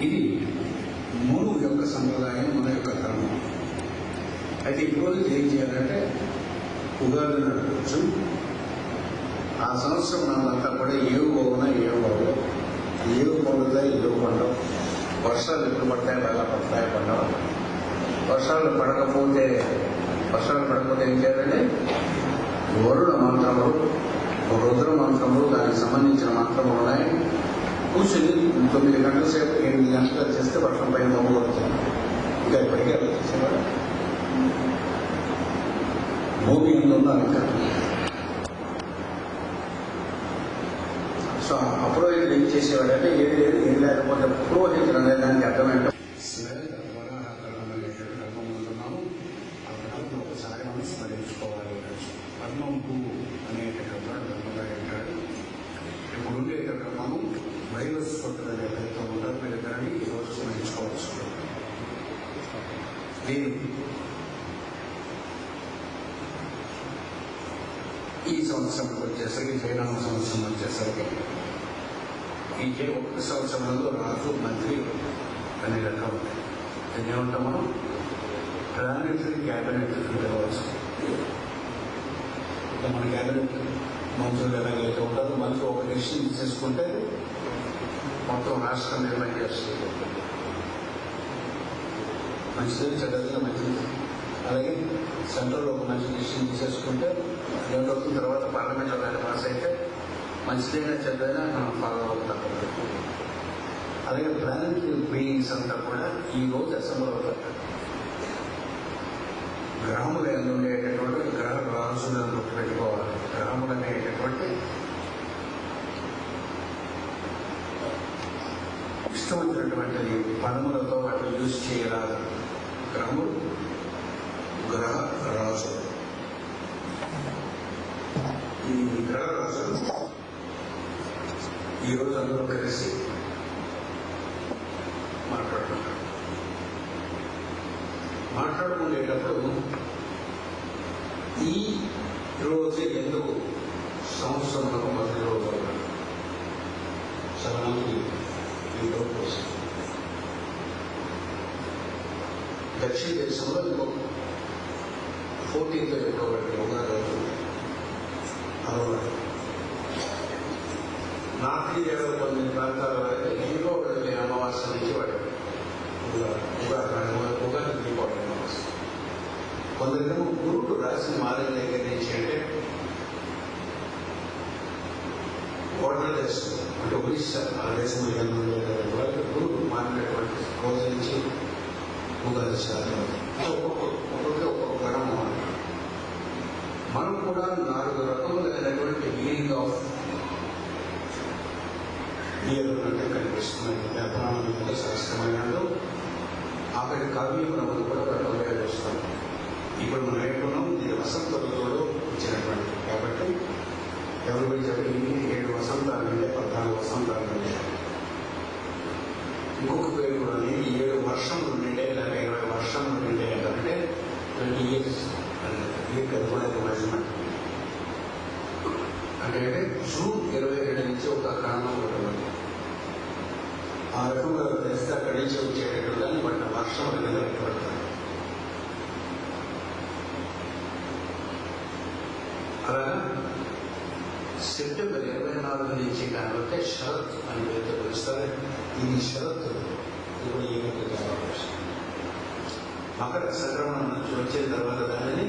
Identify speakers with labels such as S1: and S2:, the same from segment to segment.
S1: ఇది మను యొక్క సంప్రదాయం, మన యొక్క ధర్మం. అయితే ఈరోజు ఏం చేయాలంటే ఉగాది నడవచ్చు. ఆ సంవత్సరం నాదంతా కూడా ఏవు పోవునా ఏవు పోవు, ఏవు పండుతాయి ఏవు పండవు, వర్షాలు ఎప్పుడు పడతాయి బాగా పడతాయి పండవు. వర్షాలు పడకపోతే ఏం చేయాలంటే వరుణ మంత్రములు, రుద్ర మంత్రములు, దానికి సంబంధించిన మంత్రములు ఉన్నాయి. కూర్చొని 9 గంటల సేపు 8 గంటలు చేస్తే వర్షం పైన మొగ్గుపడుతుంది. ఇంకా ఇప్పటికే అలా చేసేవాడు. భూమి ఉందో ఇంకా. సో అపురోహితుడు ఏం చేసేవాడంటే ఏది లేదు ఏది లేకపోతే పురోహితుడు అనే దానికి అర్థమైంది. ఒకసారి మనం స్మరించుకోవాలి. పద్మంపు అనేటటువంటి ధర్మంగా ఉంటాడు. ఇప్పుడు ఉండేటటువంటి మనం వైవస్వతులు ఏదైతే ఉంటారో మీరు దాన్ని ఈరోజు స్మరించుకోవచ్చు. నేను ఈ సంవత్సరం వచ్చేసరికి జైనామ సంవత్సరం వచ్చేసరికి ఈ ఒక్క సంవత్సరంలో రాజు మంత్రి అనే రకం ఉంటాయి. దీన్ని ఏమంటాం మనం ప్లానెటరీ క్యాబినెట్ పిలవచ్చు. మన క్యాబినెట్ మంత్రులు ఎలాగైతే ఉంటారో మంత్రులు ఒక డెసిషన్ తీసుకుంటే మొత్తం రాష్ట్రం నిర్ణయం చేస్తుంది. మంచిది చెడ్డదిగా మంచిది. అలాగే సెంట్రల్ ఒక మంచి డెసిషన్ తీసేసుకుంటే ఏమవుతుంది, తర్వాత పార్లమెంట్లో కానీ పాస్ అయితే మంచిదైనా చెడ్డైనా మనం ఫాలో అవుతాం. అలాగే ప్లానెటరీ బీయింగ్స్ అంతా కూడా ఈ రోజు అసెంబ్లీ అవుతారు. గ్రహములు ఉండేటటువంటి గ్రహ రాజులను గుర్తుపెట్టుకోవాలి. గ్రహములు అనేటటువంటి ఇష్టమైనటువంటి పదములతో వాటిని యూజ్ చేయరాదు. గ్రహములు గ్రహ రాజులు. ఈ గ్రహ రాజులు ఈరోజు అందరూ కలిసి మాట్లాడుకునేటప్పుడు ఈ రోజే ఎందుకు సంవత్సరంలో మొదటి రోజు చాలా మంది ఈ రోజు వస్తుంది. దక్షిణ దేశంలో ఇంకో 14th ఎప్పుడోబట్టి ఉగాది అవుతుంది. అలవాటు నార్త్ ఇండియాలో కొన్ని ప్రాంతాల అయితే ఇంట్లో వెళ్ళే అమావాస్య నుంచి వాడు ఉగాది దీపావళి అమావాస్య. కొందరికేమో గురుడు రాసిన మారిన దగ్గర నుంచి అంటే బోర్డర్ దేశం అంటే ఒడిశా ఆ దేశంలో వాళ్ళకి గురుడు మారినటువంటి రోజు నుంచి ఉగాది శాతం ఒక్కొక్కరికి ఒక్కొక్క గణం అంటారు. మనం కూడా 4 రకములైనటువంటి మీనింగ్ ఆఫ్ ఇయర్ అంటే కనిపిస్తున్నాయి. వ్యాపారంలో శాస్త్రమైనలో అక్కడి కావ్యములను కూడా రకంగా చూస్తాం. ఇప్పుడు మనం ఏమనుకున్నాం, ఇది వసంత ఋతువులో ఇచ్చినటువంటి కాబట్టి ఎవరి చెప్పి 7 వసంతాలు అంటే 14 వసంతాలు అంటే ఇంకొక పేరు కూడా 7 వర్షములు నిండే లేదా 20 వర్షములు నిండే అంటే 20 years అది కూడా మెజర్మెంట్ అంటే జూన్ 22 నుంచి ఒక కారణం ఉంటుంది. ఆ రకంగా తెస్తే అక్కడి నుంచి వచ్చేటట్టు దాన్ని పడిన వర్షం అనేది పడతాయి. అలాగా సెప్టెంబర్ 24 నుంచి కాబట్టి శరత్ అని పేరుతో పిలుస్తారు. ఇది శరత్ ఇప్పుడు ఈ మకర సంక్రమణం నుంచి వచ్చిన తర్వాత దానిని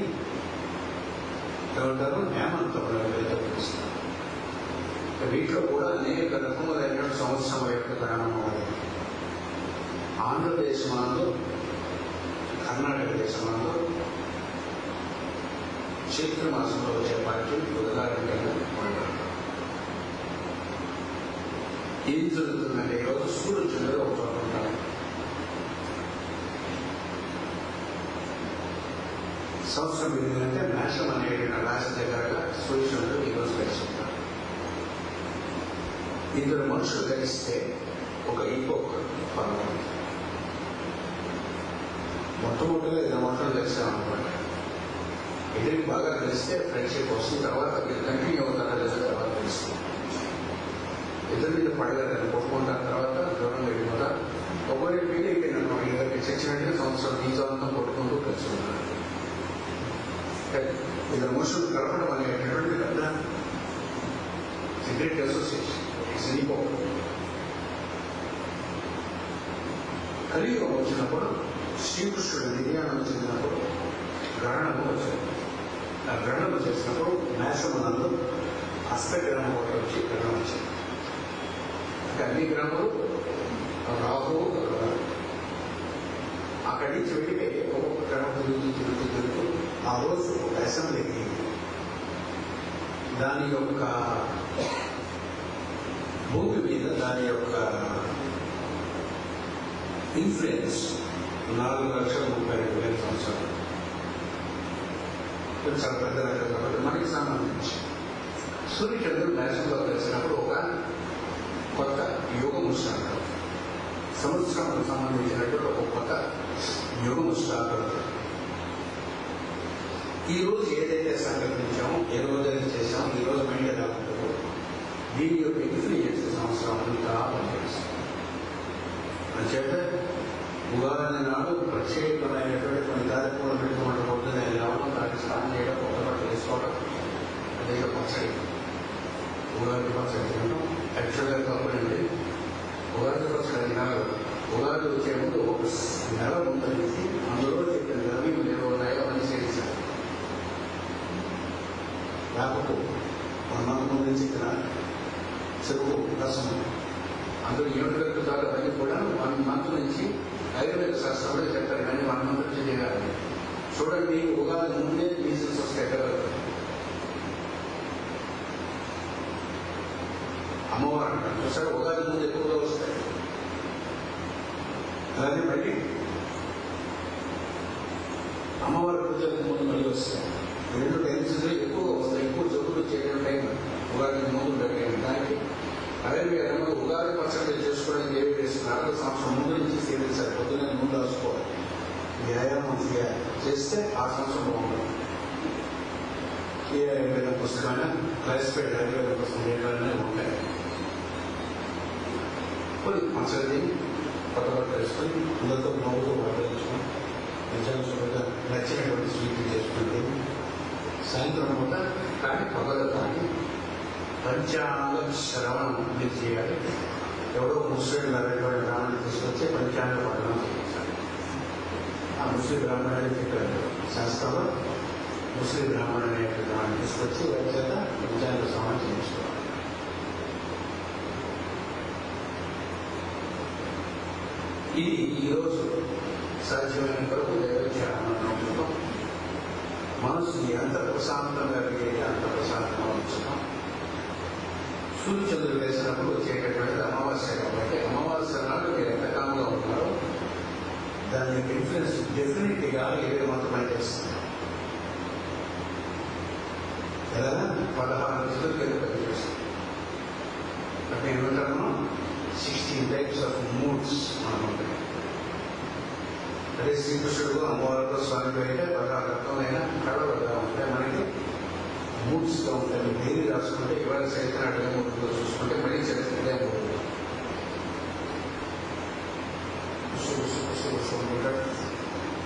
S1: ఏమంటారు హేమంతం పేరుతో పిలుస్తారు. వీటిలో కూడా అనేక రకములైన సంవత్సరం యొక్క గణనమవుతుంది. ఆంధ్రదేశంలో కర్ణాటక దేశంలో చైత్ర మాసంలో వచ్చే పార్టీ ఉదాహరణగా ఉంటారు. ఏం జరుగుతుందంటే ఈరోజు సూర్యుడు ఒక చోట ఉంటారు. సంవత్సరం ఏంటంటే మేషం అనేటువంటి రాశి దగ్గరగా సూర్యుడు ఈరోజు కలిసి ఉంటారు. 2 మనుషులు కలిస్తే ఒక ఈపోక్ ఫలం. మొట్టమొదటిగా 2 మనుషులు కలిసామన్నమాట. ఇద్దరికి బాగా కలిస్తే ఫ్రెండ్షిప్ వస్తుంది. తర్వాత కంటిన్యూ అవుతారా లేదా తర్వాత తెలుస్తుంది. ఇద్దరు పడలేదని కొట్టుకుంటారు, తర్వాత దూరంగా వెళ్ళిపోతారు. ఒకవేళ ఫెయిల్ అయిపోయినాను ఇద్దరికి చచ్చినట్టుగా సంవత్సరం జీవితాంతం కొట్టుకుంటూ కలిసి ఉన్నారు. ఇద్దరు మనుషులు కలపడం అనేటటువంటి పెద్ద గ్రేట్ అసోసియేషన్. సినిపో కలియుగం వచ్చినప్పుడు, శ్రీకృష్ణుడు నిర్యాణం చెందినప్పుడు గ్రహణము వచ్చాడు. ఆ గ్రహణం చేసినప్పుడు మేషమునందు హస్తగ్రహణం ఒకటి వచ్చి గ్రహణం వచ్చింది. అంటే అన్ని గ్రహములు రాహు అక్కడి నుంచి వెళ్ళిపోయి ఒక్కొక్క గ్రహం తిరుగుతూ ఆ రోజు ఒక అసెంబ్లీకి దాని యొక్క భూమి మీద దాని యొక్క ఇన్ఫ్లుయెన్స్ 4,32,000 సంవత్సరాలు. చాలా పెద్ద రకం కాబట్టి మనకి సంబంధించి సూర్యచంద్రుడు మేషంలో కలిసినప్పుడు ఒక కొత్త యుగము స్టార్ట్ అవుతుంది. సంవత్సరం సంబంధించినటువంటి ఒక కొత్త యుగము స్టార్ట్ అవుతుంది. ఈ రోజు ఏదైతే సంకల్పించామో, ఏ రోజైతే చేసామో, ఈ రోజు మైండ్ ఎలా ఉంటుందో దీని యొక్క ఇన్ఫ్లుయెన్స్ సంవత్సరం అంతా పనిచేస్తుంది. అని చెప్తే ఉగాది నాడు ప్రత్యేకమైనటువంటి కొన్ని కార్యక్రమాలు పెట్టుకోవడం పొద్దున లేవడం, దానికి స్నానం చేయడం, కొత్త బట్టలు వేసుకోవడం, అదే పచ్చడి, ఉగాది పచ్చడి తినడం. యాక్చువల్గా కాకుండా ఉగాది పచ్చడి తినాలి. ఉగాది వచ్చే ముందు ఒక నెల ముందరించి అందులో చెప్పిన ద్రవ్యం ఏదో ఉన్నాయో అవన్నీ చేయించాలి. వేపకు 1 month ముందు చెప్పిన చెరుకు రసం అందులో ఏమిటి దొరుకుతారో అవన్నీ కూడా 1 month నుంచి ఆయుర్వేద శాస్త్రంలో చెప్తారు. కానీ 1 month నుంచి చేయాలి. చూడండి, ఉగాది ముందే మీజిల్స్ వస్తాయి కదా. అమ్మవారు అంటారు చూసారు, ఉగాది ముందు ఎక్కువగా వస్తాయి. అలాగే మళ్ళీ అమ్మవారి పూజలకు ముందు మళ్ళీ వస్తాయి. 2 టైమ్స్ ఎక్కువగా వస్తాయి. ఎక్కువ జబ్బులు చేయడం టైం ఉగాది ముందు పెట్టేయండి. దానికి ఆయుర్వేదంలో ఉగాది పచ్చడి చేసుకోవడానికి ఏమి వేస్తున్నారు, సంవత్సరం ముందు నుంచి సేవించాలి. పొద్దున్న ముందు రాసుకోవాలి. వ్యాయామం చేస్తే ఆ సంవత్సరం బాగుంటుంది. ఏ ఆయుర్వేద పుస్తకమైనా, క్లాసిఫైడ్ ఆయుర్వేద పుస్తకం ఏమైనా ఉంటాయి. కొన్ని పచ్చడి కొత్త బట్ట వేసుకొని అందరితో నవ్వుతూ మాట్లాడించుకొని నిజంగా నచ్చినటువంటి స్వీట్లు చేసుకుంటే సాయంత్రం పూట కానీ పగలు కానీ పంచాంగ శ్రవణం మీరు చేయాలి. ఎవరో ముస్లిం అనేటువంటి బ్రాహ్మణుని తీసుకొచ్చి పంచాంగ పఠనం చేయించాలి. ఆ ముస్లిం బ్రాహ్మణుడు చెప్పారు శాస్త్రంలో, ముస్లిం బ్రాహ్మణుడు అనేటువంటి బ్రాహ్మణుని తీసుకొచ్చి వారి చేత పంచాంగ శ్రవణం చేయించుకోవాలి. ఇది ఈరోజు సాధ్యమైన వరకు దైవధ్యానం, మనసుని అంత ప్రశాంతంగా పెరిగి అంత ప్రశాంతంగా ఉంచడం. సూర్యచంద్రుడు వేసినప్పుడు వచ్చేటటువంటిది అమావాస్య కాబట్టి అమావాస్య నాడు మీరు ఎంత కాలంగా ఉన్నారో దాని యొక్క ఇన్ఫ్లుయెన్స్ డెఫినెట్గా ఏదో మాత్రం పనిచేస్తుంది. ఎలా 16 రోజులు కింద పనిచేస్తుంది. అంటే ఏమంటాము 16 types of moods మనం ఉంటాయి. అదే శ్రీకృష్ణుడు అమ్మవారితో స్వామితో అయితే 16 రకమైన కళలుగా ఉంటాయి. మనకి మూడ్స్గా ఉంటాయి. డైలీ రాసుకుంటే ఇవాళ చరిత్ర అడ్డగా మూడులో చూసుకుంటే మళ్ళీ చరిత్రగా ఉంటుంది.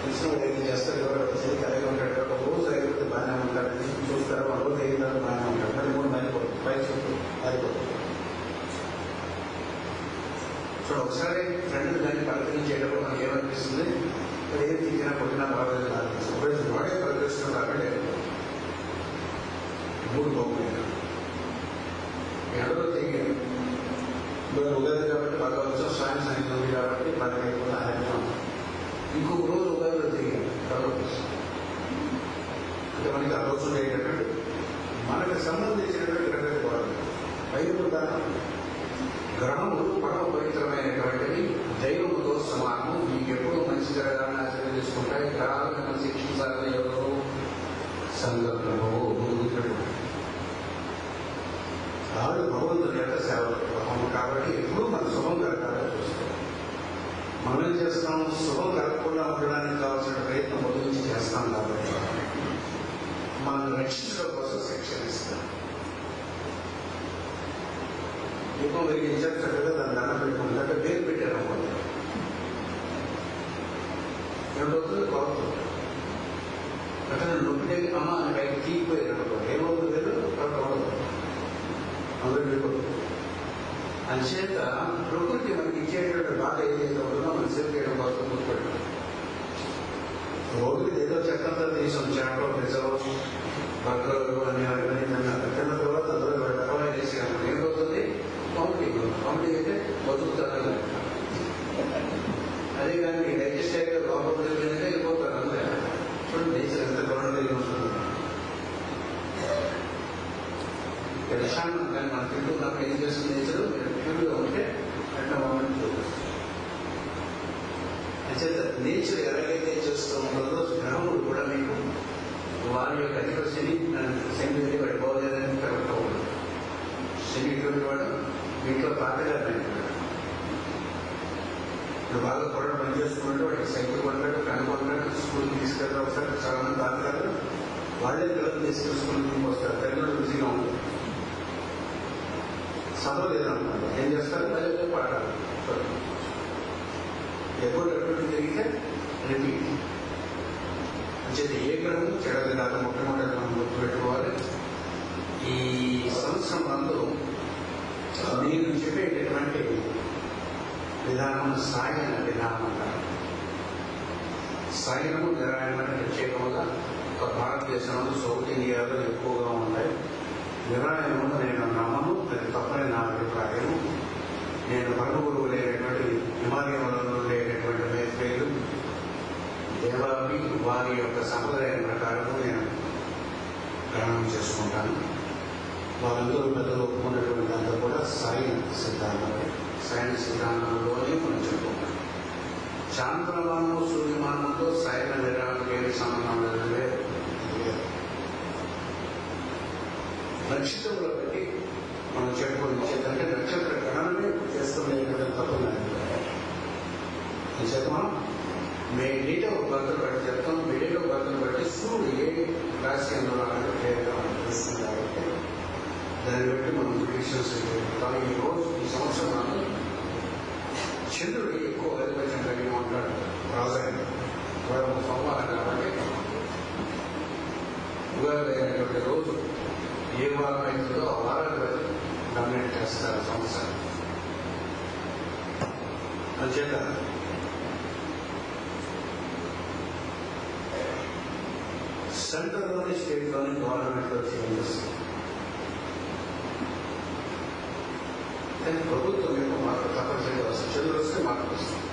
S1: తెలిసిన వాడు ఏం చేస్తారు, ఎవరు చరిత్ర అలాగే ఉంటాడు. ఒక రోజు అయిపోతే బాగానే ఉంటాడు, చూస్తారు. ఒక రోజు అయిన తర్వాత బాగానే ఉంటాడు. మరి 3 మారిపోతుంది, పై చుట్టూ మారిపోతుంది. సో ఒకసారి ఫ్రెండ్ దాన్ని పలకరించేటప్పుడు మనకి ఏమనిపిస్తుంది, అది ఏం తిరిగినా కొట్టినా బాగోలేదు అనిపిస్తుంది. ఒకరోజు వాడే పలకరిస్తున్నాడు అక్కడే 3 బాగుంది. ఎవరో తెలియదు ఉగాది కాబట్టి బాగా వచ్చాం, స్వామి సాయంత్రం ఉంది కాబట్టి బాగా అయిపోతే ఆరోగ్యం. ఇంకొక రోజు ఉగాదిలో తెలియదు అంటే మనకి ఆ రోజు ఉండేటటువంటి మనకు సంబంధించినటువంటి గ్రహాలు కూడా పైన గ్రహములు పరమ పవిత్రమైనటువంటివి, దైవముతో సమానము. మీకు ఎప్పుడు మంచి జరగాలని ఆశీర్వదించుకుంటాయి. గ్రహాలను మనం శిక్షించాలని ఎవరో సంకల్పము బుద్ధుడు ఆవిడ భగవంతుని యొక్క సేవలు కాబట్టి ఎప్పుడు మన శుభం కలగాలని చూస్తాం. మనం ఏం చేస్తాం, శుభం కలగకుండా ఉండడానికి కావాల్సిన ప్రయత్నం మొదటి నుంచి చేస్తాం. కాబట్టి మనం రక్షించడం కోసం శిక్షణ ఇస్తాం. దీపం వెలిగించారు, చక్కగా దాన్ని దండం పెట్టుకుంటే పేరు పెట్టారు అన్నమాట. ఏమవుతుంది? బాగుతుంది. అక్కడ నొప్పితే అమ్మ అని పైకి తీగిపోయారు అనుకోండి, ఏమవుతుంది లేదు అవ్వదు, అందరూ వెళ్ళిపోతుంది. అంచేత ప్రకృతి మనకి ఇచ్చేటువంటి బాధ ఏదైతే ఉంటుందో మనం సేవ్ చేయడం కోసం గుర్తుపెట్టాలి. రోజుకి ఏదో చెత్తంతా తీసాం, చేపలు నిజం బట్టలు అని అవన్నీ తిన్న తర్వాత అందులో రకమైన చేసాము. ఏమవుతుంది? కామెడీ అయితే బతుకుతారు. అదే కానీ డైజెస్ట్ అయ్యే లోపల వెళ్ళిందంటే వెళ్ళిపోతారు అందరూ. చూడండి నేచర్ ఎంత గౌరవం ఉంటుంది. విషాన్ని కానీ మనం తింటున్నప్పుడు ఏం చేస్తుంది నేచర్? మీరు ప్యూర్గా ఉంటే అట్లా మూమెంట్ చూపిస్తుంది. అంచేత నేచర్ ఎలాగైతే చేస్తూ ఉంటుందో గ్రహములు కూడా మీకు వారి యొక్క అధిక శని వాడి పోలేదని కరెక్ట్ అవ్వదు. శని ఇటువంటి వాడు ఇంట్లో తాతగారు ఇప్పుడు బాగా కూడా పనిచేస్తున్నాడు, వాడికి సైకిల్ కొన్నాడు, ఫ్యాన్ కొన్నాడు, స్కూల్కి తీసుకెళ్తారు. ఒకసారి చాలా మంది తాతగారు వాళ్ళే పిల్లలు తీసుకెళ్ళి స్కూల్కి వస్తారు. తల్లిదండ్రులు బిజీగా ఉంటుంది, చదవలేదనుకోండి. ఏం చేస్తారు? మళ్ళీ పాడాలి. ఎప్పుడు జరిగితే రిపీట్. అంచేది ఏ గ్రహం చెడది కాదు. మొట్టమొదటి మనం గుర్తుపెట్టుకోవాలి. ఈ సంవత్సరంలో నేను చెప్పేటటువంటి విధానం సాయన విధానం అంటారు. సాయనము నిరాయణం అంటే ప్రత్యేకంగా భారతదేశంలో సౌత్ ఇండియాలో ఎక్కువగా ఉన్నాయి. నిరాయణము నేను నమ్మను, అది తప్పని నా అభిప్రాయము. నేను పరమ గురువు లేనటువంటి హిమాలయంలో లేనటువంటి మేస్త్రీలు దేవాది వారి యొక్క సంప్రదాయం ప్రకారము నేను గ్రహణం చేసుకుంటాను. వాళ్ళందరూ పెద్దలు ఒప్పుకున్నటువంటి అంతా కూడా సైన్స్ సిద్ధాంతంలోనే మనం చెప్పుకుంటాం. చాంద్రమానము సూర్యమానంతో సైన నిరానికి ఏమి సంబంధం లేదు. నక్షత్రముల బట్టి మనం చెప్పుకొని చేద్దంటే నక్షత్ర గణనమే చేస్తున్న తప్పలేదు. మనం మీ డేట్ ఆఫ్ బర్త్ బట్టి చెప్తాం. మీ డేట్ ఆఫ్ బర్త్ బట్టి సూర్యుడు ఏ రాశి అందులో తెలుస్తుంది కాబట్టి దాన్ని బట్టి మనం ప్రిడిక్షన్స్ చెప్తాం. ఈ రోజు ఈ సంవత్సరం చంద్రుడు ఎక్కువ ఆధిపత్యం కలిగి ఉంటాడు. రాజాయన సోమవారం కాబట్టి ఉగాది అయినటువంటి రోజు ఏ వారం అవుతుందో ఆ వారాన్ని డామినేట్ చేస్తారు సంవత్సరం. అంచేత సెంట్రల్లోని స్టేట్లోని గవర్నమెంట్లో చేంజెస్. కానీ ప్రభుత్వం యొక్క మార్పు తప్పనిసరిగా వస్తుంది. చదువు వస్తే మార్పు వస్తుంది.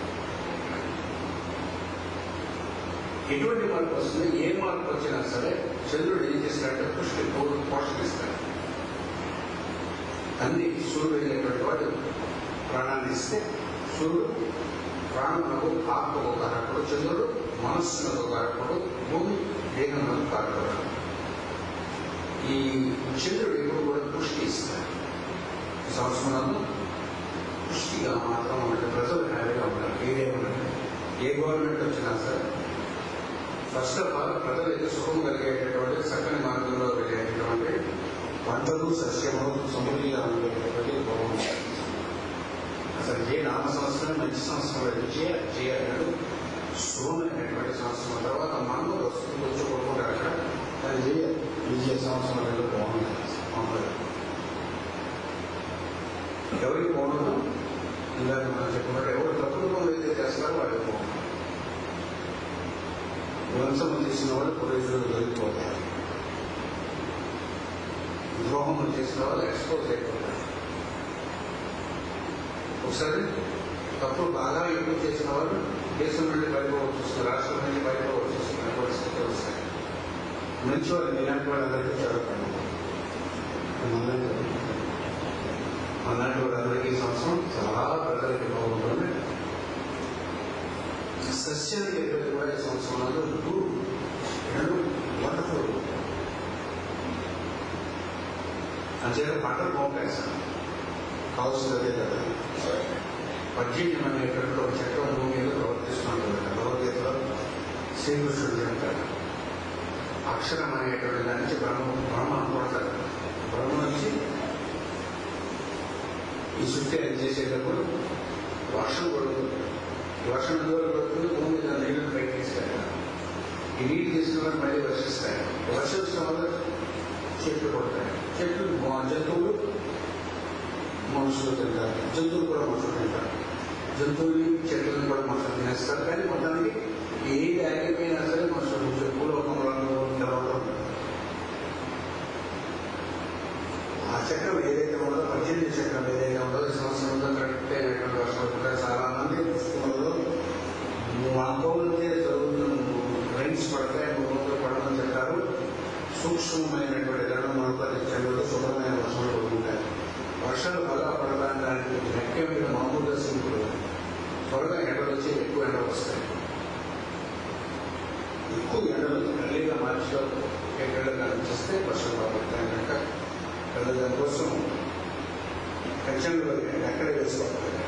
S1: ఎటువంటి మార్పు వస్తుంది? ఏ మార్పు వచ్చినా సరే చంద్రుడు ఏం చేస్తాడంటే పుష్టి పోషణిస్తాడు. అన్ని సూర్యుడు అయినటువంటి వాడు ప్రాణాన్ని ఇస్తే సూర్యుడు ప్రాణములకు ఆత్మకు కారకుడు, చంద్రుడు మనస్సులకు కారకుడు, భూమి దేహములకు కారకుడు. ఈ చంద్రుడు ఎప్పుడు కూడా పుష్టి ఇస్తాడు. ఈ సంవత్సరంలో పుష్టిగా మాత్రం ఉంటే ప్రజలు హ్యాపీగా ఉంటారు. ఏదేమన్నా ఏ గవర్నమెంట్ వచ్చినా సరే ఫస్ట్ ఆఫ్ ఆల్ ప్రజలకు సుఖం కలిగేటటువంటి చక్కని మార్గంలో వెళ్ళేటటువంటి పంటలు సస్యములు సమృద్ధిగా ఉండేటటువంటి బాగుంటుంది. అసలు ఏ నామ సంవత్సరం మంచి సంవత్సరం చేయాలన్నాడు. శుభమైనటువంటి సంవత్సరం తర్వాత మనలో వస్తుంది కొంచెం కొడుకుంటారు. అక్కడ అది చేయాలి. విజయ సంవత్సరం బాగుంటుంది. ఎవరికి బాగుండదు? ఇందాక మనం చెప్పుకుంటే ఎవరు తప్పుడు పనులు అయితే చేస్తారో వాళ్ళకి బాగుంటుంది. వంశము చేసిన వాళ్ళు పురోహితులు దొరికిపోతారు. ద్రోహములు చేసిన వాళ్ళు ఎక్స్పోజ్ అయిపోతారు. ఒకసారి తప్పుడు బాగా ఎక్కువ చేసిన వాళ్ళు దేశం నుండి పడిపోవచ్చు వస్తుంది, రాష్ట్రం నుండి పడిపోవచ్చు వస్తుంది పరిస్థితులు వస్తాయి. మంచి వాళ్ళు ఇలాంటి వాళ్ళందరికీ చదవకండి. అలాంటి వాళ్ళందరికీ సంవత్సరం చాలా ప్రజలకి బాగుంటుంది. సస్యానికి ఎక్కడికి కూడా ఈ సంవత్సరంలో వండర్ఫుల్. అంచేత పంటలు బాగుంటాయి సార్, కావాల్సినదే కదా. పద్యం అనేటువంటి ఒక చక్రం భూమి మీద ప్రవర్తిస్తున్నాడు. భగవద్గీతలో శ్రీకృష్ణుడు చెప్తాడు, అక్షరం అనేటువంటి దాని నుంచి బ్రహ్మ అనుకుంటారు. బ్రహ్మ నుంచి ఈ చుట్టూ అది చేసేటప్పుడు వర్షం పడుతుంది. వర్షం దూరం పడుతుంది, భూమి మీద నీళ్లను పైకి తీసుకెళ్ళాలి. ఈ నీళ్ళు తీసుకుని మళ్ళీ వర్షిస్తాయి. వర్షించడం వల్ల చెట్లు పడతాయి. చెట్లు జంతువులు మనుషులు తింటారు, జంతువులు కూడా మనుషులు తింటారు. జంతువుల్ని చెట్లను కూడా మనుషులు తినేస్తారు. కానీ మొత్తానికి ఏది ఆగిపోయినా సరే మనుషులు చెప్పులు తర్వాత ఆ చక్రం ఏదైతే ఉందో, 18 చక్రం ఏదైతే ఉందో ఈ సంవత్సరంలో కరెక్ట్ అయినటువంటి వర్షాలు ఉంటాయి. చాలా మంది పుస్తకంలో మామూలుగా జరుగుతున్న రైన్స్ పడతాయి, రోజులు పడమని చెప్పారు. సూక్ష్మమైనటువంటి ధనం మనపరిచయంలో శుభ్రమైన వర్షాలు పడుతుంటాయి. వర్షాలు బాగా పడడానికి రెక్క మీద మామూలుగా సింపుల్, త్వరగా ఎండలు వచ్చి ఎక్కువ ఎండలు వస్తాయి. ఎక్కువ ఎండలు ఎర్లీగా మార్చిలో ఎక్కడ కనిపిస్తే వర్షాలు బాగా పడతాయి కనుక దానికోసం ఖచ్చితంగా ఎక్కడ వేసుకోవాలి.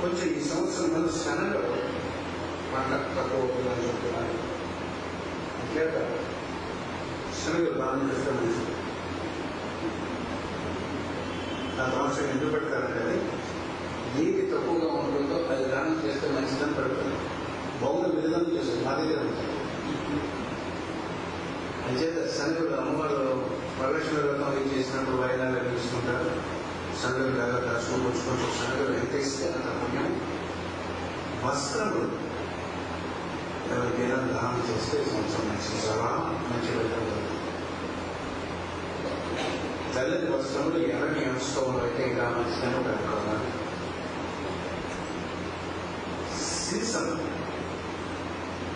S1: కొంచెం ఈ సంవత్సరం మనం శనగలు పంట తక్కువ అవుతుందని చెప్తున్నారు. అంతేత శనగలు దానం చేస్తే మంచిది. ఆ సంవత్సరం ఎందుకు పెడతారంటే ఏది తక్కువగా ఉంటుందో అది దానం చేస్తే మంచిదని పెడతారు. బౌద్ధ విధానం చేస్తారు, మా దగ్గర ఉంటుంది. అంచేత శనగలు అమ్మవారు వరలక్ష్మి వ్రతం ఏం చేసినప్పుడు వాయిదాలు తీసుకుంటారు. శనగలు బాగా దాచుకొని వచ్చుకుంటూ శనగలు ఎంత ఇస్తే అంత పుణ్యం. వస్త్రములు ఎవరికైనా దానం చేస్తే సంవత్సరం మంచి చాలా మంచి వెళ్తుంది. తెల్లని వస్త్రములు ఎవరిని అంశంలో అయితే ఇంకా మంచిదని పెట్టుకోవాలి. సీసం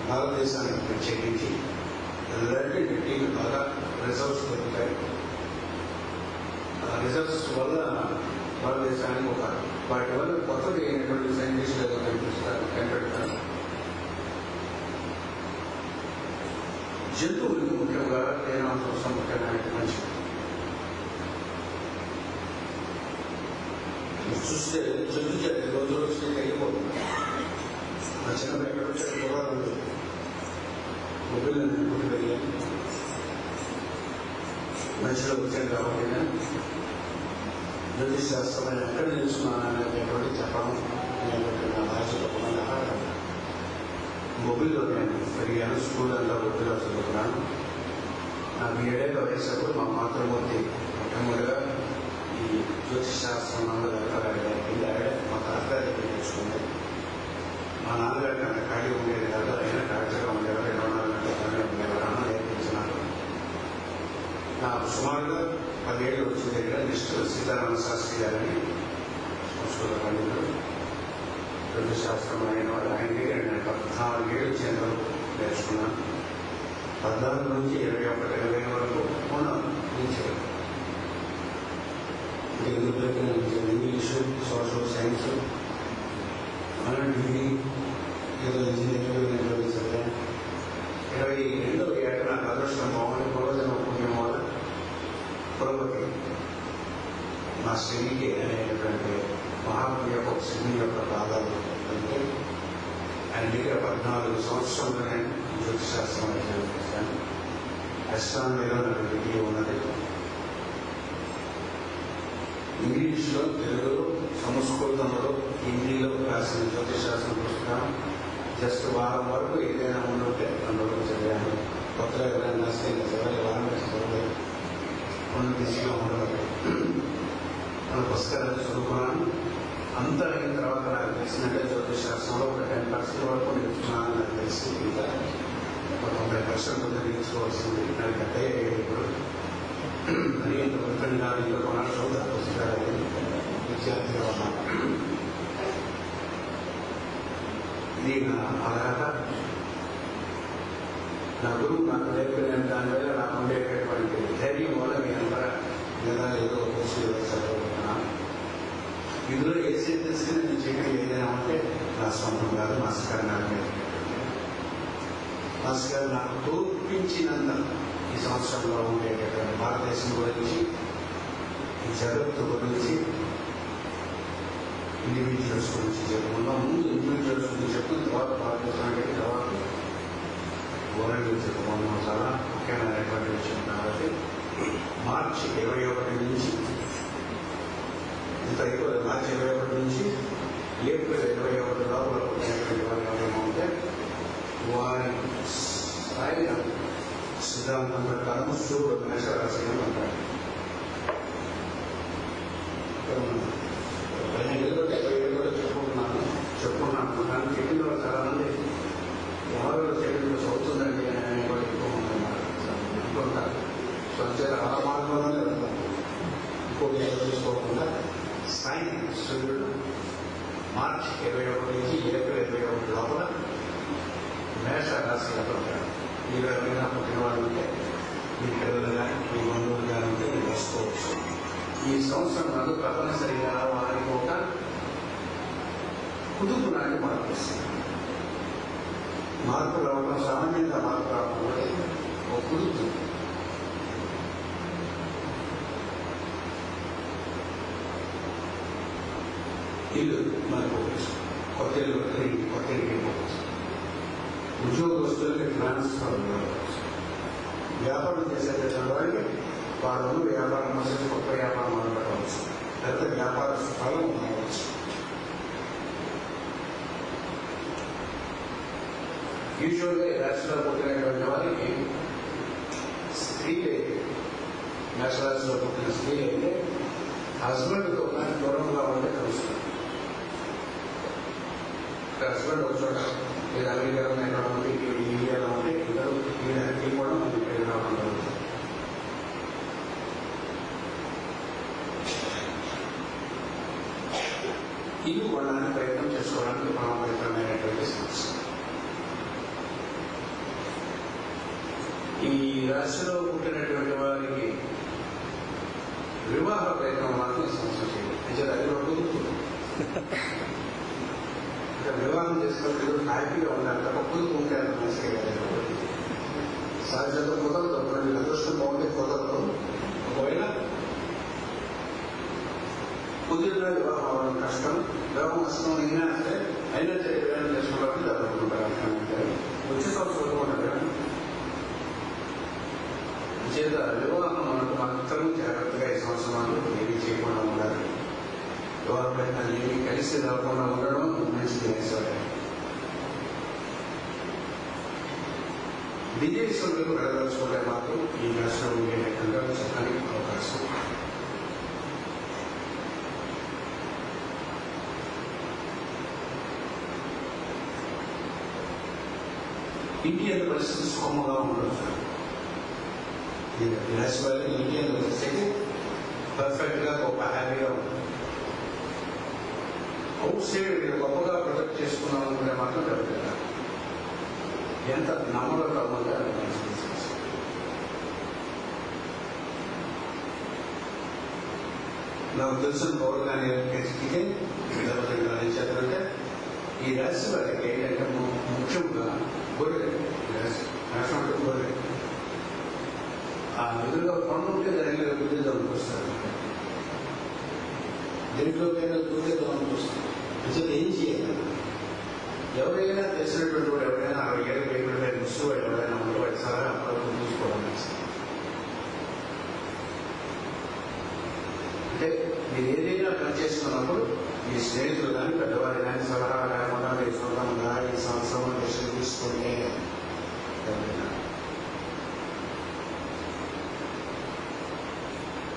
S1: భారతదేశానికి ప్రత్యేకించి ఎలాంటి టీలు బాగా రిజర్వ్స్ దొరుకుతాయి. ఆ రిజర్వ్స్ వల్ల భారతదేశానికి వాటి వల్ల కొత్తగా అయినటువంటి సైంటిస్టులు కనిపెడతారు. జంతువులకు ముఖ్యంగా తేనాల్సిన ముఖ్యమైన మంచిది. చూస్తే జంతు జాతి రోజు రోజుకి తగ్గిపోతుంది. ఆ చిన్న ఎక్కడ వచ్చే పొలాలు మొబైల్ గుడి వెళ్ళాను, మనిషిలో వచ్చాను కాబట్టి జ్యోతిష్ శాస్త్రం ఎక్కడ నేర్చుకున్నాననేటువంటి చెప్పడం నేను భాషలో మొబైల్లో నేను పెరిగాను. స్కూల్ అంతా మొబైల్లో చదువుకున్నాను. నా బీఎడ్ వయసప్పుడు మా మాతృమూర్తి మొట్టమొదటిగా ఈ జ్యోతిష్ శాస్త్రం మా తాతగారి నేర్చుకుంది. మా నాన్నగారికి అంత ఖాళీ ఉండేది కాదు. అయినా డాక్టర్గా ఉండేవారు, 24 గంటల పని ఉండేవారు. అన్న నేర్పించినారు. నాకు సుమారుగా 10 ఏళ్ళు వచ్చిన దగ్గర నెక్స్ట్ సీతారామ శాస్త్రి గారని సంస్కృత పండితుడు, జ్యోతిష్ శాస్త్రం అయిన వాడు. ఆయన దగ్గర నేను 14 ఏళ్ళు వచ్చేంత వరకు నేర్చుకున్నాను. 14 నుంచి 21, 20 వరకు నుంచి ఇంగ్లీషు, సోషల్ సైన్స్, డిగ్రీ ఏదో ఇంజనీరింగ్ చదివాను. 22వ ఏట నాకు అదృష్టం బాగుంది. పూర్వజన్మ పుణ్యం వల్ల పురోగతి మా శ్రీకి అనేటువంటి మహాత్మ యొక్క శ్రీ యొక్క భాగాలు అంటే ఆయన దగ్గర 14 సంవత్సరంలో నేను జ్యోతిశాస్త్రం అధ్యయనం చేశాను. అస్ట్రానమీలో నాకు డిగ్రీ ఉన్నది. ఇంగ్లీష్లో, తెలుగులో, సంస్కృతంలో, హిందీలో రాసిన జ్యోతిశాస్త్రం పుస్తకం జస్ట్ వారం వరకు ఏదైనా ఉండుంటే అందులో చదివాను. కొత్తగా ఎవరైనా రాస్తే ఇంకా చదవాలి, వారం చదవలేదు. కొన్ని దిశగా ఉండదు. మన పుస్తకాలు చదువుకున్నాను. అంతా అయిన తర్వాత నాకు తెలిసినట్టే జ్యోతిశాస్త్రంలో ఒక 10% వరకు నేర్చుకున్నాను. నాకు తెలిసి ఇంకా ఒక 90% నేర్చుకోవాల్సింది. నాకు కట్టే ఇప్పుడు మరి ఇంత వృత్తంగా ఇంకా కొనాలి చదువుతా పుస్తకాలు విద్యార్థిగా ఉన్నాను. ఇది నా అర్హత. నా గురువు నాకు నేర్పిన దానివల్ల నాకు ఉండేటటువంటి ధైర్యం వల్ల మీ అందరూ లేదా ఏదో కోర్సు చదువుకుంటున్నాను. ఇందులో ఏ సీరియస్గా నేను చెప్పేది ఏదైనా ఉంటే నా సొంతం కాదు, మాస్టర్ గారు నాకు మాస్టర్ గారు నాకు తోడ్పించినంత ఈ సంవత్సరంలో ఉండేటటువంటి భారతదేశం గురించి, ఈ జగత్తు గురించి, ఇండివిజువల్స్ గురించి చెప్పుకుందాం. ముందు ఇండివిజువల్స్ గురించి చెప్పుకున్న తర్వాత భారతదేశానికి, తర్వాత వరల్డ్ గురించి చెప్పుకుందాం. చాలా ముఖ్యమైనటువంటి విషయం కాబట్టి మార్చి 21 నుంచి మార్చి 21 నుంచి ఏప్రిల్ 21 లోపల పుట్టినటువంటి వారు ఎవరైనా ఉంటే వారి స్థాయి సిద్ధాంతం ప్రకారం సూర్యుడు మేషరాశిగా ఉంటాడు. 15 ఏళ్ళు 70 ఏళ్ళు కూడా చెప్పుకున్నాను కానీ చెప్పిన వాళ్ళు చాలా మంది ఎవరు చెప్పిన అవుతుందండి అని కూడా ఎక్కువ అనుకుంటారు. సో అంతే ఆ మార్గంలోనే వెళ్తాను. ఇంకోటి చూసుకోకుండా సాయి సూర్యుడు మార్చి 21 నుంచి ఏప్రిల్ 21 లోపల మేష రాశిగా ఉంటాడు. మీరు ఎవరైనా పుట్టిన వాళ్ళు ఉంటే మీ పిల్లలు కానీ మీ బంధువులు కానీ ఉంటే మీరు వసుకోవచ్చు. ఈ సంవత్సరం నాడు తప్పనిసరిగా వారికి ఒక కుదుపు నాటి మార్పు వస్తుంది. మార్పు రావడం సామాన్యంగా మార్పు రావడం ఒక కుదుపు. ఇల్లు మనకు కొత్త ఇల్లు కొత్త ఇంటికి పోవచ్చు. ఉద్యోగస్తులకి ట్రాన్స్ఫర్ కావచ్చు. వ్యాపారం చేసేటటువంటి వారికి వారు వ్యాపారం కోసం కొత్త వ్యాపారం మొదలుపెట్టవచ్చు. లేకపోతే వ్యాపార స్థలం ఉండవచ్చు. యూజువల్గా ఈ రాశిలో పుట్టినటువంటి వారికి స్త్రీలు మేషరాశిలో పుట్టిన స్త్రీలు అయితే హస్బెండ్తో కానీ దూరంగా ఉంటే కలుస్తారు. హస్బెండ్ ఒక చోట లేదా అమెరికాలో ఎక్కడ ఉంటే ఇండియాలో ఉంటే ఇద్దరు ఈ కూడా మనకి ఇక్కడ రావడం జరుగుతుంది. ఇల్లు కొనడానికి ప్రయత్నం చేసుకోవడానికి ప్రామాణికమైనటువంటి సమస్య. ఈ రాశిలో పుట్టినటువంటి వారికి వివాహ ప్రయత్నం మాత్రం ఈ సమస్య చేయాలి. అంటే అది కూడా కుదురుతుంది. వివాహం చేసుకున్నప్పుడు హ్యాపీగా ఉండాలి తప్ప కుదురుకుంటే అంత మంచిగా కాదు. సహజంగా కుదరదు. మీకు అదృష్టం బాగుంటే కుదరదు. ఒకవేళ కుదిరిన వివాహం అవ్వడం కష్టం. వివాహం కష్టం అయినా సరే అయినా సరే వివాహం చేసుకోవడానికి జరుగుతుంటారు. అంటే వచ్చే సంవత్సరం ఉంటారు. చేత వివాహం మనకు మాత్రం జాగ్రత్తగా ఈ సంవత్సరాలు ఏమి చేయకుండా ఉండాలి. వివాహ ప్రయత్నాలు ఏమి కలిసి రాకుండా ఉండడం మంచిది వేసేవారు. విదేశంలోకి వెళ్ళదలుచుకుంటే మాత్రం ఈ రాష్ట్రం ఉండేటట్టుగా చక్కని అవకాశం. ఇండియన్ పరిస్థితి సుఖముగా ఉండదు. రాశి వాళ్ళకి ఇండియన్ పరిస్థితి పర్ఫెక్ట్ గా గొప్ప హ్యాపీగా ఉంటుంది. అవుట్ సైడ్ మీరు గొప్పగా ప్రొజెక్ట్ చేసుకున్నాం అనుకుంటే మాత్రం జరుగుతుంది. ఎంత నమ్మకంగా నాకు తెలిసిన పౌరు కానీ ఎక్కితే చేద్దంటే ఈ రాశి వారికి ఏంటంటే ముఖ్యంగా గొర్రె రాష్ట్రం అంటే గొర్రె ఆ ఎదురుగా కొండ ఉంటే దాని గుద్దేదామని చూస్తారు. దేంట్లోకైనా గుద్దేదామని చూస్తారు. అసలు ఏం చేయాలి? ఎవరైనా తెలిసినటువంటి వాడు ఎవరైనా 60 ఏళ్ళ పైన ముస్లిం ఎవరైనా ఉంటే వాడి సలహా అప్పుడు చూసుకోవడం అంటే మీరు ఏదైనా పని చేసుకున్నప్పుడు మీ స్నేహితులు కానీ పెద్దవారు కానీ సలహా లేకుండా మీరు సొంతంగా ఈ సంవత్సరం విషయం తీసుకుంటే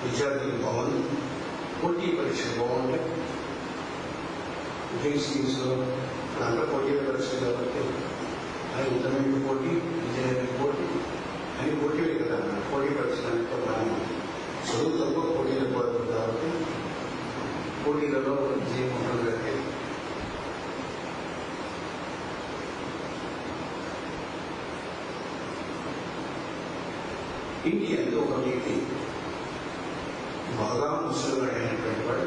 S1: విద్యార్థులు బాగుంది. పోటీ పరీక్షలు బాగుంటాయి. విజయ స్కీమ్స్లో దాంట్లో పోటీ పరీక్షలు కాబట్టి అది ఇంటర్మీడియట్ పోటీ, ఇంజనీరింగ్ పోటీ అన్ని పోటీలు కదా. పోటీ పరీక్షలు అంటే బాగా చదువు తక్కువ పోటీలు పోతుంది కాబట్టి పోటీలలో విజయం ఉంటుంది. అంటే ఇండియన్లో ఒక వ్యక్తి బాగా ముసలిగా అయినటువంటి వాడు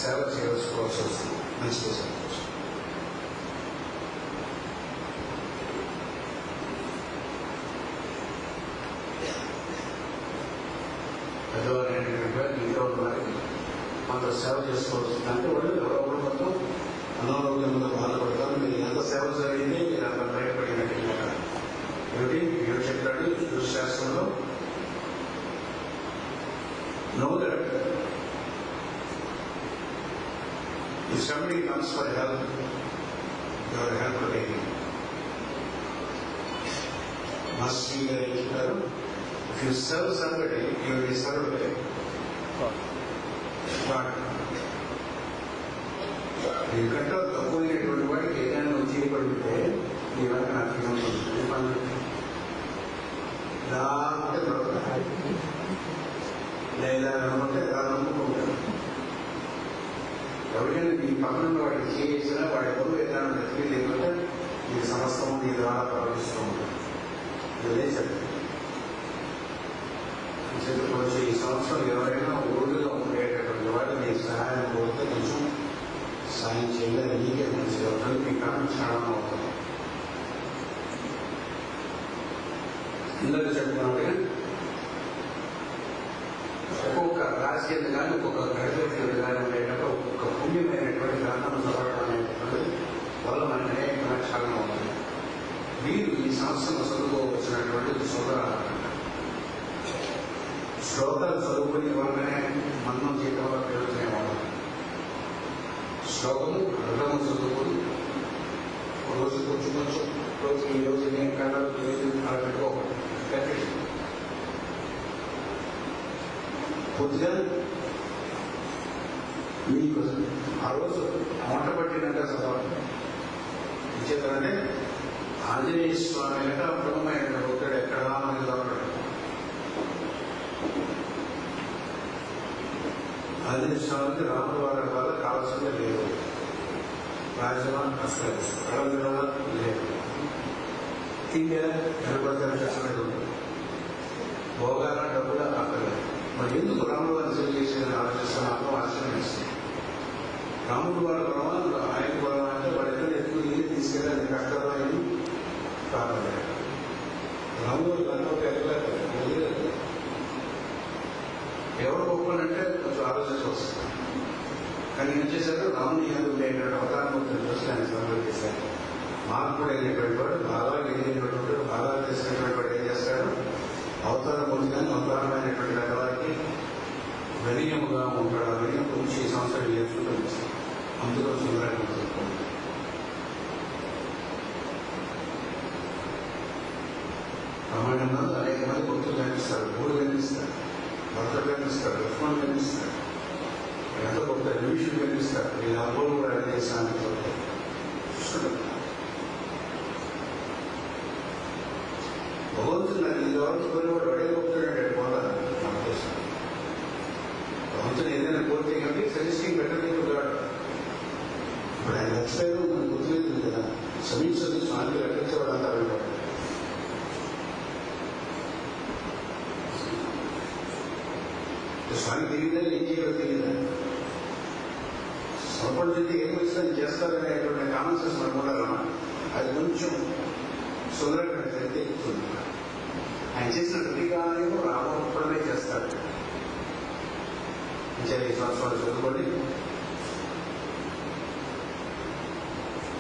S1: సేవ చేసుకోవాల్సి వస్తుంది. మంచిగా చేసుకోవచ్చు. పెద్దవారు అయినటువంటి వారు ఇంట్లో ఉన్న వారికి కొంత సేవ చేసుకోవాల్సి వస్తుంది. అంటే వాళ్ళు ఎవరో మొత్తం అనారోగ్యంగా బాధపడతారు. మీరు ఎంత సేవ జరిగింది మీరు అంత బయటపడినట్టు ఏమిటి ఏడు చెప్పాడు శాస్త్రంలో. Know that If somebody comes for help, you are helped taking. Must be arranged. If you serve somebody, you will be served by. But ఈ గంట తక్కువైనటువంటి వాడికి ఏదైనా చేయబడితే ఇవాళ నాకు లేదా నమ్మంటే ఎలా నమ్ముకుంటారు. ఎవరికైనా ఈ పక్కన వాడికి చేసినా వాడి ఎవరు ఏదైనా వెతికి లేకుంటే ఈ సమస్తము నీ ద్వారా ప్రవర్తిస్తూ ఉంటారు. ఇదే చెప్పవచ్చు. ఈ సంవత్సరం ఎవరైనా ఊళ్ళో ఉండేటటువంటి వాడు నీకు సహాయం కోరితే కొంచెం సాయం చేయాలి. నీకే మంచిగా ఉంటుంది, మీ కారణం క్షణం అవుతుంది. ఇందాక చెప్పుకున్నట్టుగా ఒక్కొక్క రాశి కానీ ఒక్కొక్క గ్రహస్థితులు కానీ ఉండేటప్పుడు ఒక్కొక్క పుణ్యమైనటువంటి గ్రంథం చదవడం అనేటటువంటి వల్ల మనకి అనేక లక్షణంగా ఉంటుంది. మీరు ఈ సంవత్సరం చదువుకోవచ్చినటువంటి శ్లోకాలు చదువుకునే వాళ్ళనే మన్నం చేయడం వల్ల ప్రయోజనం అవ్వాలి. శ్లోకము అర్థము చదువుకుని రోజు కొంచెం కొంచెం రోజు ఈ రోజు నేను కన్నా రోజు అలా పెట్టుకోకూడదు. కొద్దిగా మీకు ఆ రోజు వంట పట్టినాక చదవాలి. ఇచ్చేతనంటే ఆంజనేయ స్వామి అంటే అద్భుతమైన ఒకడు ఎక్కడ మనకి దొరకడు. ఆంజనేయ స్వామికి రాముల వారి వల్ల కావాల్సిందే లేదు. రాజ్యమా అసలు కళ లేదు. తిండి గణపతి చేసినట్టు ఉంటుంది. భోగాల డబ్బులు అక్కర్లేదు. మరి ఎందుకు రాముడు వారిని సేవ చేసేదని ఆలోచిస్తున్నాను. ఆశ్రమిస్తుంది. రాముడు వారి బలవాళ్ళు ఆయన బలం అంటే వాడిద్దరు ఎక్కువ నీళ్ళు తీసుకెళ్ళాలి. కష్టమైన కావాలి. రాముడు గణపతి ఎక్కలేదు. ఎవరు గొప్పనంటే కొంచెం ఆలోచించి వస్తుంది. కానీ ఏం చేశారు, రాముని ఎందుకు ఉండేటువంటి అవతారమూర్తిని చూసి ఆయన సమయం చేశారు. మార్పుడు అయినటువంటి వాడు, బాగా ఎదిగినటువంటి వాడు, బాగా చేసినటువంటి వాడు ఏం చేస్తాడు, అవతారమూర్తిగానే అవతారమైనటువంటి వారికి వినయముగా ఉంటాడు. ఆ వినయం గురించి ఈ సంవత్సరం నేర్చుకుంటుంది. అందులో సుందరంగా చెప్పుకోండి. రామాయణంలో అనేక మంది భక్తులు కనిపిస్తారు. మూడు కనిపిస్తారు, భర్తలు కనిపిస్తారు, లక్ష్మణులు కనిపిస్తారు, ఎంతో గొప్ప విషయం కనిపిస్తారు. ఈ అనుభవం కూడా చేశాను. భగవంతుడు నాకు ఈ గౌరవం వడే గొప్పతాడంటే పోతాను నా ఉద్దేశం. భగవంతుడు ఏదైనా కోరితే కాబట్టి సజెస్టింగ్ బెటర్ గాడు. ఇప్పుడు ఆయన లక్ష్యాలు మనకు గుర్తులేదు కదా. సమీక్షలు స్వామికి రక్షించేవాడు అంతా వెళ్ళాడు. స్వామి తెలియదా, ఏం చేయాలో తెలియదా, సమర్పణ ఏం వచ్చినా చేస్తారనేటువంటి కామన్ సెన్స్ మనకు ఉండాలన్నా. అది కొంచెం సుందరంగా జరిగితే ఎక్కుతుంది. ఆయన చేసిన ప్రతిగానే రామపడమే చేస్తాడు. ఈ సంవత్సరాలు చదువుకోండి.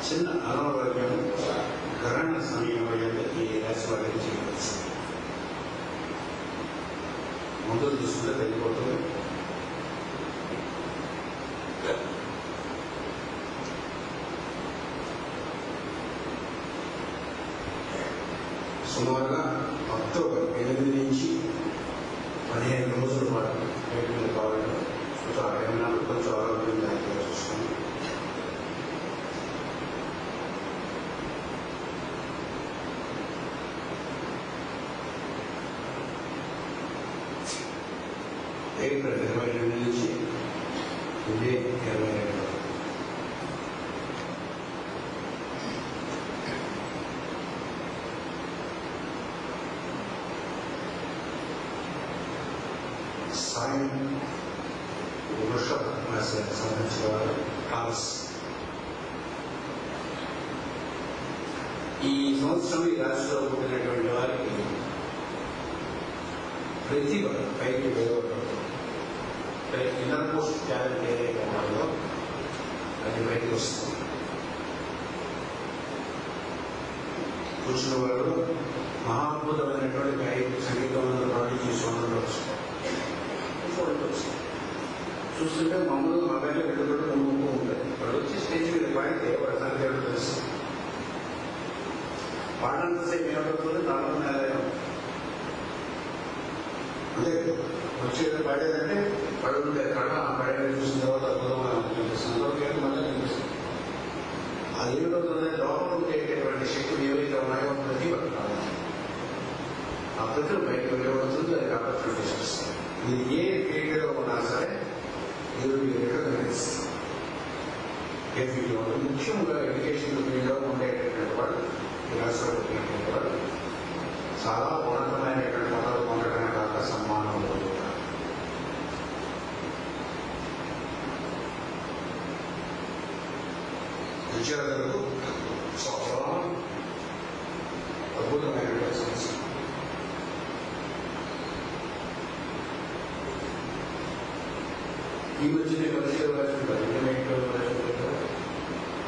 S1: చిన్న అనారోగ్యం గ్రహణ సమయంలో ఈ రాశి వారికి చేయవచ్చు. మందులు తీసుకుంటే తగ్గిపోతుంది. సుమారుగా అక్టోబర్ 8 నుంచి 15 రోజుల పాటు బయట కావాలి. కొంచెం ఆరోగ్యం కొంచెం ఆరోగ్యం దానికి చూస్తాను. ఏప్రిల్ 22 నుంచి మే 22 సాయం వృషభ రాశికి సంబంధించిన వారు కాల్స్. ఈ సంవత్సరం ఈ రాశిలో పుట్టినటువంటి వారికి ప్రతిభ పైకి వేయబడుతుంది. ఇన్నర్ మోస్ట్ టాలెంట్ ఏదైతే ఉన్నదో అది బయటకు వస్తుంది. కూర్చున్న వారు మహాద్భుతమైనటువంటి గాయకు సంగీతంలో పాటు చూసి ఉండవచ్చు. చూస్తుంటే మామూలుగా మొబైల్లో పెట్టుకుంటూ ముందు ఉంటాయి. వాళ్ళు వచ్చి స్టేజ్ మీద పాడితే వాళ్ళ సంగతి ఏమిటో తెలుసు. పాడినంతసేపు ఏమవుతుంది, తాళం నేలయం అదే వచ్చేది పాడేదంటే పడుంటే కడ ఆ పడేది చూసిన తర్వాత అద్భుతంగా అనిపిస్తుంది. మళ్ళీ అనిపిస్తుంది. అది ఏమిటవుతుందంటే లోపల ఉండేటటువంటి శక్తులు ఏవైతే ఉన్నాయో ప్రతి పట్టాలి. ఆ ప్రతిని బయటకు వెళ్ళబడుతుంది. అది ఆపర్చునిటీస్ వస్తుంది. ఇది ఏ ఫీల్డ్లో ఉన్నా సరే ముఖ్యంగా ఎడ్యుకేషన్ ఫీల్డ్లో ఉండేటటువంటి వాళ్ళు రాష్ట్రపతి వాళ్ళు చాలా ఉన్నతమైనటువంటి పదవులు పొందడమే కాక సన్మానం పొందుతారు. విద్యార్థులకు చాలా అద్భుతమైనటువంటి సమస్య. ఈ మధ్యనే పరిచయం రాసుకుంటారు. ఇంటర్మీడియట్ రాసుకుంటారు.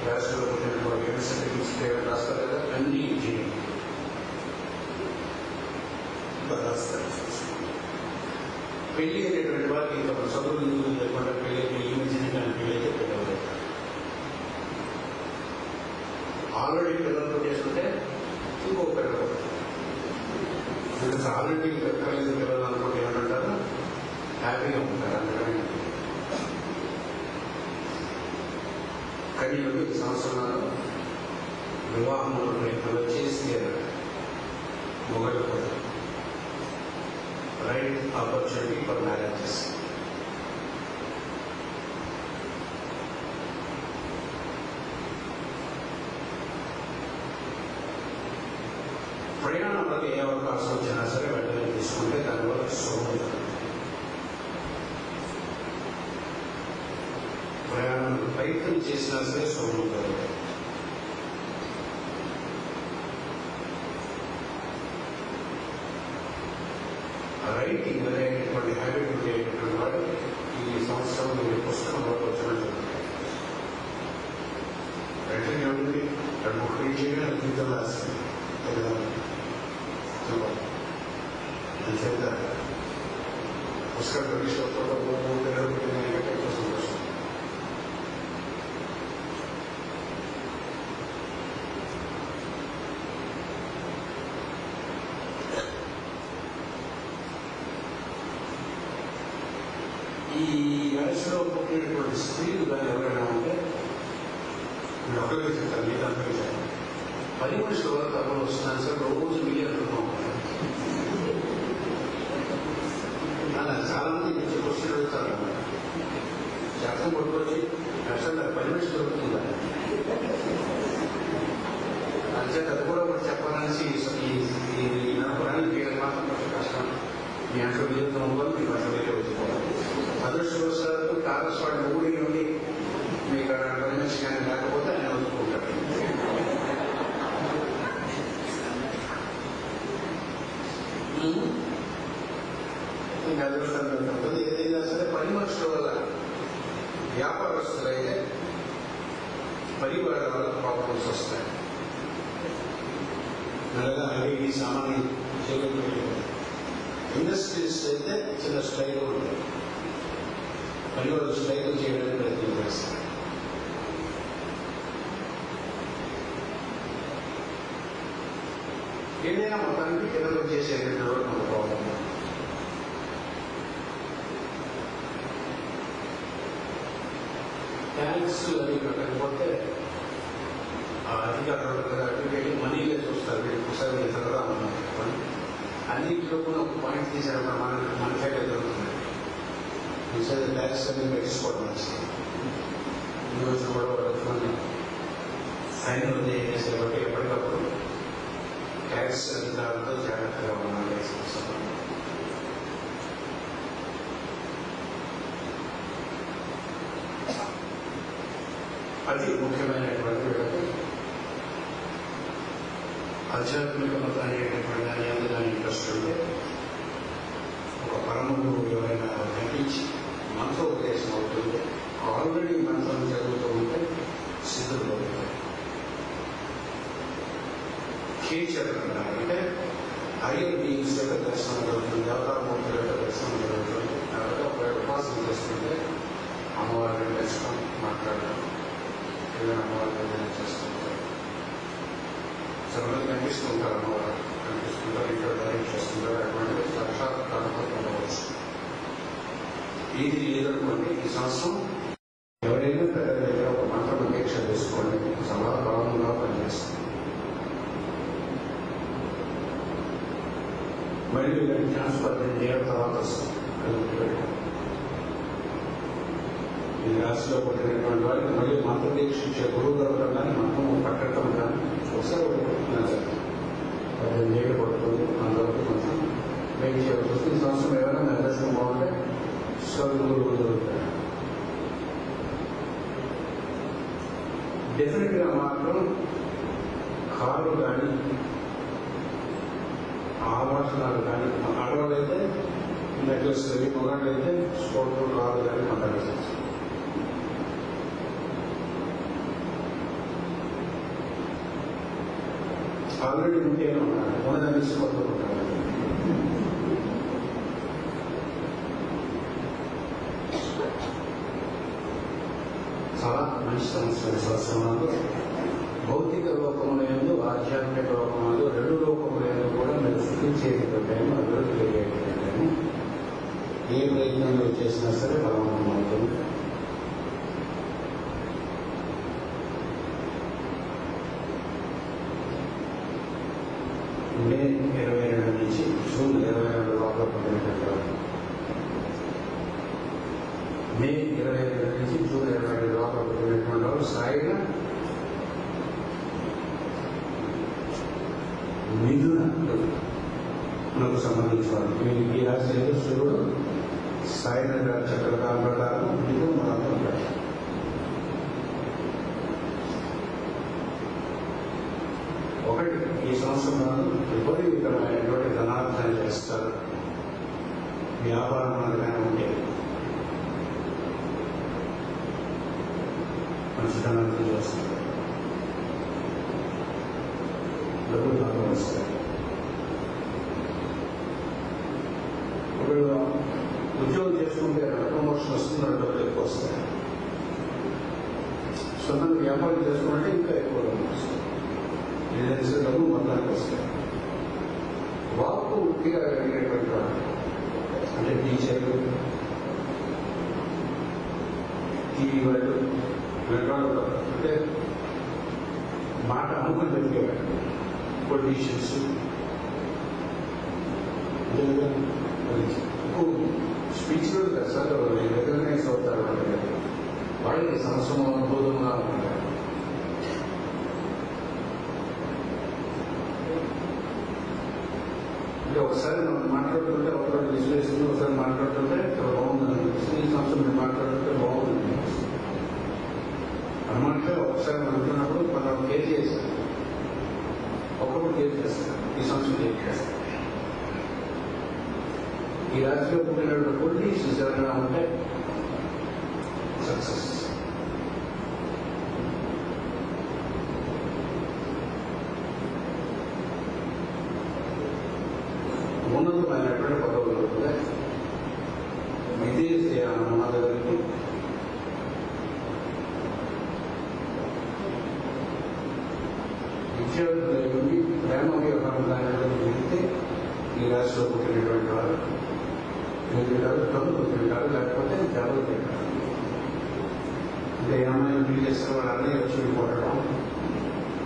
S1: రాష్ట్రంలో ఉన్నటువంటి యూనివర్సిటీ రాస్తారు కదా, అన్ని ఇంజనీరింగ్ రాస్తారు. పెళ్లి అనేటువంటి వారికి ఇంకా చదువులు లేకుండా పెళ్లి ఈ మధ్యనే కానీ పెళ్లి అయితే పిల్లలు ఆల్రెడీ పిల్లలతో చేస్తుంటే ఇంకో పిల్లలు ఆల్రెడీ కలిసి పిల్లలు అనుకుంటే ఏమంటారు, హ్యాపీగా ఉంటారు. అందుకని కనీసం ఈ సంవత్సరాలు వివాహంలో ప్రయత్నాలు చేస్తే మొగలు కూడా రైట్ ఆపర్చునిటీ ఫర్ మ్యారేజెస్. ప్రయాణాలకు ఏ అవకాశం వచ్చినా సరే వెంటనే తీసుకుంటే దానివల్ల శుభం. ప్రయాణం ప్రయత్నం చేసినా సరే శుభం కలుగుతాయి. రైటింగ్ అనేటువంటి హ్యాబిట్ ఉండేటటువంటి వాడు ఈ సంవత్సరం మీరు పుస్తకంలో వచ్చిన రైటింగ్ ఏమిటి, 2 పేజీలు గీతం రాసింది అంచేత పుస్తకం ప్రవేశంతో ఎక్కువ సంతోషం. ఈ వయసులో పుట్టినటువంటి స్త్రీలు కానీ ఎవరైనా ఉంటే నేను ఒకరిగా చెప్తాను, మీకు అందరికీ చెప్తాను. 10 మనుషుల వరకు అప్పుడు వస్తున్నాను సార్, రోజు మీరే అనుకుంటున్నాం. చాలా మంది నుంచి క్వశ్చన్ అడుగుతారు, శాతం పట్టుకొచ్చి అసలు 10 మనుషులు దొరుకుతుందా అంటే అది కూడా ఒకటి చెప్పాలనేసి ఈ నడపడానికి వీళ్ళకి మాత్రం కొంచెం కష్టం. మీ అంట్లో జీవితం వల్ల మీకు అసలు వెళ్ళి వచ్చిపోవాలి. అదృష్టవశాత్తు కాంగ్రెస్ వాడి ఊడి నుండి మీకు పర్మిషన్ కానీ లేకపోతే ఆయన వదులుకుంటాడు. ఇంకా అదృష్టం ఉంటుంది. ఏదైనా సరే 10 మనుషుల వల్ల వ్యాపారస్తులైతే పరివార వల్ల ప్రాబ్లమ్స్ వస్తాయి. మెల్లగా అవి సామాన్య చేయగలిగే ఇండస్ట్రీస్ అయితే చిన్న స్ట్రైక్ ఉంటుంది. పరివారు స్ట్రైక్ చేయడానికి ప్రయత్నం చేస్తారు. ఏదైనా మొత్తానికి పిల్లలు చేసేటువంటి వరకు మన ప్రాబ్లం. ట్యాక్స్ అది కట్టకపోతే అధికారులు వెళ్ళి మనీగా చూస్తారు. వీళ్ళు పుస్తకం ఇతరుగా మనం అన్నింటిలో కూడా ఒక పాయింట్ తీసారు. మనకే జరుగుతుంది. ఈసారి ట్యాక్స్ అన్ని పెట్టుకోవడం వచ్చింది. ఈ రోజు కూడా వాళ్ళు ఫైనల్ చేసే బట్టి ఎప్పటికప్పుడు ట్యాక్స్ అధికారులతో జాగ్రత్తగా ఉండాలి. అది ముఖ్యమైనటువంటి ఆధ్యాత్మిక మతాన్ని దాని అందులో ఇంట్రెస్ట్ ఉంటే ఒక పరమగురు ఎవరైనా కనిపించి మంత్రోపదేశం అవుతుంది. ఆల్రెడీ మంత్రం జరుగుతూ ఉంటే సిద్ధులు అవుతాయి. కేచరణ అంటే హయ్యర్ బీయింగ్స్ యొక్క దర్శనం జరుగుతుంది. దేవతామూర్తుల యొక్క దర్శనం జరుగుతుంది. తర్వాత ఒక ఉపాసన చేస్తుంటే డైరెక్ట్గా అమ్మవారి చేస్తుంటారు. సభలు కనిపిస్తూ ఉంటారు, అమ్మవారు కనిపిస్తుంటారు, ఇక్కడ డైరెక్ట్ చేస్తుంటారు. అటువంటి సాక్షాత్కారంలో పొందవచ్చు. ఇది లేదనుకోండి, ఈ సంవత్సరం ఎవరైనా పెద్ద దగ్గర ఒక మంత్రం అపేక్ష చేసుకోండి, చాలా బలంగా పనిచేస్తుంది. మళ్ళీ వీళ్ళకి ఛాన్స్ 18 ఏళ్ళ తర్వాత వస్తుంది. ఈ రాశిలో పుట్టినటువంటి వారికి మళ్ళీ మంత్రం దీక్షించే గురువు దొరకడం కానీ మంత్రం పట్టడం కానీ ఒకసారి 18 ఏళ్ళు పడుతుంది. అంతవరకు కొంచెం వెయిట్ చేయాల్సి వస్తుంది. ఈ సంవత్సరం ఏమైనా నిర్దర్శనం బాగుంటే గురువు దొరుకుతారు. డెఫినెట్గా మాత్రం కారు కానీ ఆభరణాలు కానీ, ఆడవాళ్ళు అయితే నెక్లెస్ అవి, మొగాళ్ళు అయితే స్పోర్ట్ కారు కానీ మాట్లాడాల్సి వస్తుంది. ఆల్రెడీ ఉంటేనే ఉన్నారు, ఉన్నదాన్ని తీసుకుంటున్నారు. చాలా మంచి సంవత్సరాలు భౌతిక లోకములందు ఆధ్యాత్మిక లోకములు రెండు లోకములందు కూడా మీరు సుఖించేటట్టు అభివృద్ధి కలిగేటట్టు ఏ ప్రయత్నంలో చేసినా సరే బలవంతం అవుతుంది. మే 22 నుంచి జూన్ 22 లోపల పొందినట్టు, మే 22 నుంచి జూన్ 22 లోపల పొందినటువంటి వాళ్ళు సాయిగా మిథునకు సంబంధించిన వాళ్ళు. మీరు ఈ రాశి సూర్యుడు సాయినాథ్ గారి చక్రకాల ప్రకారం మీకు మనంతా ఉంటాయి. ఒకటి, ఈ సంవత్సరం విపరీతమైనటువంటి ధనార్థన చేస్తారు. వ్యాపారం అనగానే ఉంటే మంచి ధనార్థం చేస్తారు, డబ్బులు బాగా వస్తాయి. ఒకవేళ ఉద్యోగం చేసుకుంటే ప్రమోషన్ వస్తుంది, డబ్బులు ఎక్కువ వస్తాయి. సొంతంగా వ్యాపారం చేసుకుంటే ఇంకా ఎక్కువ డబ్బులు వస్తాయి. ఏదైనా డబ్బులు మొత్తానికి వస్తాయి. వాకు ఉట్టిగా అడిగేటువంటి వాడు అంటే టీచర్లు, టీవీ వాళ్ళు, వెంటనే అంటే మాట అనుకుని చెప్పేవాడు. పొలిటీషియన్స్ స్పీచ్లో సార్ రికగ్నైజ్ అవుతారు. వాళ్ళకి సంవత్సరం అనుభూతంగా ఉంటారు. అంటే ఒకసారి మనం మాట్లాడుతుంటే ఒకసారి విశ్లేషిస్తుంది, ఒకసారి మాట్లాడుతుంటే చాలా బాగుందని అనిపిస్తుంది. ఈ సంవత్సరం మీరు మాట్లాడుతుంటే బాగుందని అనిపిస్తుంది అనమాట. ఒకసారి అనుకున్నప్పుడు మనం కేర్ చేశారు, ఒక్కప్పుడు కేర్ చేస్తారు. ఈ సంవత్సరం కేర్ చేస్తారు. ఈ రాశిలో పుట్టినటువంటి పొలిటీషియన్స్ ఎవరైనా ఉంటే సక్సెస్. ఉన్నతమైనటువంటి పదవులు కూడా విదేశీయానం దగ్గరికి విద్యార్థులు ప్రేమ వ్యవహారం దాని వెళ్తే ఈ రాశిలో పుట్టినటువంటి వారు తింటారు, డబ్బులు తింటారు, లేకపోతే డబ్బులు తింటారు. అంటే ఏమైనా బిల్ చేస్తే వాళ్ళ అన్నయ్య వచ్చి కొట్టడం,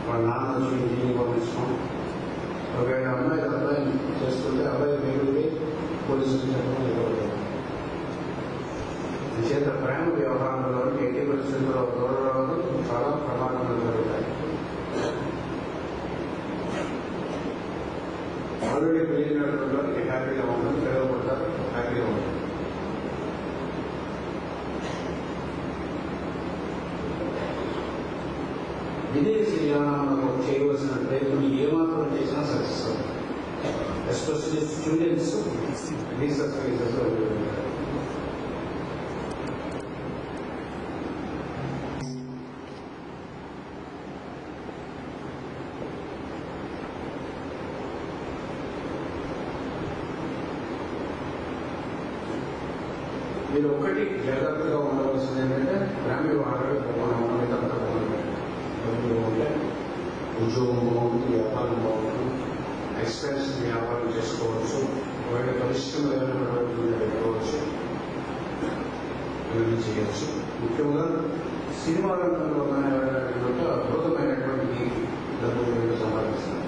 S1: వాళ్ళ నాన్న వచ్చి ఇంటిని పంపించడం. ఒకవేళ అమ్మాయి అబ్బాయిని చేస్తుంటే అబ్బాయి వేరుండి పోలీసులు చెప్పడం ఇవ్వలేదు. చేత ప్రేమ వ్యవహారంలో 80% గౌరవాలు చాలా ప్రమాదంగా జరుగుతాయి. ఆల్రెడీ పెరిగినటువంటి వారికి హ్యాపీగా ఉంటుంది, పిల్లవబడతారు, హ్యాపీగా ఉంటుంది. విదేశీయానంలో చేయవలసిన ప్రయత్నం ఏమాత్రం చేసినా సక్సెస్ అవుతుంది. Especially students visa services. మీరు ఒకటి జాగ్రత్తగా ఉండవలసింది ఏంటంటే ప్రేమ వ్యవహారాలు మనం మిగతా ఉద్యోగం బాగుంటుంది, వ్యాపారం బాగుంటుంది, ఎక్స్పెన్సివ్ వ్యాపారం చేసుకోవచ్చు, ఒకవేళ పరిశ్రమలు ఏమైనా పెట్టుకోవచ్చు, ఇవన్నీ చేయొచ్చు. ముఖ్యంగా సినిమా రంగంలో అద్భుతమైనటువంటి డబ్బులు సంపాదిస్తారు.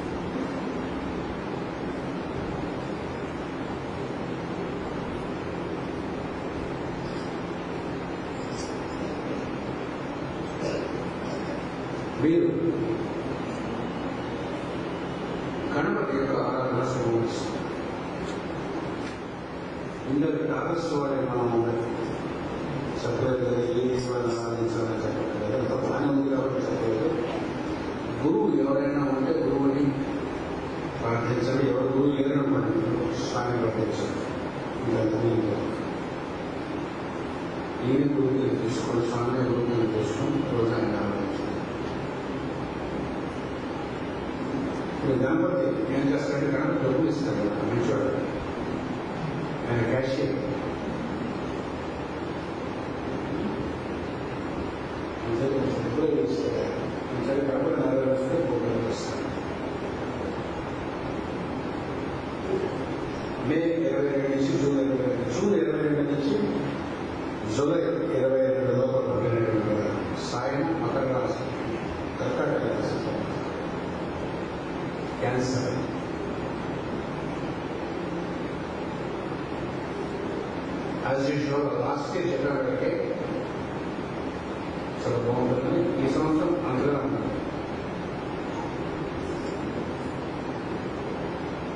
S1: మీరు గణపతి యొక్క ఆరాధన సమర్పిస్తారు. ఇందరి ఆదర్శవాడే మనం చెప్పలేదు, ఏ ఈశ్వరాన్ని ఆరాధించాలని చెప్పలేదు, అంత బాగానే ఉంది కాబట్టి చెప్పలేదు. గురువు ఎవరైనా ఉంటే గురువుని ప్రార్థించాలి, ఎవరు గురువు లేనప్పుడు స్వామిని ప్రార్థించాలి. ఇంకా ఏ గురువుని తీసుకొని స్వామి గురువుని తీసుకొని రోజు ఆయన ఆరాధించాలి. ఇప్పుడు గణపతి ఏం చేస్తాడంటే గణపతి డబ్బులు ఇస్తాడు కదా మంచివాడు, ఆయన క్యాషియర్. డబ్బులు ఇస్తాడు, మంచిగా గణపతి ఆరాధిస్తే డబ్బులు ఇస్తాడు. మే 22 నుంచి జూన్ 22, జూన్ 22 నుంచి జూలై 22 లోపల పంపినటువంటి సాయం మకర రాశి, కర్కాటక రాశి, cancer. As usual last year చెప్పేవాడికి చాలా బాగుంటుంది. ఈ సంవత్సరం అందులో ఉంటుంది.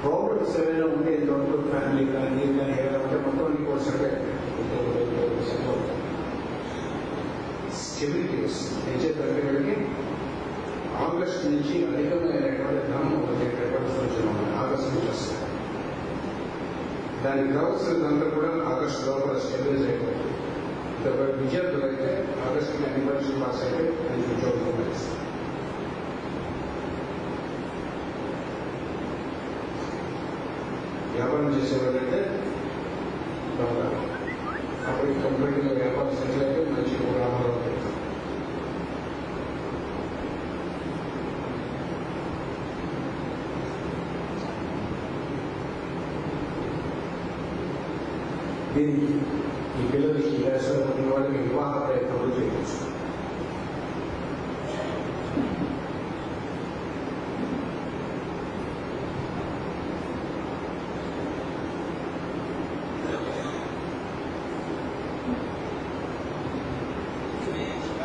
S1: ప్రాబ్లమ్స్ ఏమైనా ఉంటే ఇంతవరకు ఫ్యామిలీ కానీ ఏమైనా ఉంటే మొత్తం స్టెబిలిటీస్ తెచ్చేటట్టు వెళ్ళి ఆగస్టు నుంచి అధికమైనటువంటి ధనం వచ్చేటటువంటి సూచన ఉన్నాయి. ఆగస్టు నుంచి వస్తాయి. దానికి కావాల్సినంతా కూడా ఆగస్టు లోపల స్టెబిలైజ్ అయిపోయింది. విద్యార్థులు అయితే ఆగస్టుకి అన్ని పరీక్షలు పాస్ అయితే దానికి ఉద్యోగం వేస్తారు. వ్యాపారం చేసేవాళ్ళంటే అప్పటికి కంప్లీట్గా వ్యాపారం సెటిల్ అయితే మంచి లాభాలు పెడతారు. దీనికి ఈ పిల్లలకి వేసవిన వాళ్ళకి వివాహ ప్రయత్నాలు చేయవచ్చు.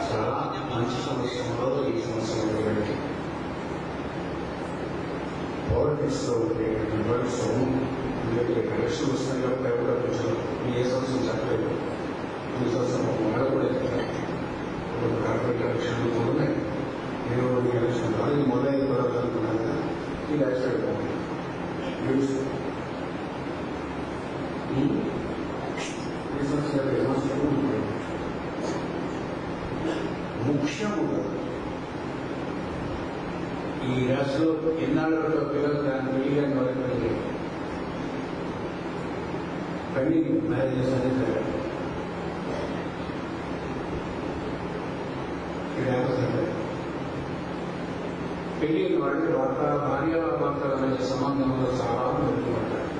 S1: చాలా మంచి సంవత్సరంలో ఈ సంవత్సరం పాలిటిక్స్ లో ఎలక్షన్ వస్తున్నాయి కాబట్టి ఎవరు కొంచెం ఏ సంవత్సరం చెప్పలేదు. ఈ సంవత్సరం మళ్ళీ కూడా ఇప్పుడు కార్పొరేట్ ఎలక్షన్లు కూడా ఉన్నాయి. నేను ఈ ఎలక్షన్ అది మొదలైన కూడా అనుకున్నాను కదా, ఈ యాక్సిడెంట్ ఈ సంవత్సరం ముఖ్యముగా ఈ రాశిలో ఎన్నాళ్ళలో పిల్లలు దాన్ని పెళ్లిగాని వాళ్ళకి పెళ్లి పెళ్లి మ్యారేజెస్ అనేది జరగాలి. పెళ్లి వాళ్ళు భార్యాభర్తల మధ్య సంబంధంలో చాలా మెరుగుపడతారు.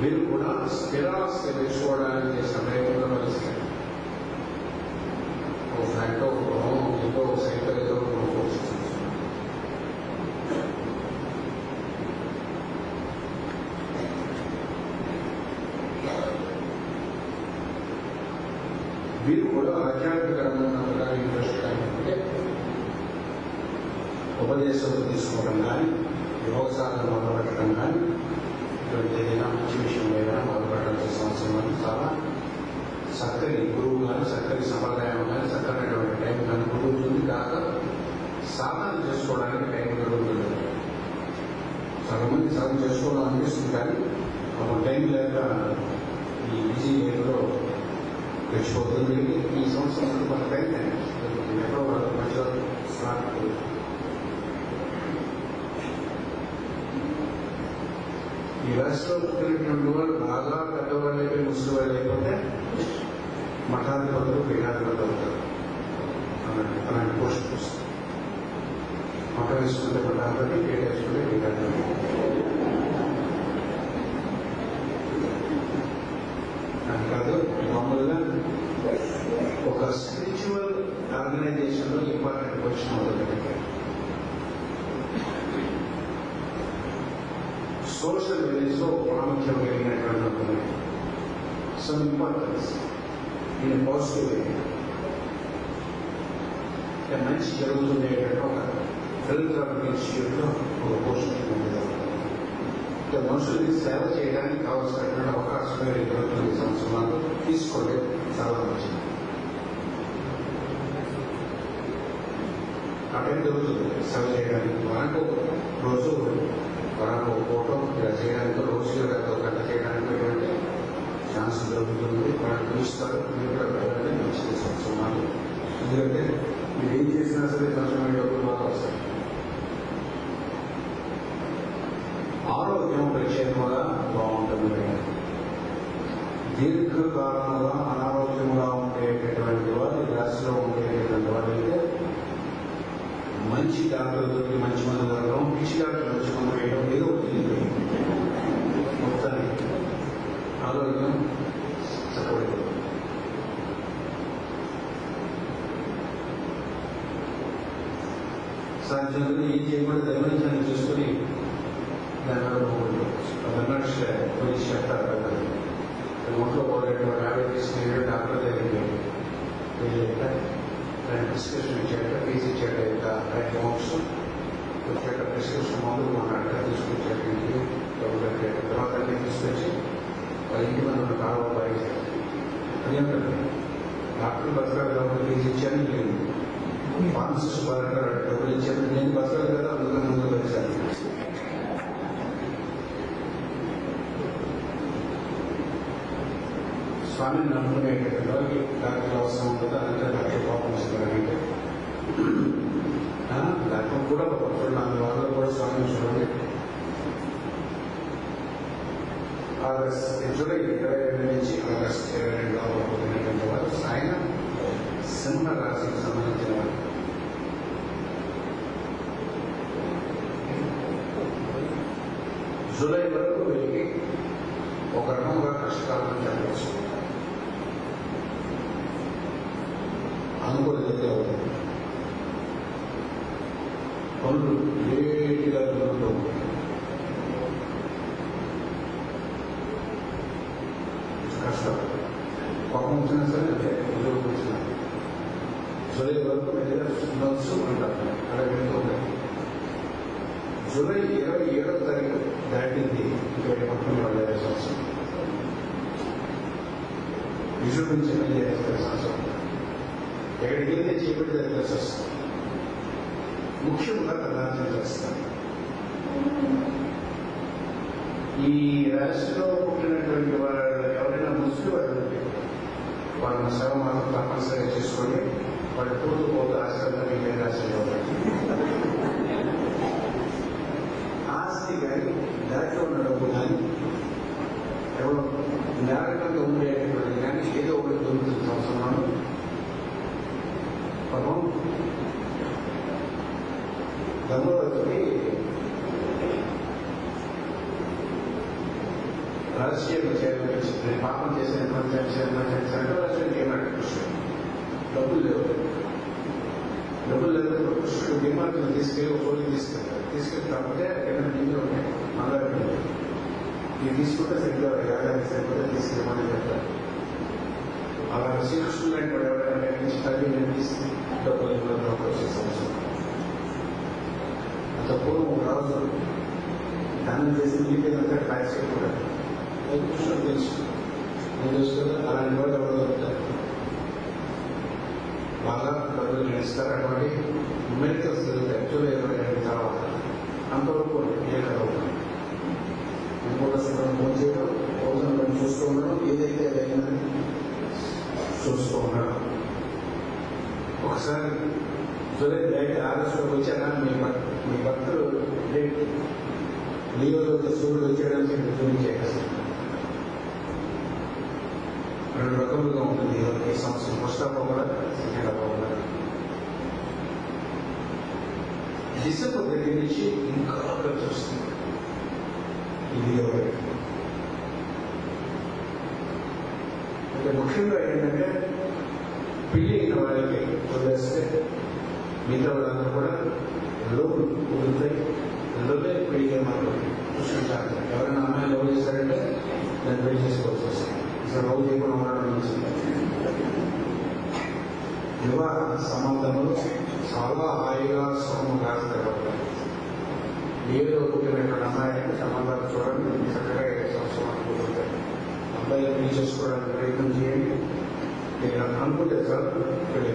S1: మీరు కూడా స్థిరాస్తి తెచ్చుకోవడానికి సమయంలో కలిసి ఒక ఫ్లాట్ ఒక గృహం ఏదో ఒక సైకిల్ ఏదో మీరు కూడా ఆధ్యాత్మిక రంగంగా ఇంట్రెస్ట్ అంటే ఉపదేశం తీసుకోవడం కానీ యోగ సాధన మొదలుపెట్టడం కానీ ఇటువంటి ఏదైనా మంచి విషయం ఏదైనా మొదలుపెట్టాల్సిన సంవత్సరం అని చాలా చక్కని గురువు కానీ చక్కని సంప్రదాయం కానీ చక్కనటువంటి టైం కానీ కుదురుతుంది. కాక సాధన చేసుకోవడానికి టైం దొరుకుతుంది. చాలా మంది సాధన చేసుకోవడం అనిపిస్తుంది కానీ ఒక టైం లేక ఈ బిజీ లైఫ్లో గడిచిపోతుంది. ఈ సంవత్సరం కొంత టైం ఎక్కడో మధ్యలో స్టార్ట్ ఈ రాష్ట్రంలో పుట్టినటువంటి వాళ్ళు బాగా పెద్దవాళ్ళు అయిపోయి ముసలి వాళ్ళు అయిపోతే మఠాధిపతులు పీఠాధిపతులు అవుతారు. అలాంటి పోస్ట్ వస్తుంది. మఠం వేసుకుంటే మఠాధిపతి, పీఠ వేసుకుంటే పీఠాధిపతి. అది కాదు, మామూలుగా ఒక స్పిరిచువల్ ఆర్గనైజేషన్ లో ఇంపార్టెంట్ పొజిషన్ అవుతుంది. సోషల్ విలేజ్ లో ప్రాముఖ్యం కలిగినటువంటి some importance in positive way. మంచి జరుగుతుంది ఏంటంటే ఒక ఫిల్మ్థెరపీ ఇన్స్టిట్యూట్ లో ఒక పోస్ట్ మనుషులకి సేవ చేయడానికి కావాల్సినటువంటి అవకాశం జరుగుతుంది. సంవత్సరాలు తీసుకోండి, చాలా మంచిది. అక్కడ జరుగుతుంది సేవ చేయడానికి. వారానికి ఒక రోజు, వారానికి ఒక ఫోటో ఇలా చేయడానికి, రోజు ఒక గంట చేయడానికి ఛాన్స్ దొరుకుతుంది. వాళ్ళు పిలుస్తారు, మీరు కూడా వెళ్ళండి, మంచిది సంవత్సరాలు. ఎందుకంటే మీరు ఏం చేసినా సరే సంవత్సరం డబ్బులు బాగా వస్తాయి. ఆరోగ్యం ప్రత్యేకంగా బాగుంటుంది. దీర్ఘకాలంగా అనారోగ్యంగా ఉండేటటువంటి వారు, రాశిలో ఉండేటటువంటి వారైతే మంచి డాక్టర్ దొరికి మంచి మందు దొరకడం, పిచ్చి డాక్టర్ మంచి మందు వేయడం ఏదో తెలియదు. మొత్తానికి ఆరోగ్యం చక్కబడిపోతుంది. సాధ్యంగా ఏం చేయకుండా దైవంచాన్ని చూసుకుని గురించి చెప్తారు కదా. ఒంట్లో పోలేటువంటి 50 తీసుకుని డాక్టర్ దగ్గరికి వెళ్ళాక దాని ప్రిస్క్రిప్షన్ ఇచ్చాక, ఫీజు ఇచ్చాక, దానికి అమౌంట్స్ వచ్చాక ప్రిస్క్రిప్షన్ మందులు మాట్లాడాక తీసుకొచ్చాక ఇంటికి డబ్బులు కట్టాక తర్వాత అన్నీ తీసుకొచ్చి వాళ్ళ ఇంటి మీద ఉన్న కాలువ బాగా అదేంటంటే డాక్టర్ బతకాలి కాబట్టి ఫీజు ఇచ్చాను లేదు, ఫార్మసిస్ట్ బాగా డబ్బులు ఇచ్చాను, నేను బతకాలి కదా అందుకని ముందు వచ్చాను. స్వామిని నమ్ముకునేటటువంటి డాక్టర్ అవసరం ఉంటుంది. అంటే డాక్టర్ పాపం వస్తున్నారంటే డాక్టర్ కూడా చూడండి, అందువల్ల కూడా స్వామిని చూడండి. జూలై 22 నుంచి ఆగస్టు 22 అవుతున్నటువంటి వారు ఆయన సింహ రాశికి సంబంధించిన వారు. జూలై వరకు వీళ్ళకి ఒక రకంగా కష్టకాలం చెప్పవచ్చు. అనుకూలత అవుతుంది. పనులు లేట్గా జరుగుతూ కష్టం. కోపం వచ్చినా సరే అంటే ఉద్యోగం వచ్చిన జూలై వరకు నడుస్తూ ఉంటారు. అలా వెళ్తూ ఉంటాయి. జూలై 27వ తారీఖు దాటింది. ఇంకా పక్కన వాళ్ళ సంవత్సరం విజృంభించి సంవత్సరం ఎక్కడికి వెళ్తే చేపట్టి తెలిసి వస్తుంది. ముఖ్యంగా కథార్థం చేస్తారు. ఈ రాశిలో పుట్టినటువంటి వాళ్ళు ఎవరైనా ముస్లిం వాళ్ళు ఉంటే వాళ్ళ సేవ మాత్రం తప్పనిసరిగా చేసుకొని వాళ్ళు పోతూ ఆశ్రమానికి ఏ రాశిలో ఆస్తి కానీ దాంట్లో ఉన్న డబ్బు కానీ ఎవరు నేరకంగా ఉండేటటువంటి కానీ ఏదో ఒకటి దొరుకుతుంది సంవత్సరంలో. పాపం ధర్మరాజుకి రాజకీయంగా చేయాలనిపించింది. పాపం చేసిన రాజకీయం ఏమన్నాడు కృష్ణుడు, డబ్బులు లేవు. డబ్బులు లేకపోతే కృష్ణుడు డిమార్ట్ని తీసుకెళ్ళి ఒక రోజు తీసుకెళ్ళి కాకపోతే ఏమైనా నిధులు ఉన్నాయి మంగళ ఇది తీసుకుంటే సరిగ్గా యాగానికి సరిపోతే తీసుకెళ్ళమని చెప్తారు. అలా శ్రీకృష్ణుడు లాంటి వాడు ఎవరైనా నుంచి తల్లి తీసుకుని డబ్బులు వచ్చే సంవత్సరం. అంత పూర్వం రాజు దానం చేసి మీకేదంతా ట్యాక్స్ కూడా కృష్ణుడు తెలుసు. నేను తెలుసుకుంటే అలాంటి వాళ్ళు ఎవరు దొరుకుతారు, బాగా డబ్బులు గెలుస్తారు. అటువంటి మెడికల్స్ జరుగుతాయి. జూలై 22 తర్వాత అంతవరకు ఏ కలవుతాం ఇంకొక ఫోన్ చేయడం, భోజనం చూస్తూ ఉండడం, ఏదైతే అదైందని చూస్తూ ఉండడం. ఒకసారి జూలై 2 ఆగస్టులోకి వచ్చాక మీ భక్తులు లియోలో సూర్యుడు వచ్చేయడానికి చూపించేస్తారు. రెండు రకములుగా ఉంటుంది ఈ సంవత్సరం. ఫస్ట్ హాఫ్ కూడా సెకండ్ హాఫ్ కూడా. డిసెంబర్ దగ్గర నుంచి ఇంకా ఖర్చు వస్తుంది. ఇది అంటే ముఖ్యంగా ఏంటంటే పెళ్లి అయిన వాళ్ళకి వదిలేస్తే మిగతా వాళ్ళందరూ కూడా లోపలు కుదురుతాయి. అందులోనే పెళ్లిగా మాట్లాడి సృష్టించాలి. ఎవరైనా అమ్మాయి లవ్ చేశారంటే దాన్ని పెళ్లి చేసుకోవాల్సి వస్తుంది. అసలు లవ్ చేయకుండా ఉండడం వచ్చింది. వివాహ సంబంధంలో చాలా హాయిగా సుఖంగా జరగబడతాయి. ఏదో పుట్టినటువంటి అమ్మాయి అంటే సంబంధాలు చూడండి, చక్కగా సంవత్సరం కుదురుతాయి. అబ్బాయి పెళ్లి చేసుకోవడానికి ప్రయత్నం చేయండి. నేను అనుకుంటే చాలు పెళ్లి.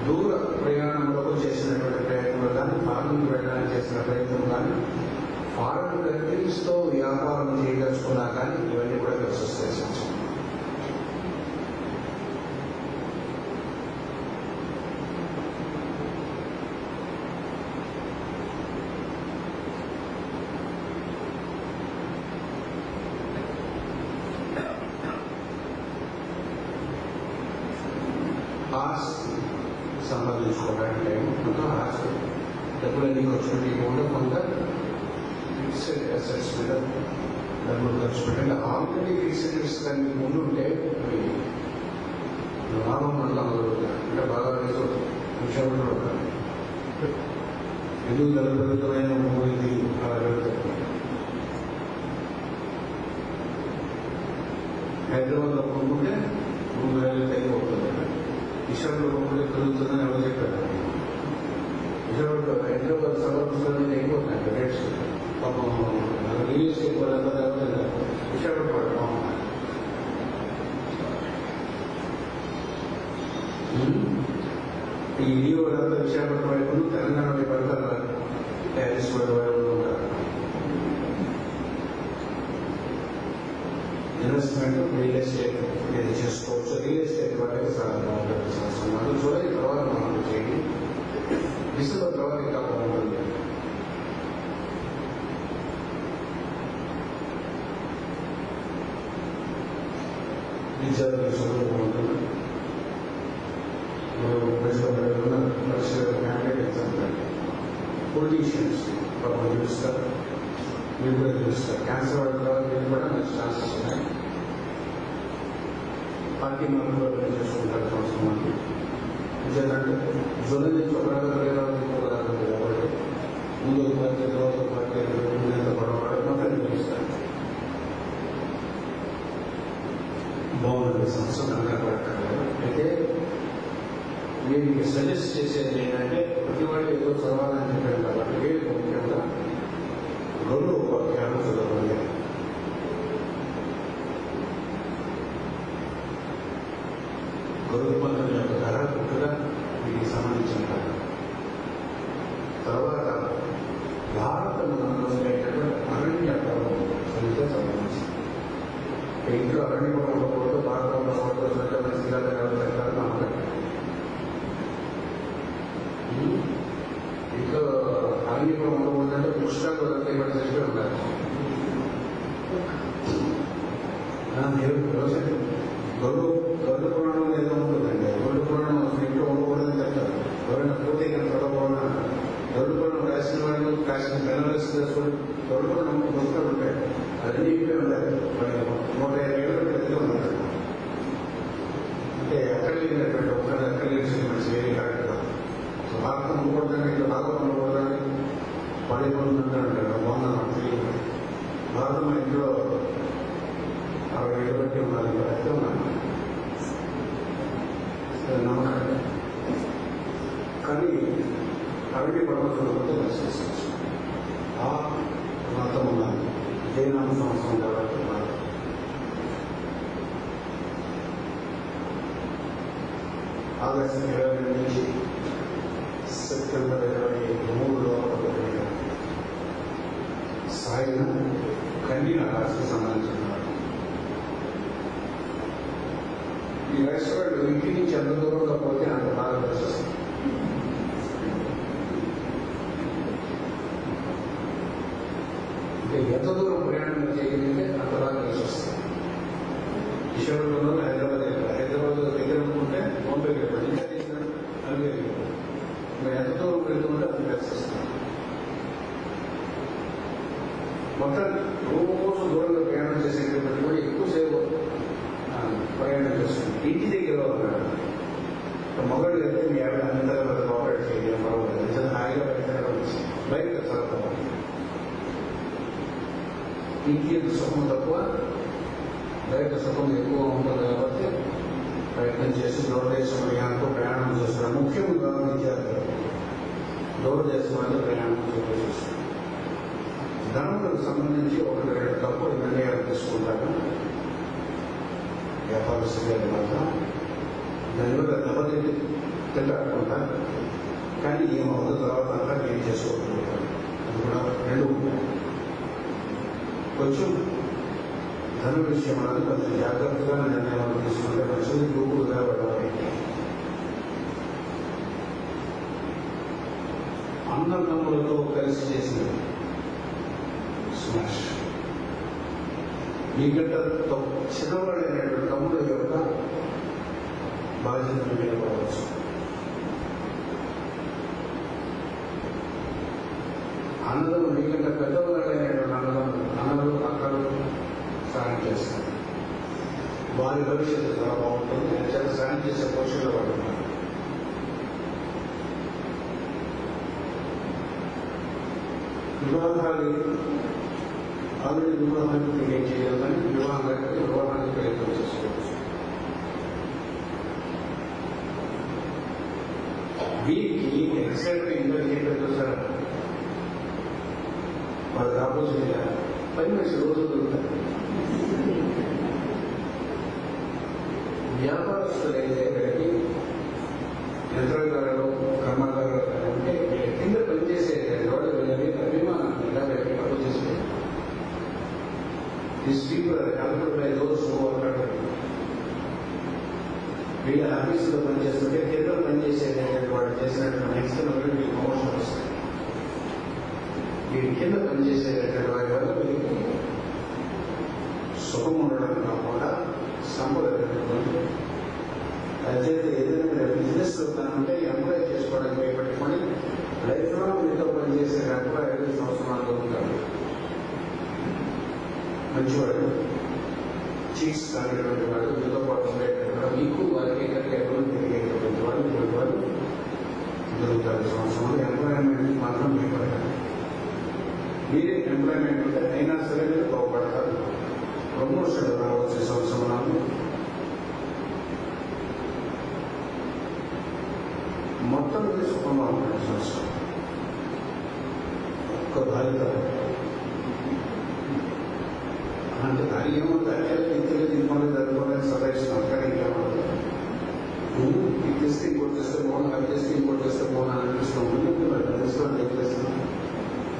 S1: దూర ప్రయాణంలో చేసినటువంటి ప్రయత్నంలో కానీ, ఫారెన్కి వెళ్ళడానికి చేసిన ప్రయత్నం కానీ, ఫారెన్ కంట్రీస్తో వ్యాపారం చేయదలుచుకున్నా కానీ ఇవన్నీ కూడా కలిసి వస్తాయి. సంవత్సరం ఆస్తి సంపాదించుకోవడానికి టైం కొంత ఆస్తి డబ్బులన్నీ ఖర్చు పెట్టకుండా కొంత ఫిక్స్డ్ అసెట్స్ మీద డబ్బులు ఖర్చు పెట్టండి. ఆల్రెడీ ఫిక్స్డ్ అసెట్స్ దానికి ముందు ఉంటే అవి లాభం వల్ల అంటే బాగా విషయంలో ఎందుకు పెరుగుతున్న మూడింది అలా పెరుగుతుంది. హైదరాబాద్లో కొనుక్కుంటే 3,000 తగ్గిపోతుంది. విషయంలో కొనుక్కుంటే పెరుగుతుందని ఎవరు చెప్పారు? విషయంలో హైదరాబాద్ సబర్బ్స్లోనే తగ్గిపోతున్నాయి రేట్స్. పాపం రియల్ ఎస్టేట్ వాళ్ళంతా తగ్గలేదు. విశాఖపట్నం ఈ రియో వాళ్ళంతా విశాఖపట్నం వైపు, తెలంగాణ వైపు అంతా ప్యారిస్ వైపు ఉంటారు. ఇన్వెస్ట్మెంట్ రియల్ ఎస్టేట్ ఇది చేసుకోవచ్చు. రియల్ ఎస్టేట్ వాళ్ళకి సంవత్సరం చూడాలి. తర్వాత మనం చేయండి. డిసెంబర్ తర్వాత ఇంకా బాగుంటుంది. విద్యార్థులు చదువు బాగుంటుంది. క్యాండిడేట్ ఎగ్జామ్ పొలిటీషియన్స్ పాపం చూస్తారు, మీరు కూడా చూస్తారు. క్యాన్సర్ వాళ్ళ తర్వాత మీరు కూడా మంచి ఛాన్సెస్ ఉన్నాయి. పార్టీ మెంబర్లు చేసుకుంటారు సంవత్సరం మంది. ఎందుకంటే జూలై నుంచి ఒకలాగా కాబట్టి ముందు ఒక పార్టీ తర్వాత ఒక పార్టీ గొడవపడ మొత్తం చూస్తారు. బాగుంటుంది సంవత్సరం కనపడతారు. అయితే నేను సజెస్ట్ చేసేది ఏంటంటే ప్రతి వాళ్ళు ఏదో చదవాలని చెప్పారు కాబట్టి ముఖ్యంగా 2 వాక్యాలు చదవాలి. గరుత్మంతుని యొక్క కథ పుట్టుగా వీటికి సంబంధించిన కథ. తర్వాత భారతంలో ఉండేటటువంటి అరణ్య పర్వం చదివితే సంబంధించి ఇంట్లో అరణ్య పర్వం ఉండకూడదు. భారతంలో ఉండకూడదు. మంచిగా పెట్టారు నమ్మకం. ఇంట్లో అరణ్య పర్వం ఉండకూడదంటే పుష్పాలు వదంతా ఇవ్వడం చెప్పి ఉండాలి. గరుడ పురాణం ఏదో ఉంటుందండి. గరుడ పురాణం ఇంట్లో ఉండకూడదని చెప్తారు. ఎవరైనా పోతే ఇక్కడ చదవకూడదు. గరుడ పురాణం రాసిన వాళ్ళు రాసిన పెనలిస్ట్ గరుడ పురాణం పుస్తకాలు ఉంటాయి. అన్నీ ఇవే ఉండాలి. 150 ఏళ్ళు పెద్దగా ఉంటారు. అంటే ఎక్కడ లేనటువంటి ఒకసారి ఎక్కడ లేచి వేరే కరెక్ట్ కాదు. భారతం ఉండకూడదని ఇట్లా భారతం ఉండకూడదని పడిపోతుందంటారు. బాగుందని తెలియదు. భారతం ఇంట్లో 60 ఏళ్ళు బట్టి ఉండాలి. అయితే ఉన్నాను నమ్మకం. కానీ అరవై పర్వతంలో దర్శించవచ్చు. ఆ మతం ఉన్నది. ఇదే నామ సంవత్సరం కాబట్టి ఆగస్టు 22 నుంచి సెప్టెంబర్ 23 లోపల సాయిన కన్యా రాశికి సంబంధించిన ఈ రాశి వాళ్ళు ఇంటి నుంచి ఎంత దూరంగా పోతే అంత బాగా దర్శిస్తారు. ఎంత దూరం ప్రయాణం చేయగలిగితే అంతలా కలిసి వస్తుంది. కిషోర్లో హైదరాబాద్ దగ్గర అనుకుంటే బాంబే వెళ్ళిపోయి ఇంకా చేసినాడు అవి వెళ్ళిపోయి ఇంకా ఎంత దూరం వెళ్తుంటే అది కలిసి వస్తుంది. మొత్తం రోజు దూరంగా ప్రయాణం చేసేటప్పటికి కూడా ఎక్కువసేపు ప్రయాణం చేస్తుంది. ఇంటి దగ్గర ఉన్నాడు మొదలు వెళ్తే మీ ఆవిడ అందరూ కోఆపరేట్ చేయడం బాగుంటుంది. నిజంగా హాయిగా బయట చదువుతాం. ఇంటి సుఖం తక్కువ, బయట సుఖం ఎక్కువ ఉంటుంది కాబట్టి ప్రయత్నం చేసి దూరదేశ ప్రయాణంతో ప్రయాణం చేస్తున్నారు. ముఖ్యంగా విద్యార్థులు దూరదేశం వాళ్ళు ప్రయాణం చేస్తారు. ధనములకు సంబంధించి ఒకటి రెండు తప్పుడు నిర్ణయాలు తీసుకుంటారు వ్యాపారస్తుల వల్ల. దానివల్ల దెబ్బతింటి తింటాకుండా కానీ ఏమవుతుంది తర్వాత అంతా ఏం చేసుకోగలుగుతారు. అది కూడా రెండు కొంచెం ధన విషయం అనేది కొంచెం జాగ్రత్తగా నిర్ణయాలు తీసుకుంటే మంచిది. దూకుడుగా పడాలి. అన్నదమ్ములతో కలిసి చేసిన స్మాష్ మీకంటే చిన్నవాడైనటువంటి తమ్ముడు యొక్క బాధ్యతను మీద పడవచ్చు. అన్నదమ్ములు మీకంటే పెద్దవాడైనటువంటి అన్నలు అక్కలు సాయం చేస్తారు. వారి భవిష్యత్తు చాలా బాగుంటుంది. చాలా సాయం చేసే పోషకులు వాళ్ళు ఉన్నారు. వివాహాలు ఆల్రెడీ వివాహానికి క్రియేట్ చేయాలని వివాహానికి ప్రయత్నం చేసుకోవచ్చు. వీరికి ఎగ్జాక్ట్ ఇంకా ఏంటో సార్ వాళ్ళు ఆపోజిట్ 10 నిమిషాలు రోజులు దొరుకుతారు. వ్యాపారస్తులైతే ఇక్కడికి యంత్రగారులు కర్మగారులు అంటే కింద పనిచేసే వాళ్ళు అభిమానం ఇలా అప్పు చేస్తే this people are helped by those who are helped. వీళ్ళ ఆఫీసులో పనిచేస్తుంటే కింద పనిచేసేటటువంటి వాళ్ళు చేసినటువంటి నెక్స్ట్ వీళ్ళకి ప్రమోషన్ వస్తాయి. వీడి కింద పనిచేసేటటువంటి వారి వల్ల వీరికి సుఖం ఉండడం కాకుండా సంపద పెట్టుకుంటే అయితే ఏదైనా బిజినెస్ ఉంటే ఎంప్లాయ్ చేసుకోవడానికి భయపెట్టుకొని లైఫ్ లో మీతో పనిచేసే ఎంప్లాయ్ 5 సంవత్సరాలు ఉంటాడు. మంచివాడు చీట్స్ కానిటువంటి వాడు మీతో పాటు ఉండేటటువంటి మీకు వారికి ఎక్కడికి ఎక్కడ తిరిగేటటువంటి వాడు ఇటువంటి వాడు దొరుకుతారు. సంవత్సరంలో ఎంప్లాయ్మెంట్ మాత్రం భయపడతారు. మీరే ఎంప్లాయ్మెంట్ ఉంటే అయినా సరే మీరు బాగుపడతారు. ప్రమోషన్ రావచ్చు సంవత్సరాలు. మొత్తం మీద సుఖంగా ఉంటుంది సంవత్సరం. ఒక్క బాధ్యత అంటే అది ఏమవుతాయి ఇంతలో తినుకోలేదు జరుపుకోలేదు సదాయిస్తున్నాం. కానీ ఇంకేమవుతుంది నువ్వు ఇది చేస్తే ఇంకోటి చేస్తే బాగున్నా, అది చేస్తే ఇంకోటి చేస్తే బాగున్నా అనిపిస్తూ ఉంటుంది. తెలుసుకోవాలి ఏం చేస్తున్నావు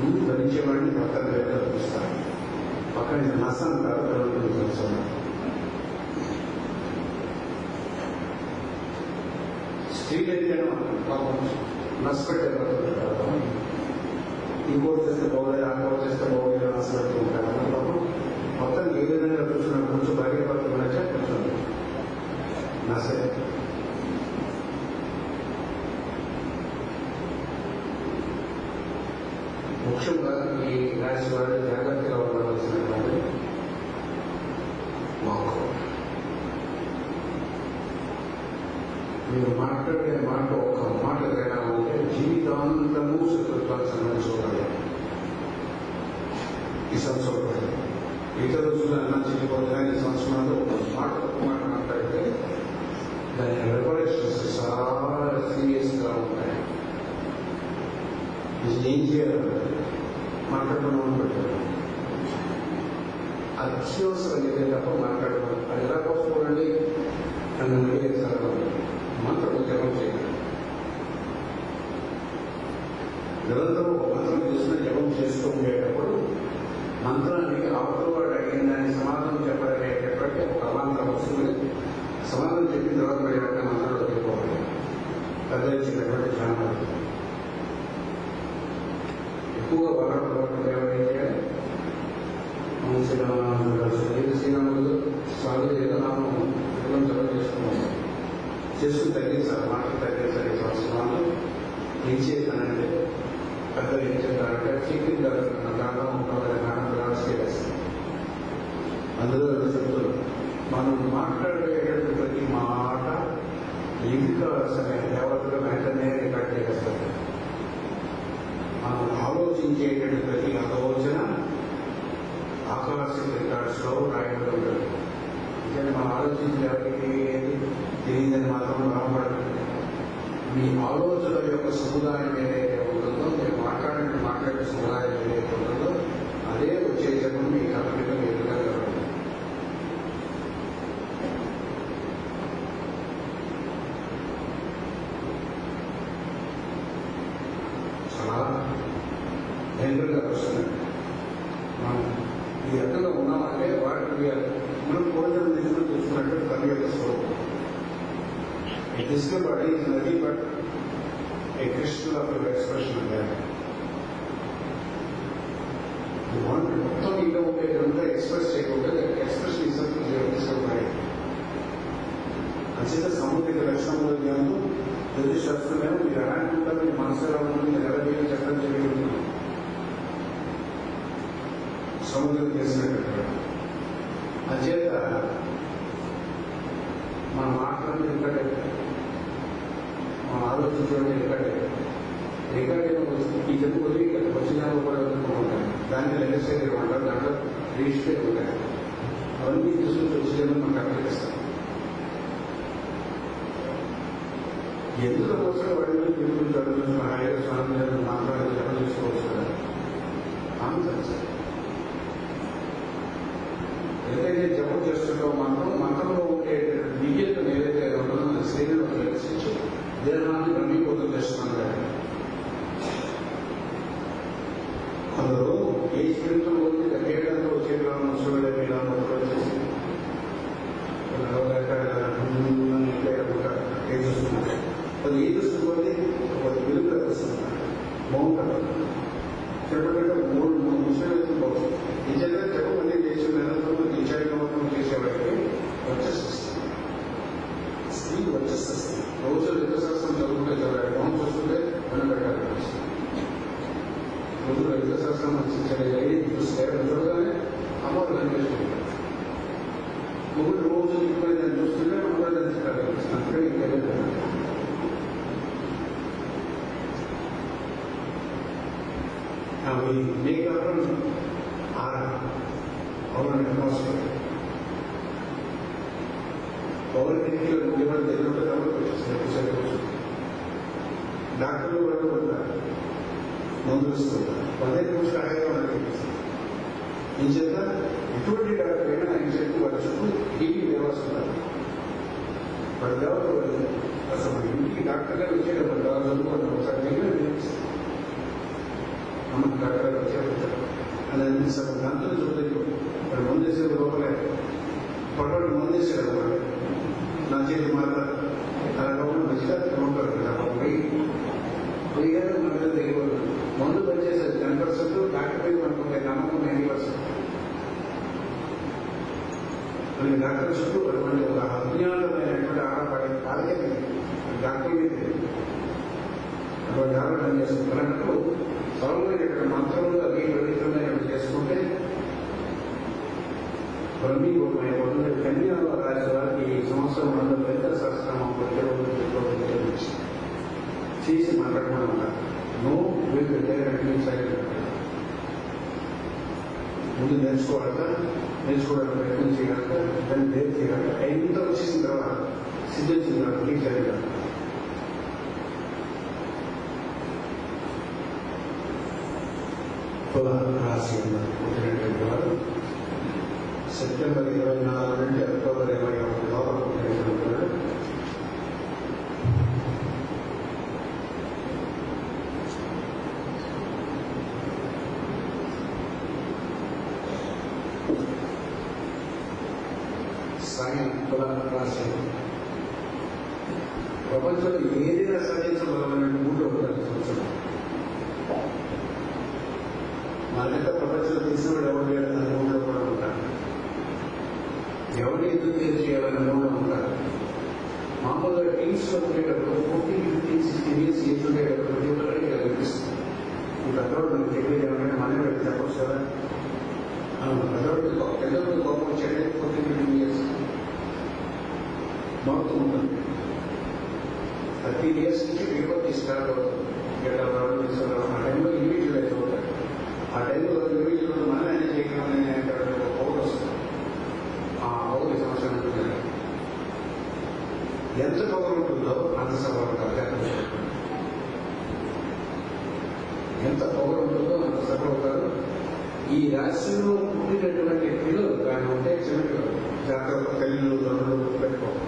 S1: నువ్వు భరించేవాడిని పక్కన వేరే చూస్తాను. పక్కన నష్టం కాదు తెలుసుకున్నాను. స్త్రీలైతే పాపం నష్టపెట్టే ఇంకోటి చేస్తే బాగోలేదు, ఇంకోటి చేస్తే బాగోలేదు నష్టపెడుతూ ఉంటారు. అన్నప్పుడు మొత్తం ఏ విధంగా కూర్చున్నాడు కొంచెం భార్య భర్తలు నచ్చా కొంచెం నష్టం. ముఖ్యంగా ఈ రాశి వారు జాగ్రత్తగా ఉండవలసినటువంటి మాకు మీరు మాట్లాడే మాట ఒక మాట తేడాలంటే జీవితాంతము శత్రుత్వాలు సంబంధించుకోవాలి. ఈ సంవత్సరం ఇతర రోజులు అన్నా చేయకపోతే ఈ సంవత్సరంలో మాట తక్కువ మాట మాట్లాడితే దాని రిపరేషన్స్ చాలా సీరియస్గా ఉంటాయి. ఏం చేయాలి మాట్లాడడం పెట్టారు. అత్యవసరం ఏదైనా మాట్లాడడం అది ఎలా కోసుకోండి నన్ను అడిగేసారు. మంత్రం జపం చేయాలి. నిరంతరం మంత్రం చేసిన జపం చేస్తూ ఉండేటప్పుడు మంత్రానికి అవతల వాడు అడిగిన దాన్ని సమాధానం చెప్పడమేటటువంటి ఒక అవాంతరం వస్తుంది. సమాధానం చెప్పిన తర్వాత మరి వెంటనే మంత్రంలో వెళ్ళిపోవాలి. పెద్దచ్చినటువంటి ధ్యానం ఎక్కువగా వరపడకుండా ఏమైనా చేయాలి. శ్రీరాములు స్వామి ఏదో నామం పిల్లలు చదువు చేసుకున్నాం చేసుకుని తగ్గించాలి మాటలు తగ్గించాలి సంవత్సరాలు ఏం చేస్తానంటే పెద్దలు ఏం చేస్తారంటే చీకింగ్ అందులో చెప్తారు మనం మాట్లాడేటువంటి ప్రతి మాట ఇంకా దేవతలు వెంటనే రికార్డ్ చేస్తారు. మనం ఆలోచించేటువంటి ప్రతి ఆలోచన ఆకాశిక రికార్డ్స్ లో రాయబడి ఉంటుంది. అంటే మనం ఆలోచించే ఎవరికి తెలియదని మాత్రం రాబడుతుంది. మీ ఆలోచన యొక్క సముదాయం ఏదైతే ఉంటుందో, మీరు మాట్లాడే సముదాయం ఏదైతే ఉంటుందో అదే వచ్చే జన్మ మీ కంపెనీలో ఎదురుగా జరుగుతుంది. చాలా భయంకరంగా వస్తుంది. మనం ఈ రకంగా ఉన్నామంటే వాటికి మనం కోరికలు నిధులు చూసుకున్నట్టు తల్లి యొక్క స్వరూపం. A physical body is nothing but a crystal of your expression of that. You want మొత్తం ఇంకా ఉండేటంతా ఎక్స్ప్రెస్ చేయకుండా ఎక్స్ప్రెషన్ ఇస్తారు. అంచేత సామూహిక లక్షణంలో జ్ఞానం జ్యోతిష్ శాస్త్రమేమో మీరు ఎలాంటి ఉంటారు, మీ మనసు ఎలా ఉంటుంది, మీరు ఎలా చేయాలి చెప్పడం చేయగలుగుతున్నాం. సముద్రం చేసినట్టు అంచేత మన మాటలను ఇక్కడే మనం ఆలోచించడం ఇక్కడే ఈ జన్మ వదిలి వచ్చిన కూడా ఉంటాయి. దాన్ని లెజిస్లేటివ్ అంటారు, దాంట్లో రిజిస్ట్రేట్ ఉంటాయి. అవన్నీ తీసుకుని వచ్చేదని మనకు అర్థిస్తాం. ఎందుకు కోసం వాడిని తిరుగుతుంటాడు, హాయిగా స్వామి మాట్లాడి జపం చేసుకోవచ్చు కదా. ఏదైతే జపం చేస్తుంటో మంత్రంలో ఉండే దివ్యతను ఏదైతే ఉంటుందో మన శరీరంలో ప్రవేశించి దేహాన్ని బ్రహ్మీభూతం చేస్తున్నాను కదా. కొందరు ఏ స్పిరిట్తో పోతే తగ్గేటంతో వచ్చేలా ముసలి ఇలా మొత్తం వచ్చేసి ఏడుస్తున్నారు. అది ఏడుస్తుంటే ఒక వెలుగు వస్తున్నారు, బాగుంటారు. చెప్పకుండా మూడు ముసలి పోవచ్చు. నిజంగా చెప్పమని చేసే నెలతో నిజాయితీ చేసేవాడికి వచ్చేస్తుంది, స్త్రీ వచ్చేస్తుంది. రోజు లింగశాస్త్రం చదువుకుంటే చదివాడు మౌన్ చూస్తుంటే మనం పెట్టాలి. రోజు లింగశాస్త్రం చూస్తే చూడగానే అమ్మవారు కనిపిస్తుంది. ముగ్గురు రోజు ఇప్పుడు నేను చూస్తుంటే మనం కూడా తెలుసుకోవాలి. అందుకే ఇంకేదో we make our own aura, our own atmosphere. పౌరుడికి ఎవరు తెలియదు కాబట్టి డాక్టర్లు వాళ్ళు ఉంటారు, మందులు ఇస్తుంటారు. 15 నిమిషాలు హాయిగా మనకి ఈ చేత ఎటువంటి డాక్టర్ అయినా ఆయన చెప్పి వాళ్ళ చుట్టూ టీవీ వ్యవస్థలు వాళ్ళ దేవత అసలు ఇంటికి డాక్టర్ గారు వచ్చేటప్పుడు చదువుకోవడం ఒకసారి అమ్మ డాక్టర్ గారు వచ్చేటప్పుడు అది అనిపిస్తారు. గంటలు చూడలేదు వాడు మందేసేది లోపలే పడవాడు మందేసాడు. వాడు నా చేతి మాట అలా మంచిగా ఉంటారు కదా. వెయ్యి మనకు తెలియదు. మందు పనిచేసేది 10%, డాక్టర్ పై మనకు నమ్మకం 90%. డాక్టర్ చుట్టూ అటువంటి ఒక అజ్ఞాతమైనటువంటి ఆడపడే కాదే డాక్టర్ మీద అటువంటి ఆలోచన చేస్తుంది. అలాంటప్పుడు సౌమ్యం ఇక్కడ మంత్రంలో అవి పవిత్రమైనవి చేసుకుంటే బ్రహ్మీభూతమైన కన్యాలో రాసే వారికి ఈ సంవత్సరం వల్ల పెద్ద శాస్త్రం చేసి మాట్లాడమన్నమాట. నో వీళ్ళు ముందు నేర్చుకోవడానికి ప్రయత్నం చేయాలంట, దాన్ని దేర్ చేయాలంట. ఎంత వచ్చేసిన తర్వాత సిద్ధించిన తర్వాత టీచర్గా రాశి పుట్టినటువంటి వారు సెప్టెంబర్ 24 నుండి అక్టోబర్ 21 లోపల పుట్టినటువంటి వారు రాశి ప్రపంచంలో ఏదైనా సాధించగలమనే మూడు ఉంటారు. సంవత్సరం మనకంతా ప్రపంచంలో తెలిసిన వాడు ఎవరు లేడు. దాని మూడులో కూడా ఉంటారు. ఎవరిని ఎందుకు తేలి చేయాలని కూడా ఉంటారు. మామూలుగా టీమ్స్లో ఉండేటప్పుడు 14, 15, 16 years ఏజ్ ఉండేటప్పుడు ప్రతి ఒక్కరికి ఇలా కనిపిస్తుంది. ఈ పెద్దవాడు మనకి తెలియదు ఏమంటే మనమే వెళ్ళి చెప్పచ్చు కదా. పెద్దవాడు కోపం వచ్చాడే 14, 15 years మారుతూ ఉంటుంది. 30 years నుంచి విడిపోతే స్టార్ట్ అవుతుంది. గెటవడం తీసుకోవడం ఆ టైంలో ఇండివిజువలైజ్ అవుతాడు. ఆ టైంలో ఇండివిజువల్ మనమే ఆయన చేయగలమని ఒక పౌరు వస్తుంది. ఆ పౌరు ఈ సంవత్సరం ఉంటుంది. ఎంత పవర్ ఉంటుందో అంత సభలు ఎంత పవర్ ఉంటుందో అంత సభలు. ఈ రాశిలో పుట్టినటువంటి పిల్లలు కానీ ఉంటే చిన్నపిల్లలు జాగ్రత్త తల్లిలు తండ్రులు పెట్టుకోవాలి.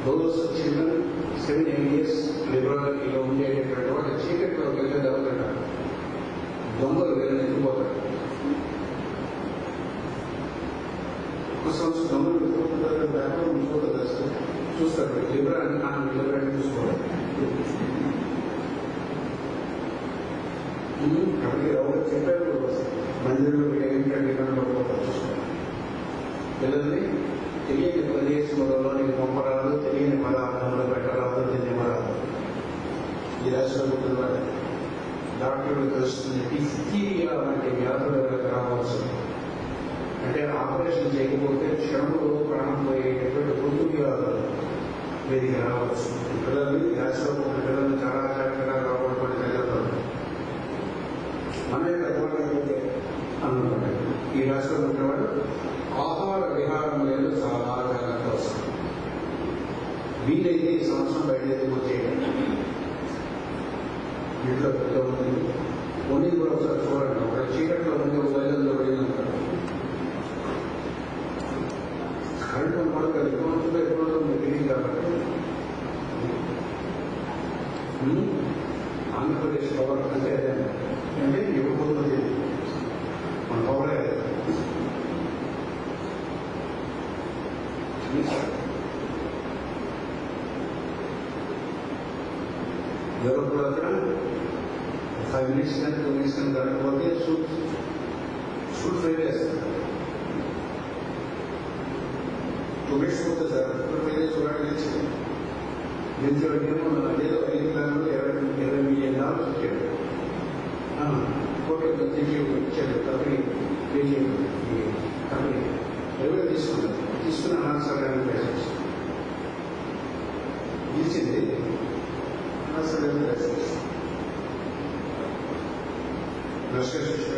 S1: దోస్ చిల్డ్రన్ 7, 8 years లిబరల్లో ఉండేటటువంటి వాళ్ళు చీకట్లో వెళ్ళే దెబ్బతింటారు. దొంగలు వీళ్ళని ఎత్తుకుపోతారు. ఒక సంవత్సరం దొంగలు ఎత్తుకుంటారు. దాంట్లో చూడదు చూస్తారు. లిబరాన్ని చూసుకోవాలి. అప్పటికి ఎవరు చెప్పారు మందిరంలో ఏంటంటే పడిపోతారు. చూసుకోవాలి. పిల్లల్ని తెలియని ప్రదేశంలో నీకు పంపరాదు, తెలియని పదార్థంలో పెట్టరాదు, తినేమరాదు. ఈ రాష్ట్రంలో పుట్టినవాడు డాక్టర్లు తెలుస్తుంది డిఫ్తీరియా వంటి వ్యాధులు రావచ్చు. అంటే ఆపరేషన్ చేయకపోతే క్షణంలో ప్రాణం పోయేటటువంటి గుర్తు వ్యాధులు వీరికి రావచ్చు. పిల్లల్ని రాష్ట్రంలో ఉన్న పిల్లల్ని చాలా జాగ్రత్తగా కాపాడుకొని తల్లిదండ్రులు మన యొక్క అనుకుంటే ఈ రాష్ట్రంలో ఉన్నవాడు ఆహార విహారం లేదు చాలా జాగ్రత్త అవసరం. వీలైతే ఈ సంవత్సరం బయట చేయండి. ఇంట్లో పెద్ద ఉంటుంది కొన్ని కూడా ఒకసారి చూడండి. ఒక చీకట్లో ఉండే వైద్యంలో పడిందంటారు. కరెంటు మనకు అది ఎప్పుడు తెలియదు కాబట్టి ఆంధ్రప్రదేశ్ పవర్ అంటే అంటే ఎప్పుడు తెలియదు మన పవరే. ఎవరు కూడా అక్కడ 5 minutes కానీ 2 minutes కానీ కలగకపోతే షూట్ ఫెయిల్ చేస్తారు. 2 minutes పోతే సార్ షూట్ ఫెయిల్ చేసి చూడండి. దీంట్లో ఏదో 5 గ్రాములు 20 million వచ్చాడు. కోర్టులో ఇచ్చాడు. కంపెనీ కంపెనీ ఎవరు తీసుకున్న అనాసరాన్ని లైసెన్స్ ఇచ్చింది. అనాసరాన్ని లైసెన్స్ నర్సరీ శిక్షణ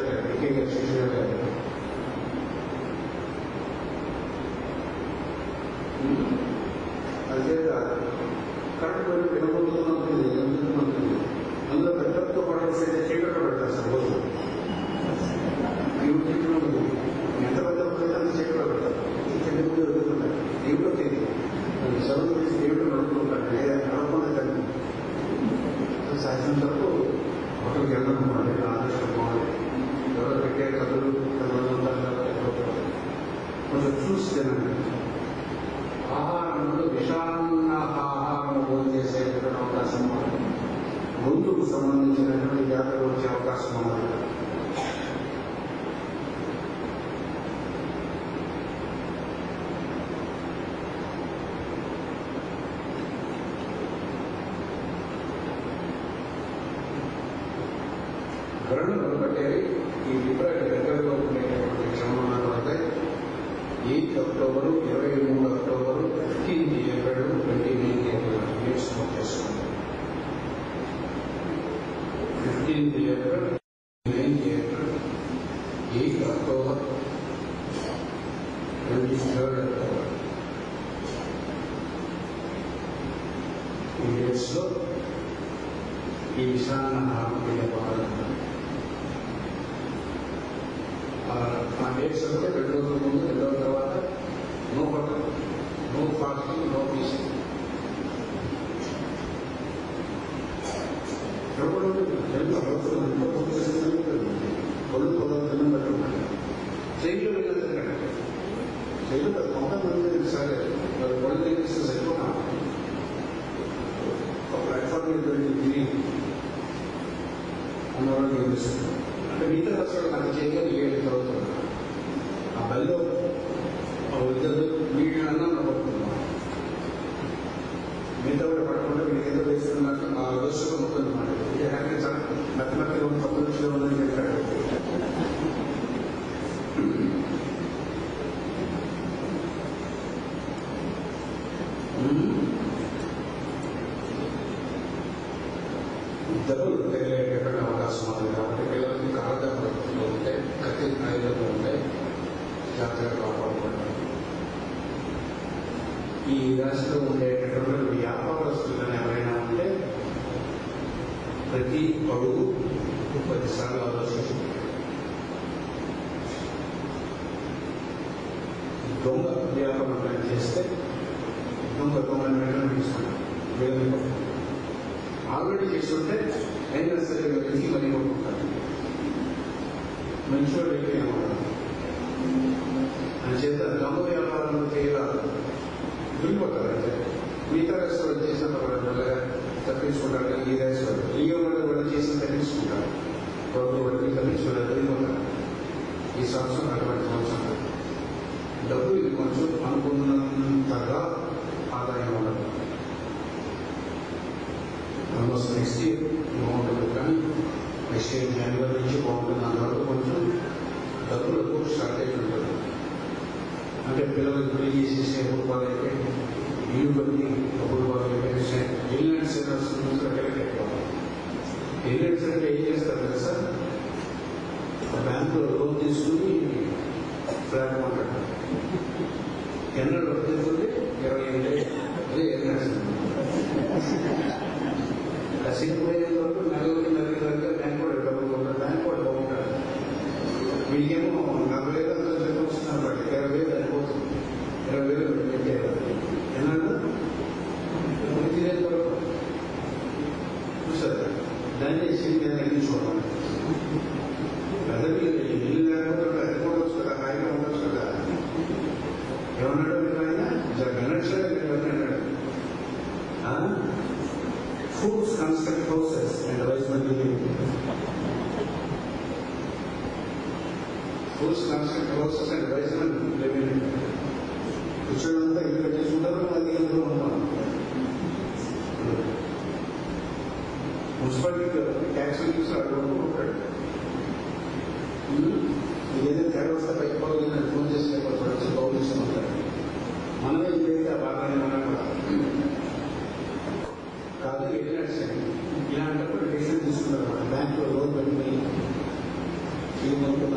S1: అదే కరెక్ట్ పోయి వినబోతున్నది ఎందుకుంటుంది. అందులో పెద్దలతో పాటు చీకట్లో పెడతారు సార్. రోజు ఎంత పెద్ద చీకట్లో పెడతారు. చెట్టు ముందు వెళ్తుంటారు. దేవుడు తెలియదు చదువు తీసి దేవుడు నడుపుతుంటారు. లేదా నడపకుండా తల్లి సాధ్యం వరకు ఒకరికి వెళ్ళనుకోండి. ఆదేశం పోవాలి. ఎవరు పెట్టే కథలు కొంచెం చూసి తినండి. ఆహారంలో విషాన్న ఆహారం భోజనం చేసేటువంటి అవకాశం ఉన్నది. గొంతుకు సంబంధించినటువంటి వ్యాధులు వచ్చే అవకాశం ఉన్నది. గరుడును బట్టేవి ఈ విపరీత దగ్గరలో ఉండేటటువంటి క్షమణాలు అంటే 8 October, 23 October, 15 April, 29 April dates note చేసుకోండి. 15 ఏప్రిల్, 9 ఏప్రిల్, 8 అక్టోబర్, 23 అక్టోబర్ ఈ డేట్స్ లో ఈ విషయాన్ని ఆరోగ్యపడాలి. ఆ డేట్స్ అంటే 2 రోజుల ముందు, 2 రోజుల తర్వాత no hotel, no fasting, no feasting. Jail వెళ్ళినందుకంటే జైలు కొంతమంది సరే వాళ్ళు సరిపోతా ఒక ప్లాట్ఫామ్ మీద తిరిగి అన్నవాళ్ళు అంటే మిగతా రాష్ట్రాలు నాకు చేయగా 7 చదువుతున్నారు. ఆ బల్లో ఇద్దరు వీడి అన్నం పడుతున్నాం, మిగతా కూడా పడకుండా వీడికి ఏదో వేస్తున్నట్టు ఆ రోజుగా ఉంటుంది మాట. ఇది హ్యాపీ చాలా మెత్తమెత్తగా ఉన్న పక్క నుంచి ఉందని చెప్పాడు. దెబ్బలు తగిలేటటువంటి అవకాశం ఉంది కాబట్టి పిల్లలకి కాలదెబ్బలు ఉంటాయి, కత్తి ఆయుధాలు ఉంటాయి, జాగ్రత్తగా కాపాడుకుంటారు. ఈ రాశిలో ఉండేటటువంటి వ్యాపారస్తులు ఎవరైనా ఉంటే ప్రతి అడుగు 10 సార్లు ఆలోచించి దొంగ వ్యాపారం ప్లాన్ చేస్తే దొంగ వెంటనే తీసుకుంటారు. ఆల్రెడీ చేస్తుంటే అయినా సరే వెతికి మనీ కొట్టుకుంటారు. మంచివాడు అయితే ఏమన్నా అని చేత దొంగ వ్యాపారంలో చేయాలి వెళ్ళిపోతారు. అంటే మిగతా రెస్టారెంట్ చేసినప్పుడు కూడా మెల్లగా తప్పించుకుంటారు. కానీ ఈ రెస్టారెంట్ వాళ్ళు చేసిన తప్పించుకుంటారు, వాళ్ళు తప్పించుకుంటారు, వెళ్ళిపోతారు. ఈ సంవత్సరం అటువంటి సంవత్సరం డబ్బు కొంచెం అనుకున్నంతగా ఆదాయం ఉండదు. ఆల్మోస్ట్ నెక్స్ట్ ఇయర్ బాగుంటుంది, కానీ నెక్స్ట్ ఇయర్ జనవరి నుంచి బాగుంటుంది. అందువల్ల కొంచెం డబ్బులకు షార్టేజ్ ఉంటుంది. అంటే పిల్లలకు పెళ్లి చేసేసే కుటుంబాలు అయితే ఇల్లు బట్టి కుటుంబాలు అయితే ఎల్లినట్టు సెంటర్స్ ఎక్కువ. ఎల్లినట్టు సెంటర్ ఏం చేస్తారు కదా సార్, బ్యాంకులో లోన్ తీసుకుని ఫ్లాట్ కొంటాడు. ఎన్నడూ తీసుకుంటే 20 ఏళ్ళు అదే ఎల్లినట్టు సెంటర్. కసిపోయేంత వరకు నెలకి బ్యాంక్ కూడా డబ్బులు ఉంటారు, బ్యాంక్ కూడా బాగుంటారు. వీడికేమో 40,000 అంతా చెప్పి వస్తున్నారు, బట్టి 20,000 అయిపోతుంది. 20,000 పెట్టారు. ఎన్నాడు తినేంత వరకు చూసారు. దాన్ని చేసి చూడాలి. పెద్దవి ఇల్లు లేకపోతే అది కూడా వచ్చు కదా, హాయిగా ఉండొచ్చు కదా. ఏమన్నాడు మీరు ఆయన Ganeshwara fools construct houses and wise men live in them. Fools construct houses and wise men live in them. కూర్చోడంతా ఇల్లు కట్టేసుకుంటారు, అది ఎందులో ఉంటాం. మున్సిపాలిటీ ట్యాక్స్ చూసి అడుగుతూ ఉంటాడు. ఏదైనా తేడా వస్తే పైకి పోవాలి ఫోన్ చేసి వచ్చి పౌరుషం ఉంటాడు. మనమే ఇదైతే ఆ బాగానే కాదు వెళ్ళినట్టు ఇలాంటప్పుడు డెసిషన్ తీసుకున్నారు. బ్యాంకులో లోన్ పెట్టుకుని ఈ మొత్తం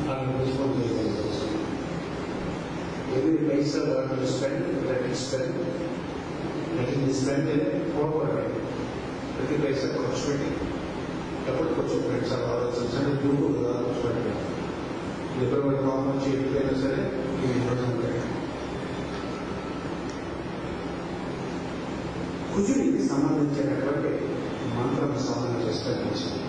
S1: 4% డిస్కౌంట్ చేయగలుగుతారు. every paisa what you spend, let it spend, let it be spent in a proper way. ప్రతి పైసా ఖర్చు పెట్టి డబ్బులు ఖర్చు పెట్టి చాలా ఆలోచించండి. దూకు ఖర్చు పెట్టండి. లిబరల్ పాపం వచ్చి ఎప్పుడైనా సరే ఇవి ఉంటాయి. కుజుడికి సంబంధించినటువంటి మంత్రం సాధన చేస్తే మంచిది.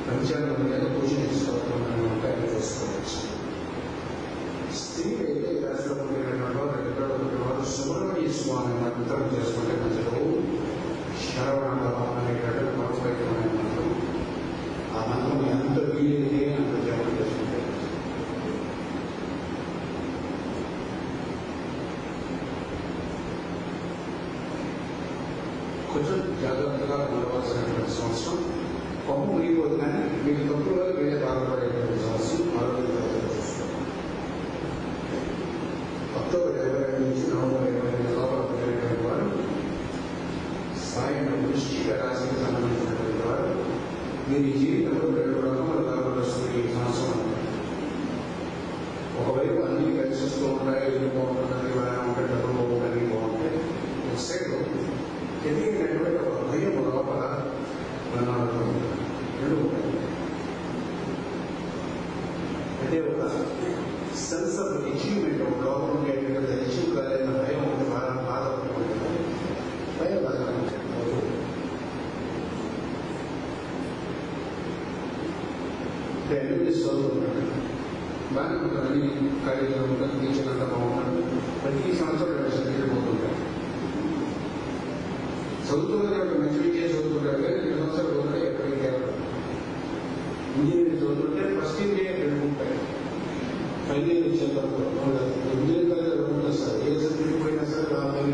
S1: పంచాంగం మీద కుజుని స్తోత్రం ఉంటాయని చేసుకోవచ్చు. స్త్రీ అయితే రాష్ట్ర పుట్టినటువంటి సుబ్రహ్మణ్య స్వామి మంత్రం చేసుకుంటే మంచిది. శరవణ అనేటువంటి పవిత్రమైన మంత్రం. ఆ మంత్రం ఎంత వీలైతే అంత జపం చేసుకుంటే కొంచెం జాగ్రత్తగా ఉండవలసినటువంటి సంవత్సరం. కొమ్ము మునిగిపోదు, కానీ మీకు తప్పులుగా వేరే బాధపడేటువంటి సంవత్సరం. ఆరోగ్య చూసుకోండి. అక్టోబర్ 22 నుంచి నవంబర్ 22 లోపల పుట్టినటువంటి వారు, సాయం వృశ్చిక రాశికి సంబంధించినటువంటి వారు, మీరు ఈ జీవితంలో 2 రకముల లాభాలు వస్తుంది ఈ సంవత్సరం. ఒకవైపు అన్ని కలిసి వస్తూ ఉంటాయి, ఇల్లు బాగుంటుంది, బాగా ఉంటాయి, డబ్బులు బాగుంటుంది, బాగుంటాయి. ఒక సైడ్ ఎదిగినటువంటి ఒక భయం లోపల ప్రణాళిక 2 ఉంటాయి. అంటే ఒక సెన్స్ ఆఫ్ అచీవ్మెంట్, ఒక లోపల ఉండేటువంటి అచీవ్ కాలేదన్న భయం ఒకటి బాధ ఉంటుంది. భయం బాగా ఎన్ని చదువుకుంటాడు, బాగానే ఉంటాడు, అన్ని ఖాళీగా ఉంటాడు, టీచర్ అంతా బాగుంటాడు. ప్రతి సంవత్సరం 2 సబ్జెక్టులు పోతుంటాడు. చదువుతున్నది ఒక మంచి విద్య చదువుతుంటాడు, కానీ 2 సంవత్సరాలు పోతుంటే ఎక్కడికి వెళ్ళాడు. ఇంజనీరింగ్ చదువుతుంటే ఫస్ట్ ఇయర్ 2 ఉంటాయి, ఫైనల్ ఇయర్ వచ్చేటప్పుడు ఇంజనీరింగ్ కాలేజ్ 2 ఉంటుంది సార్. ఏ సబ్జెక్ట్ పోయినా సరే 40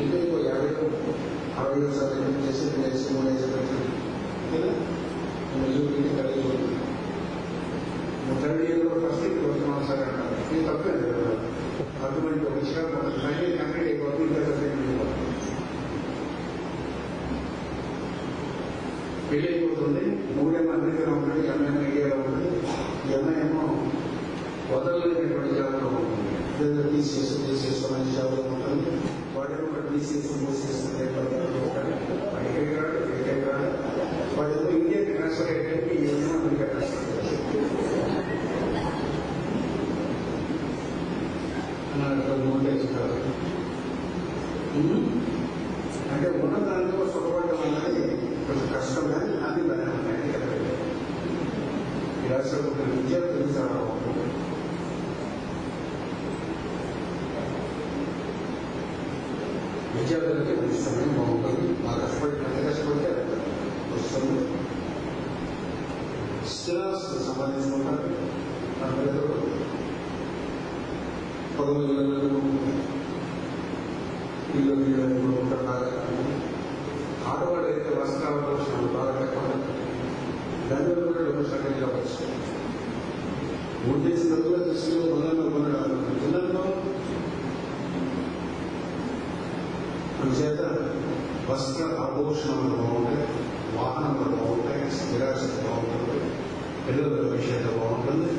S1: ఇంకా 50 60 చేసి 3 కదా మెజారిటీ కాలేజ్ ఉంటుంది. 3rd ఇయర్లో ఫస్ట్ ఇయర్ వస్తున్నాం సార్ అంటారు. ఇది తప్పే కదా, అటువంటి వచ్చిన ఫైనల్ కంప్లీట్ అయిపోతుంది, ఇంకా సబ్జెక్ట్ అయిపోతుంది. పెళ్ళి అయిపోతుంది, 3 అమెరికాలో ఉంటుంది, ఎంఐఎం ఇండియాలో ఉంటుంది. ఎంఐఎమో వదలలేనటువంటి జాబ్లో ఉంటుంది, లేదా టీసీఎస్ మంచి జాబ్లో ఉంటుంది. వాడేమో టీసీఎస్ మూసేస్తుంది, వాడేమో ఇండియా ట్రాన్స్ఫర్ అయ్యేటప్పుడు ఏమో అమెరికా ట్రాన్స్ఫర్ మోటేజ్ కాదు. అంటే ఉన్న దాంట్లో సుఖపడడం అనేది కొంచెం కష్టం, కానీ అది బాగా ఉన్నాయి. ఇలా విద్యార్థులు చాలా విద్యార్థులకి మంచి సమయం బాగుంటుంది. మా కష్టపడితే వస్తుంది. స్థిరాస్తులు సంపాదించుకుంటారు. పదవులు ఇల్లు ఉంటారు. బాగా ఆడవాళ్ళు అయితే వస్త్రాలు బాగా తక్కువ, దానివల్ల కూడా డబ్బులు షార్టేజ్ అవ్వచ్చు. ఉద్దేశం డబ్బుల దృష్టిలో కొనడం పిల్లల్లో అందుచేత వస్త్ర ఆభూషణాలు బాగుంటాయి, వాహనాలు బాగుంటాయి, స్థిరాస్తి బాగుంటుంది, పిల్లల భవిష్యత్తు బాగుంటుంది.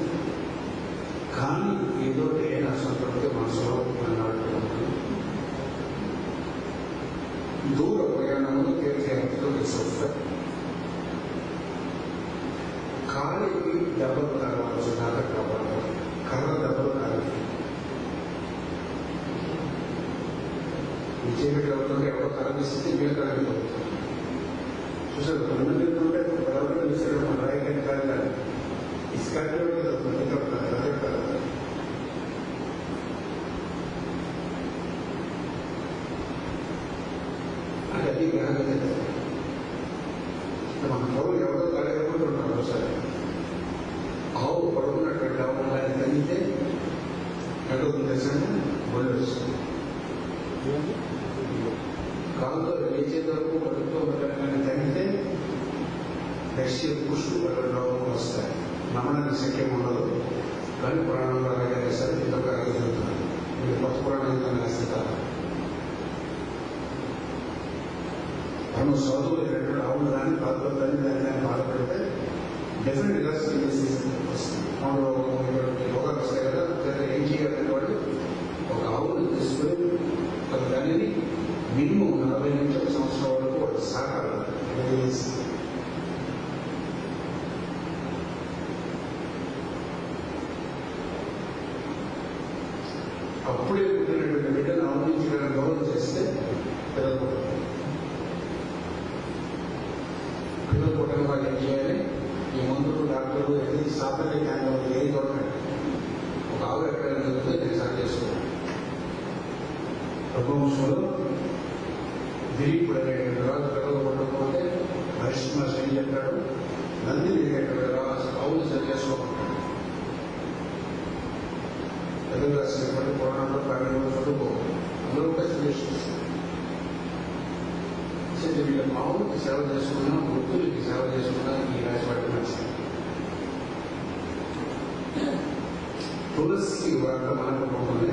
S1: కానీ ఏదో ఏ నష్టం పడితే మనసులో నాటుకుంటుంది. దూర ప్రయాణంలో తీర్థయాత్రలు తీసుకొస్తాయి. కాలికి దెబ్బలు తగలవచ్చు, జాగ్రత్త కావాలి. కర్ర దెబ్బలు కాలి విజయకి వెళ్తుంటే ఎవరో కనిపిస్తే మీరు కనిపిస్తుంది. చూసారు, కొంతమంది వెళ్తుంటే ఎవరైనా విసిరడం మన రాయకాయ కాదు, ఇసుకాయలు అది గ్రహం. మన పొలం ఎవరో కాలేకుంటున్నాం. ఒకసారి ఆవు పడుకున్నటువంటి ఆవులని తగ్గితే ఎక్కడ తెచ్చండి బొల్లు వస్తుంది. కాలుతో లేచే వరకు బతుకుతూ ఉండగానే తగ్గితే నెక్స్ట్ పుష్పు రోగం వస్తాయి. నమ్మడానికి శక్యం ఉండదు, కానీ పురాణంలో అలాగే వేస్తారు. ఇంకొక అలాగే జరుగుతున్నారు. మీరు కొత్త పురాణంగా వేస్తారు. మనం చదువులు రెండు ఆవులు కానీ పాత్రలు కానీ దాన్ని బాధపడితే డెఫినెట్ రిలాక్సేషన్ వస్తుంది. రోగాలు వస్తాయి కదా. ఏం చేయాలంటే వాడు ఒక ఆవును తీసుకుని ఒక దానిని మినిమం 40 నుంచి 1 సంవత్సరం వరకు వాడు సాకాలి. అప్పుడే పుట్టినటువంటి బిడ్డను ఆవునించడానికి గౌరవం చేస్తే పిల్లలు పుట్టడం వాళ్ళు ఏం చేయాలి? ఈ మందులు డాక్టర్లు ఏది సాధారణ కేంద్రం ఏది గవర్నమెంట్ ఒక ఆవు ఎక్కడైనా జరుగుతుందో నేను సార్ చేసుకున్నాను. రఘువంశంలో దిలీపుడు అనేటువంటి రాజు పిల్లలు పుట్టకపోతే హరిశ్మ ఏం చెప్పాడు? నంది అనేటువంటి రాజు ఆవులు సరి చేసుకోమంటాడు. తెలుగు రాసినటువంటి పురాణంలో 12 రోజులు చదువుకోవాలి. అందరూ కూడా సజెషన్స్ వీళ్ళ మావులకి సేవ చేసుకున్నా, వృద్ధులకి సేవ చేసుకున్నా ఈ రాశి వాటి మంచిది. తులసి వ్రతం అనుకుంటుంది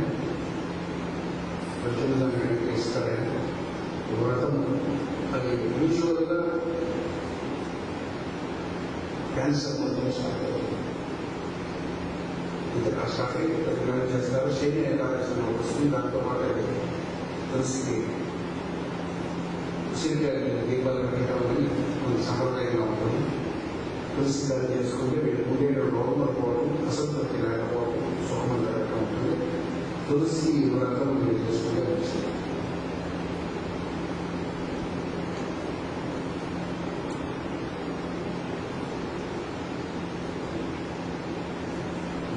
S1: ప్రజలందరికీ ఇస్తారని వ్రతం. అది యూజువల్గా క్యాన్సర్ మందులు స్టార్ట్ చేస్తారు. శని ఏకాదశి వస్తుంది. దాంతో పాటు తులసికి ఉసిరికాయలు దీపాలు పెట్టడం అని కొంచెం సంప్రదాయంగా ఉంటుంది. తులసి దాన్ని చేసుకుంటే వీళ్ళు ఉండేట రోగములు పోవడం, అసంతృప్తి లేకపోవడం, సుఖం జరగడం ఉంటుంది. తులసి వ్రతం మీరు చేసుకుంటే మంచిది.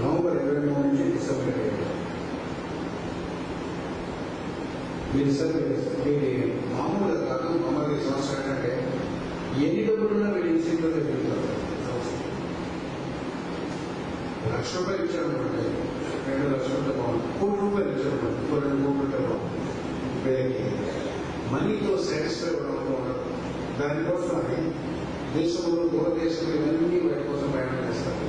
S1: నవంబర్ 23 నుంచి డిసెంబర్ 7 మీరు మామూలుగా కాదు. మామూలుగా సంవత్సరం ఏంటంటే ఎన్ని డబ్బులున్నా వీళ్ళు ఇన్సెంటివ్గా పెరుగుతారు. రూపాయలు ఇచ్చారనుకోండి, 2 లక్షలతో బాగుంది. 1 కోటి రూపాయలు ఇచ్చారనుకోండి, 2 కోట్లతో బాగుంది. మనీతో సాటిస్ఫై అవ్వడం ఉండదు. దానికోసమని దేశంలో దూరదేశంలో ఇవన్నీ వాటి కోసం ప్రయాణం చేస్తారు.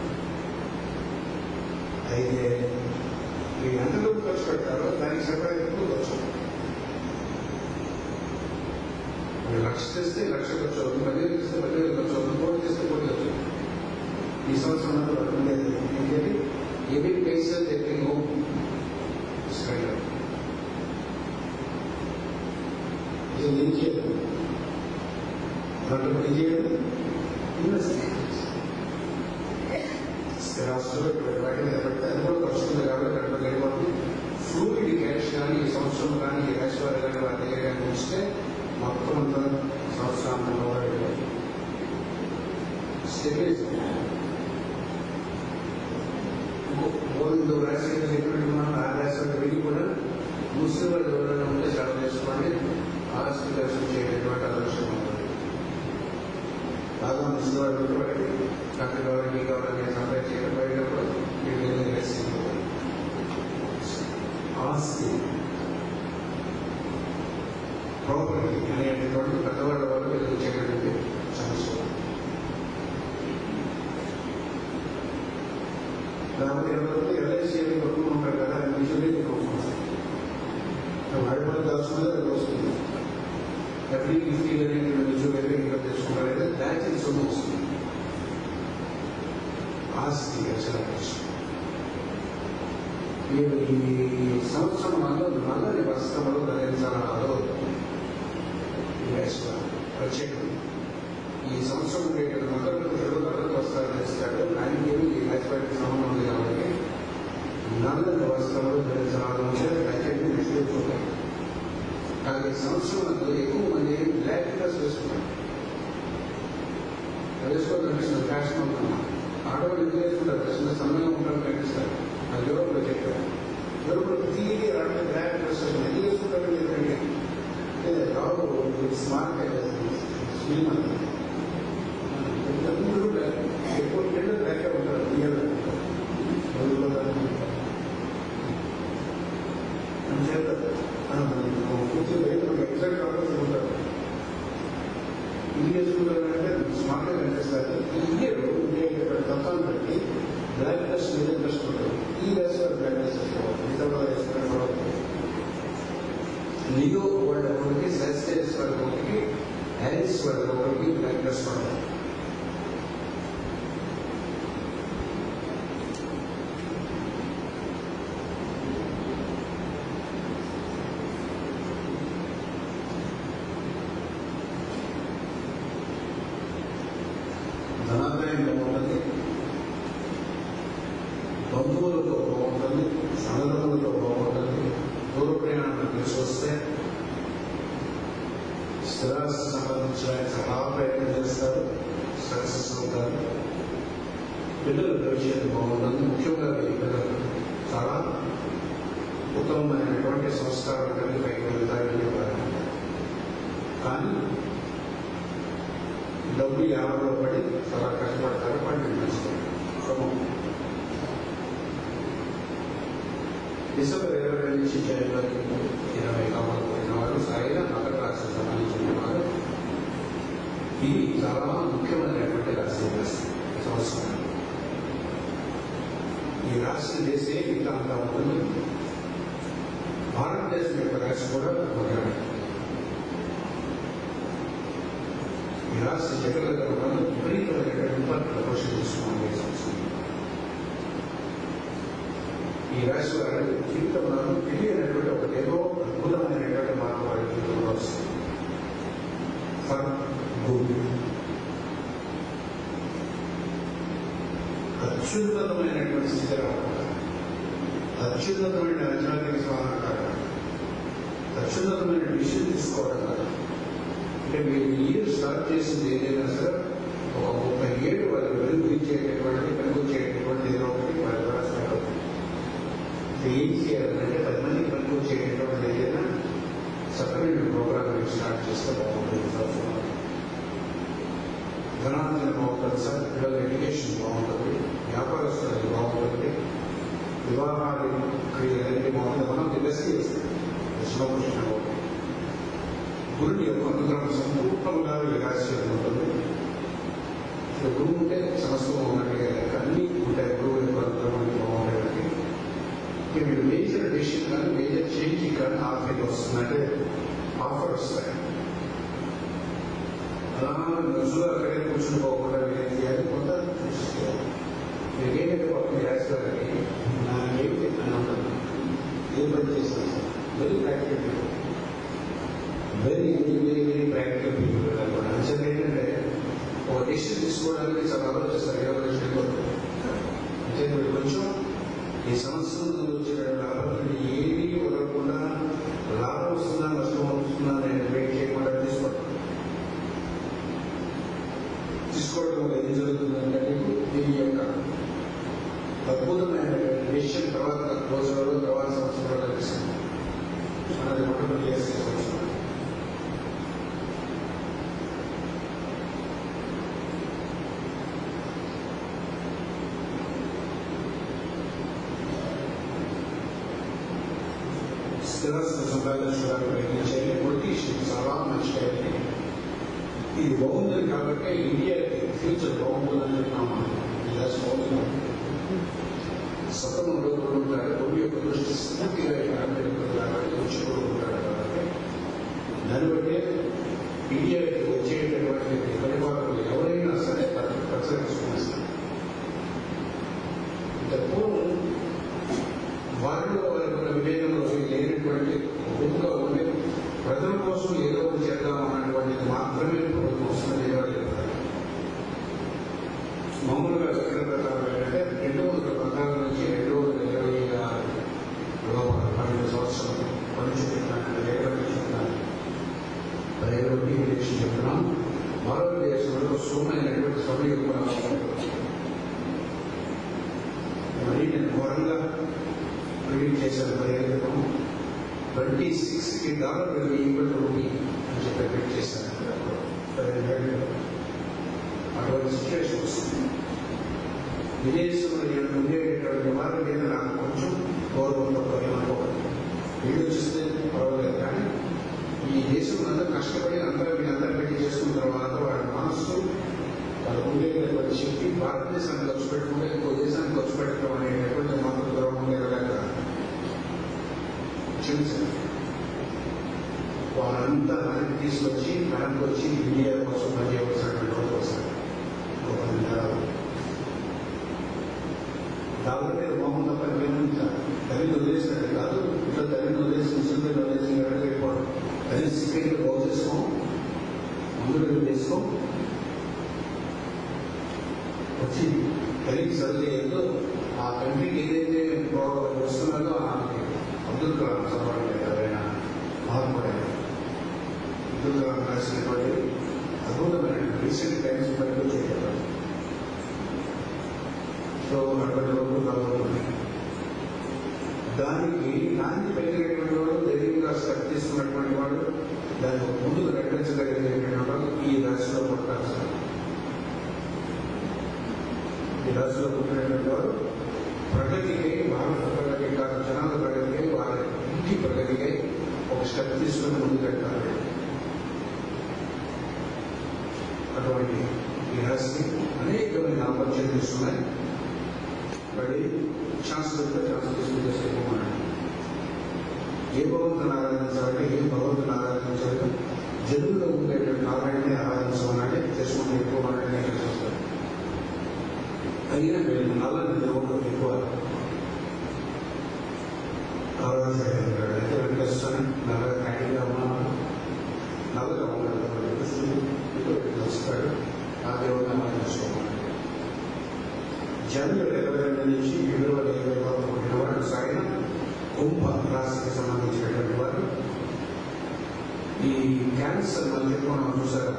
S1: అయితే మీరు ఎంత డబ్బు ఖర్చు పెడతారో దానికి సరిపడా ఎక్కువ ఖర్చు. 1,00,000 తెస్తే 1,00,000 ఖర్చు అవుతుంది, 10,000 తెస్తే 10,000 ఖర్చు అవుతుంది, 1 కోటి తెస్తే 1 కోటి ఖర్చు అవుతుంది. ఈ సంవత్సరం అంతా ఉండేది ఏంటంటే ఎవరి పైసా తెప్పింగో ఇది ఏం చేయాలి, దాంట్లో ఏం చేయాలి, స్థిరాస్తులు వాటి మీద పెడితే అది కూడా వస్తుంది కాబట్టి అక్కడ వెళ్ళిపోతుంది. ఫ్లూయిడ్ క్యాష్ కానీ ఈ సంవత్సరం కానీ ఈ రాశి వారి కానీ వారి దగ్గర కానీ ఉంచితే మొత్తం అంతా సంవత్సరాంతంలో వెళ్ళిపోతుంది. స్టెబిలిజం గోవిందు రాశి ఎక్కడున్నాను ఆ రాశి వారి వెళ్ళి కూడా ముస్లిం వాళ్ళు ఎవరైనా ఉంటే సెలవు చేసుకోండి, ఆస్తి దర్శనం చేయటువంటి అదృష్టం ఉంటుంది. బాగా ముస్లిం వాళ్ళు ఉంటే డాక్టర్ కావాలని ఈ కావాలని సంపాదన చేయడం బయట కూడా ఆస్తి ప్రాపర్టీ అనేటువంటి పెద్దవాళ్ళ వాళ్ళు వెలిగించేటటువంటి సమస్య. లేకపోతే ఎవరైతే ఎల్ఐసి అని కొట్టుకుని ఉంటారు కదా, ఇన్సూరెన్స్ కొట్టుకుంటారు, వాడి వల్ల దాచుకుంటే అది వస్తుంది. ఎవ్రీ 50 ఇన్సూరెన్స్ ఇంకా తెచ్చుకుంటారు, బ్యాంక్ ఇన్సూరెన్స్ వస్తుంది. ఆస్తి మీరు ఈ సంవత్సరం నల్లని వస్త్రములు ధరించాలో ప్రత్యేకం. ఈ సంవత్సరం మకర పురుషుడు నల్లని వస్త్రాలు ధరిస్తాడు. ఆయనకి ఈ రాశివారికి సంబంధం ఉంది కాబట్టి నల్లని వస్త్రములు ధరించాలో ప్రత్యేకం నిశ్చయించుకుంటారు. కానీ ఈ సంవత్సరంలో ఎక్కువ మంది బ్లాక్ డ్రెస్ వేసుకుంటారు. వేసుకోవాలనిపిస్తుంది, ఫ్యాషన్ అవుతున్నాం. ఆడవాళ్ళు ఎందుకు వేసుకుంటారు, చిన్న సమయంలో ఉంటారు కనిపిస్తారు. అది యూరోప్లో చెప్పారు. యూరోప్లో ప్రతిదీ ఆడవాళ్ళు బ్లాక్ డ్రెస్ ఎందుకు వేసుకుంటారు లేదంటే రావు స్మార్ట్ శ్రీమంత్ అందరూ బ్లాక్, ఎక్కువ పిల్లలు బ్లాక్ ఉంటారు. కొంచెం ఎగ్జాక్ట్ ఆపోజిట్ ఉంటారు. ఇది వేసుకుంటారంటే స్మార్ట్గా కనిపిస్తారు. ఇయర్ తత్వాన్ని బట్టి బ్లాక్ డ్రెస్ మీద ఇంట్రెస్ట్ ఉంటుంది. ఈ డ్రెస్ బ్లాక్ డ్రెస్ వేసుకోవాలి, మిగతా వేసుకోవడం. లియో వాళ్ళ ఒకరికి, సెస్టేస్ వాళ్ళ ఒకరికి, హ్యారిస్ వాళ్ళ ఒకరికి బ్లాక్ డ్రెస్ పడతారు. ధనాదాయం బాగుంటుంది, బంధువులతో బాగుంటుంది, సన్నదములతో బాగుంటుంది. దూర ప్రయాణాలు కలిసి వస్తే స్థిరాస్తి సంబంధించిన చాలా ప్రయత్నం చేస్తారు, సక్సెస్ అవుతారు. పిల్లల భవిష్యత్తు బాగుంటుంది. ముఖ్యంగా ఈ పిల్లలు చాలా ఉత్తమమైనటువంటి సంస్కారాలు కలిగి పైకి వెళ్తారని చెప్పారు. కానీ డబ్బు యాభలో పడి చాలా కష్టపడతారు, పండించుకుంటారు. డిసెంబర్ 22 నుంచి జనవరి 20 కావాలనుకున్న వారు సరైన మకర రాశికి సంబంధించిన వారు ఇది చాలా ముఖ్యమైనటువంటి రాశి సంవత్సరం. ఈ రాశిని చేసే ఇంకా అంతా ఉంటుంది. భారతదేశం యొక్క రాశి కూడా ముఖ్యమైన ఈ రాశి జగన్ విపరీతమైనటువంటి పాత్ర పోషిస్తున్నాం ఈ సంవత్సరం. ఈ రాశి వారి జీవితంలో తెలియనటువంటి ఒక ఏదో అద్భుతమైనటువంటి మార్పు వారి జీవితంలో వస్తుంది. అత్యున్నతమైనటువంటి స్థితి రాకుండా, అత్యున్నతమైన ఆధ్యాత్మిక సాధన కాక, అత్యున్నతమైన విషయం తీసుకోవడం కాదు. అంటే మీరు ఇయర్ స్టార్ట్ చేసింది ఏదైనా సరే ఒక 30 ఏళ్ళు వాళ్ళు వెలుగుచ్చేటటువంటి పనికొచ్చేటటువంటి ఏదో ఒకటి వారి ద్వారా స్టార్ట్ అవుతుంది. ఏం చేయాలంటే 10 మందికి పనికొచ్చేటటువంటి ఏదైనా సపరేట్ ప్రోగ్రామ్ స్టార్ట్ చేస్తే బాగుంటుంది. ధనార్జన బాగుంటుంది సార్, పిల్లల ఎడ్యుకేషన్ బాగుంటుంది, వ్యాపారస్తులకు బాగుంటుంది,
S2: వివాహాలు క్రియలన్నీ మామూలుగా మనం తిరస్కరిస్తాం. గురుని యొక్క అనుగ్రహం సంపూర్ణంగా ఈ రాశి ఉంటుంది. గురువు ఉంటే సమస్తం ఉన్నట్టుగా అన్నీ ఉంటాయి. గురువు యొక్క అనుగ్రహం బాగుండేవారికి మీరు మేజర్ డెసిషన్ కానీ మేజర్ చేంజ్ కానీ ఆఫర్ వస్తుందంటే ఆఫర్ వస్తాయి. అలా నజులు అక్కడే కూర్చుని పోకుండా ఏం చేయాలి, కొంత చూసుకోవాలి. మీకేంటంటే పక్కన రాసేవారికి నాకేమి అని ఉంటుంది. ఏం పని చేస్తాను very practical people, very very very very practical people కూడా. అంచనా ఏంటంటే ఒక డెసిషన్ తీసుకోవడానికి చాలా ఆలోచిస్తారు. ఎవరు డెసిషన్ అంటే మీరు కొంచెం ఈ సంవత్సరం వచ్చే లాభాలు ఏమీ వదలకుండా లాభం వస్తుందా నష్టం వస్తుందా నేను వెయిట్ చేయకుండా తీసుకోవడం వల్ల ఏం జరుగుతుందంటే దీని యొక్క అద్భుతమైన డెసిషన్ తర్వాత రోజులలో తర్వాత సంవత్సరాలు కలిసింది మనది మొట్టమొదటి చేసే సంవత్సరం. స్థిరస్థ సంపాదించడానికి ప్రయత్నించాలి. పొలిటీషియన్ చాలా మంచి టైం. ఇది బాగుంది కాబట్టి ఇండియాకి ఫ్యూచర్ బాగుంటుందని చెప్తున్నాము. సతమంలో ఉంటాడు. భూమి యొక్క దృష్టి పూర్తిగా వచ్చి ఉంటాడు కాబట్టి దాన్ని బట్టే ఇండియాకి వచ్చేటటువంటి పరిపాలకులు ఎవరైనా సరే ప్రసరిస్తున్నారు. పూర్వం వారిలో వారి వివేకంలో లేనటువంటి గొప్పగా ఉండే ప్రజల కోసం ఏదో ఒకటి చేద్దామన్నటువంటిది మాత్రమే ప్రభుత్వం వస్తున్నది. మామూలుగా చక్ర ప్రకారం ఏంటంటే 2014 నుంచి 2026 12 సంవత్సరాలు పనిచేస్తున్నాను. చెప్తున్నాం. భారతదేశంలో సుమైనటువంటి సమయం మరి నేను ఘోరంగా ప్రిడిక్ట్ చేశాను. $26 ఈక్వల్ రూపీ అని చెప్పి ప్రిడిక్ట్ చేశాను. అటువంటి సిచ్యువేషన్ వస్తుంది. విదేశంలో నేను ఉండేటటువంటి వారి మీద నాకు కొంచెం గౌరవంతో ఏమనుకోవాలి. వీళ్ళు చూస్తే పర్వాలేదు, కానీ ఈ దేశంలో అందరూ కష్టపడి మీ అందరూ పెట్టి చేసుకున్న తర్వాత వాడి మనస్సు వాళ్ళకు ఉండేటటువంటి శక్తి భారతదేశాన్ని ఖర్చు పెట్టుకుంటే ఇంకో దేశాన్ని ఖర్చు పెట్టడం అనేటటువంటి మాత్రం గౌరవం లేక క్షమించండి. వాళ్ళంతా మనకి తీసుకొచ్చి వెనక్కి వచ్చి ఇండియా కోసం పనిచేయవలసినటువంటి రోజు వస్తారు. దాని మీద మొహం తప్ప తల్లిని వదిలేసినట్టు కాదు. ఇట్లా తల్లిని వదిలేసి ముస్లింలు వదిలేసి వెళ్ళిపోవడం. తల్లి సిక్కెట్లు బాగు చేసుకో, మందులు చేసుకో, వచ్చి తల్లికి చదువు చేయొద్దు. ఆ కంట్రీకి ఏదైతే వస్తున్నదో అబ్దుల్ కలాం చదవండి. ఎవరైనా మహాత్ముడైన అబ్దుల్ కలాం రాసినటువంటి అద్భుతమైన రీసెంట్ టైమ్స్ పనిలో చేయగలరు. సో అటువంటి రోజులు రాబోతుంది. దానికి నాంది పెరిగినటువంటి వాడు, ధైర్యంగా స్టెప్ తీసుకున్నటువంటి వాడు, దాన్ని ముందుకు నడిపించగలిగినటువంటి వాడు ఈ రాశిలో పుట్టాల్సిన. ఈ రాశిలో పుట్టినటువంటి వాడు ప్రగతికి, భారత ప్రగతికి కాదు, జనాల ప్రగతికి, వారి ఇంటి ప్రగతికి ఒక స్టెప్ తీసుకుని ముందుకెట్టాలి. అటువంటి ఈ రాశి అనేకమైన ఆపర్చునిటీస్ ఉన్నాయి. మరి ఛాన్స్ దొరికితే ఛాన్స్ తీసుకుని చేసుకోమన్నాడు. ఏ భగవంతుని ఆరాధించాలంటే ఏ భగవంతుని ఆరాధించాలి, జనువులో ఉండేటువంటి నారాయణని ఆరాధించమన్నాడే చేసుకుంటూ ఎక్కువ అన్నాడనే చూస్తారు. అయినా వీళ్ళు నల్లని దేవుడు ఎక్కువ ఆరాధించాడు. అయితే వెంకటేశ్వరం నల్లగా హ్యాపీగా ఉన్నాడు, నల్లగా ఉన్నాడు, తెలుస్తాడు. ఆ దేవుడిని ఆరాధించుకోమన్నాడు. జనవరి 22 నుంచి ఫిబ్రవరి 21 పుట్టిన వాడు సాగిన కుంభ రాశికి సంబంధించినటువంటి వారు. ఈ క్యాన్సర్ మనం చెప్పుకున్నాం చూసారా,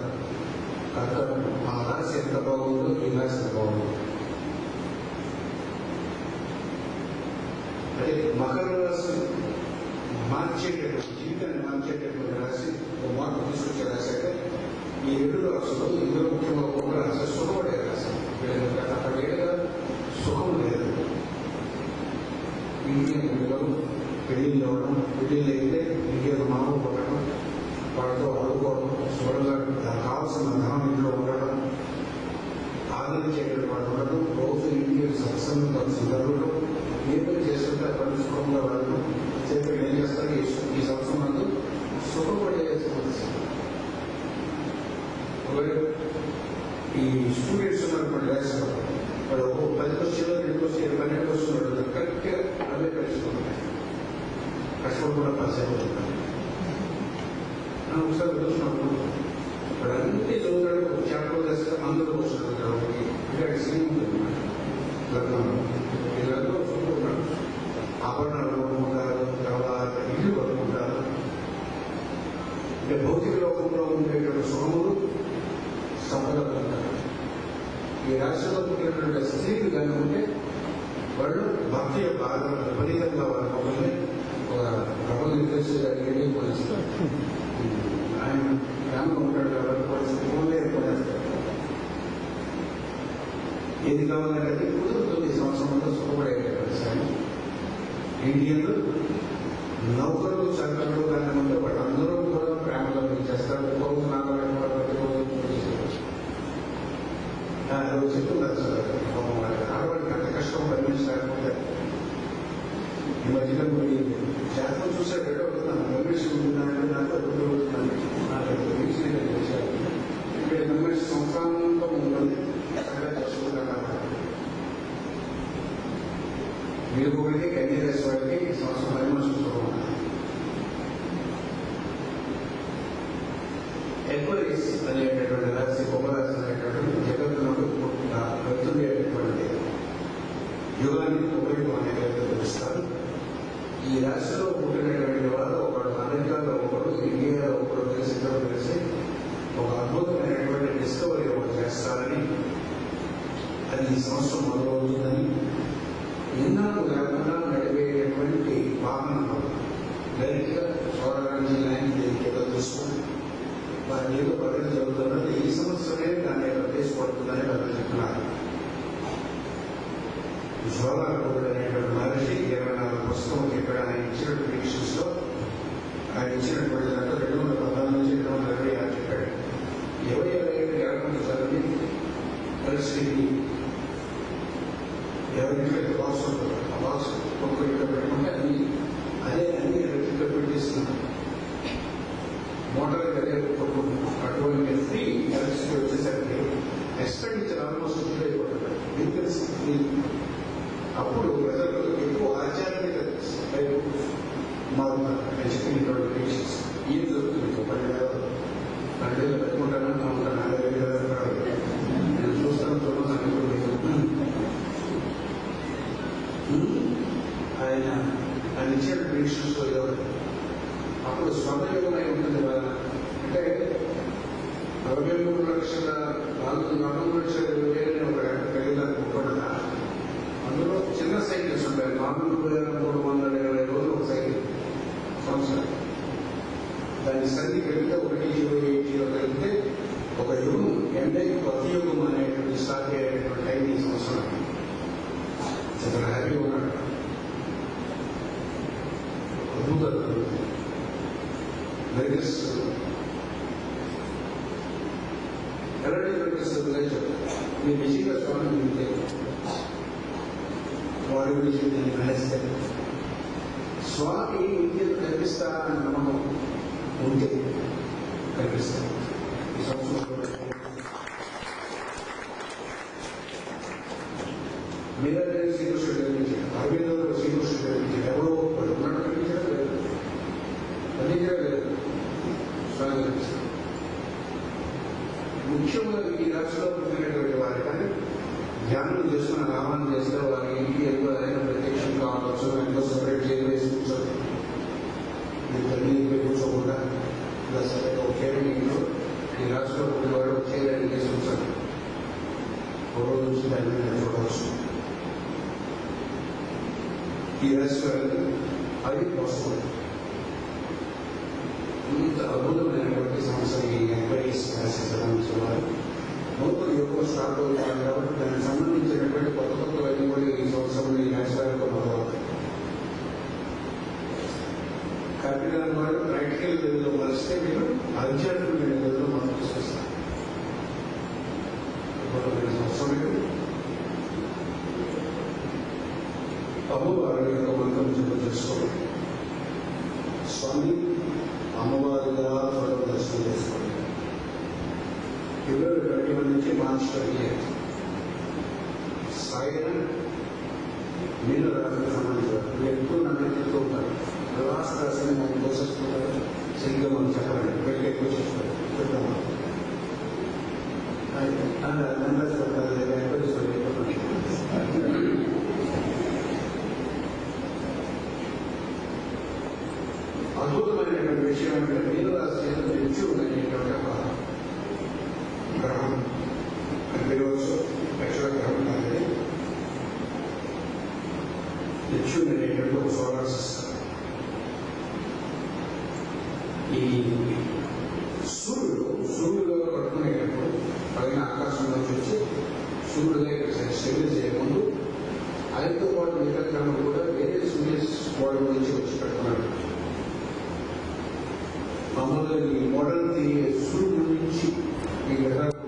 S2: కర్కటం. ఆ రాశి ఎంత బాగుందో ఈ రాశి ఎంత బాగుందో. అంటే మకర రాశి మార్చేటటువంటి, జీవితాన్ని మార్చేటటువంటి రాశి, మార్పు తీసుకొచ్చే రాశి అయితే ఈ 2 రాశులు. ఇందులో ముఖ్యంగా కుంభ రాశి సుఖపడే రాశి. అక్కడ సుఖం లేదు. ఇండియన్ పిల్లలు పెళ్లిళ్ళు అవ్వడం, పెళ్లిళ్ళు అయితే ఇండియన్ మామూలు కొట్టడం, వాళ్ళతో ఆడుకోవడం, చూడగా కావాల్సిన ధనం ఇంట్లో ఉండడం, ఆదరించేటువంటి వాళ్ళు ఉండడం, రోజు ఇండియన్ సత్సంగం జరగడం, ఏమైనా చేస్తుంటే పని సుఖంగా వెళ్ళడం, చేతులు ఏం చేస్తారు ఈ సంవత్సరం సుఖపడే సమస్య. ఈ స్టూడెంట్స్ ఉన్నటువంటి వయసులో వాడు 10 క్వశ్చన్లు 2 క్వశ్చన్లు 12 క్వశ్చన్లు కరెక్ట్గా అవే కలుసుకుంటాయి. కష్టపడకుండా పాస్ అయిపోతుంటారు. ఒకసారి చూసినప్పుడు వాడు అన్ని చదువుతాడు, ఒక చాప్టర్ చేస్తే అందరూ వస్తున్నారు. ఇక్కడ సినిమా ఉంటుంది లగ్నంలో ఈ లగ్నం చూసుకుంటున్నాడు, ఆభరణాలు కొనుక్కుంటారు, తర్వాత ఇల్లు కొనుక్కుంటారు. అంటే భౌతిక లోకంలో ఉండేటువంటి సుఖములు సంపదలు అంటారు. ఈ రాష్ట్రంలో పుట్టినటువంటి స్త్రీలు కానీ ఉంటే వాళ్ళు భక్తి యొక్క ఆదరణ విపరీతంగా వాళ్ళ మమ్మల్ని ఒక ప్రబల నిర్దేశాన్ని పోలిస్తారు. ఆయన గ్రామంలో ఉంటాడు కాబట్టి పోలిస్తే ఫోన్లే పోలేస్తారు. ఏది కావాలంటే కుదురుతుంది. ఈ సంవత్సరంలో సుఖపడేటువంటి సాయం ఇండియన్లు నౌకరు చక్కలు కానీ ఉంటే వాళ్ళందరూ కూడా ప్రేమలో చేస్తారు. రోజు నాలుగు చెప్తున్నారు సార్, ఆడవాడికి అంత కష్టం పరిమించలేకపోతే ఈ మధ్యలో కొన్ని శాతం చూసేటట్టు అవుతున్నాను. గమనించి ఉంటున్నాను, నాకు అడుగుతున్నాను, నాకు విషయాలు ఇక్కడ గమనించి సంవత్సరాంతో ఉంటుంది చక్కగా చేసుకుంటాను. మీరు ఒకటి కన్యరాశి వాడికి ఈ సంవత్సరం పరిమర్శించుకోవాలి. ఎక్వరీస్ అనేటటువంటి రాశి, కుంభరాశి అనేటటువంటి జగత్తునకు వెళ్తుండేటటువంటి యుగాన్ని ఉపయోగం అనేది పిలుస్తారు. ఈ రాశిలో పుట్టినటువంటి వారు ఒకడు అమెరికాలో, ఒకడు ఇండియాలో, ఒకడు కలిసి ఒక అద్భుతమైనటువంటి డిస్కవరీ ఒకటి చేస్తారని, అది ఈ సంవత్సరం మొదలవుతుందని, ఎన్నాళ్ళు లేకుండా నడిపేటటువంటి వాహనాలు డైరెక్ట్గా చూడడానికి లైన్కి ఏదో తీసుకుని వారి ఏదో ప్రకటన జరుగుతున్నది. ఈ సంవత్సరమే దాని యొక్క ప్లేస్ పడుతుందని ప్రకటన చెప్తున్నారు. జ్వాలాకుడు అనేటువంటి మనిషి 24 పుస్తకం ఇక్కడ ఆయన ఇచ్చినటువంటి ప్రిడిక్షన్స్ లో ఆయన ఇచ్చినటువంటి దాంట్లో 214 నుంచి 226 చెప్పాడు. 27 ఏళ్ళ చదివి పరిస్థితి ఎవరింట్లో బాక్స్ ఉంటుంది, ఆ బాక్స్ ఒక్క ఇంట్లో పెట్టుకుంటే అదే అన్ని ఎలక్ట్రిక్గా పెట్టేస్తున్నాం. మోటార్ అదే కొట్టుకుంటున్నాం. అటువంటి ఫ్రీ ఎలక్ట్రిసిటీ వచ్చేసరికి ఎక్స్పెండిచర్ ఆల్మోస్ట్ ఫ్రీ అయిపోతుంది. Vehicles free. అప్పుడు ప్రజలు ఎక్కువ ఆధ్యాత్మిక మారుతారు. ఎడ్యుకేటెడ్ పేషెంట్స్ ఏం జరుగుతుంది? 12,000 పెట్టుకుంటానని ఉంటాను. 40,000 నేను చూస్తాను ఆయన ఇచ్చిన ప్రిడిక్షన్స్ ఎవరు అప్పుడు స్వర్ణయుగమై ఉంటుంది వాళ్ళ. అంటే 43,4,20,000 ఒక కలిగిదానికి ఒక్కడుగా అందులో చిన్న సైకిల్స్ ఉంటాయి. 4,320 రోజులు ఒక సైకిల్ సంవత్సరం. దాని సంధి కలిగితే 1,080 కలిగితే ఒక యుగం ఎండే కొత్త యుగం అనేటువంటి స్టార్ట్ అయ్యేటువంటి టైం ఈ సంవత్సరం. చాలా హ్యాపీగా ఉన్నాడు. అద్భుతాలు వెంకటేశ్ ఎలాంటి వెంకటేశ్వర మీ విజయ స్వామి ఉంటే వారి గురించి నేను గ్రహిస్తే స్వామి విద్యను కల్పిస్తారని నమ్మకం ఉంటే కల్పిస్తాను. ఈ సంవత్సరం మీరంటే శ్రీకృష్ణుడు కల్పించాడు, అరవిందో శ్రీకృష్ణుడు కల్పించాడు. ఎవరో ఉన్నాడు కల్పించడం లేదు, అందించడం లేదు, స్వామి కల్పిస్తాడు. ముఖ్యంగా ఈ రాష్ట్రంలో పుట్టినటువంటి వారి కానీ ధ్యానం చేసుకున్న రామాన్ని చేస్తే వారి ఇంటికి ఎంతో అయినా ప్రత్యక్షం కావచ్చు. ఎంతో సెపరేట్ చేసి కూర్చోండి, మీరు తల్లి కూర్చోకుండా ఇలా సపరేట్ ఒకే ఇంట్లో ఈ రాష్ట్రంలో పుట్టినవాడు ఒకే లైన్ చేసి కూర్చోండి. ఒక రోజు నుంచి దాన్ని చూడవచ్చు. ఈ రాష్ట్రాలు అది వస్తుంది. ఇంత అద్భుతమైనటువంటి సంవత్సరం ఈ ఎంక్వైరీస్ రాసిస్తున్నారు. నూతన యుగం స్టార్ట్ అవుతున్నారు కాబట్టి దానికి సంబంధించినటువంటి కొత్త కొత్తవన్నీ కూడా ఈ సంవత్సరంలో ఈ రాష్ట్రాలకు మొదలవుతాయి. గారి వాళ్ళు ప్రాక్టికల్ లెవెల్లో మలిస్తే మీరు ఆధ్యాత్మిక లెవెల్లో మనం తీసుకొస్తారు. సంవత్సరం అమ్మవారి యొక్క మంత్రం జపం చేసుకోండి. స్వామి అమ్మవారిగా త్వరలో దర్శనం చేసుకోండి. ఫిబ్రవరి 21 నుంచి మార్చి 28 సాయన మీన రాత్రి సంబంధించారు. మీరు ఎప్పుడు నన్ను ఎత్తుతూ ఉంటారు. లాస్ట్ రాసిన మనం కోసేసుకుంటారు. సరిగ్గా మనం చెప్పండి. పెళ్ళి ఎక్కువ చేసుకోండి. చెప్తాము అద్భుతమైనటువంటి విషయం ఏంటంటే మీన రాశి నెప్ట్యూన్ అనేటువంటి ఒక గ్రహం ప్రతిరోజు లక్షల గ్రహం కాదు. నెప్ట్యూన్ అనేటువంటి ఒక సోలార్ సిస్టమ్. ఈ సూర్యుడుగా పట్టుకునేటప్పుడు పైన ఆకాశంలో వచ్చి సూర్యుడుగా ఇక్కడ స్టెబిల్ చేయకముందు ఆయనతో పాటు మిగతా గ్రహాలు కూడా వేరే సూర్య బాడీ నుంచి వచ్చి పెట్టుకున్నాడు. మామూలుగా ఈ మోడల్ సూర్యుడు నుంచి ఈ గ్రహాలు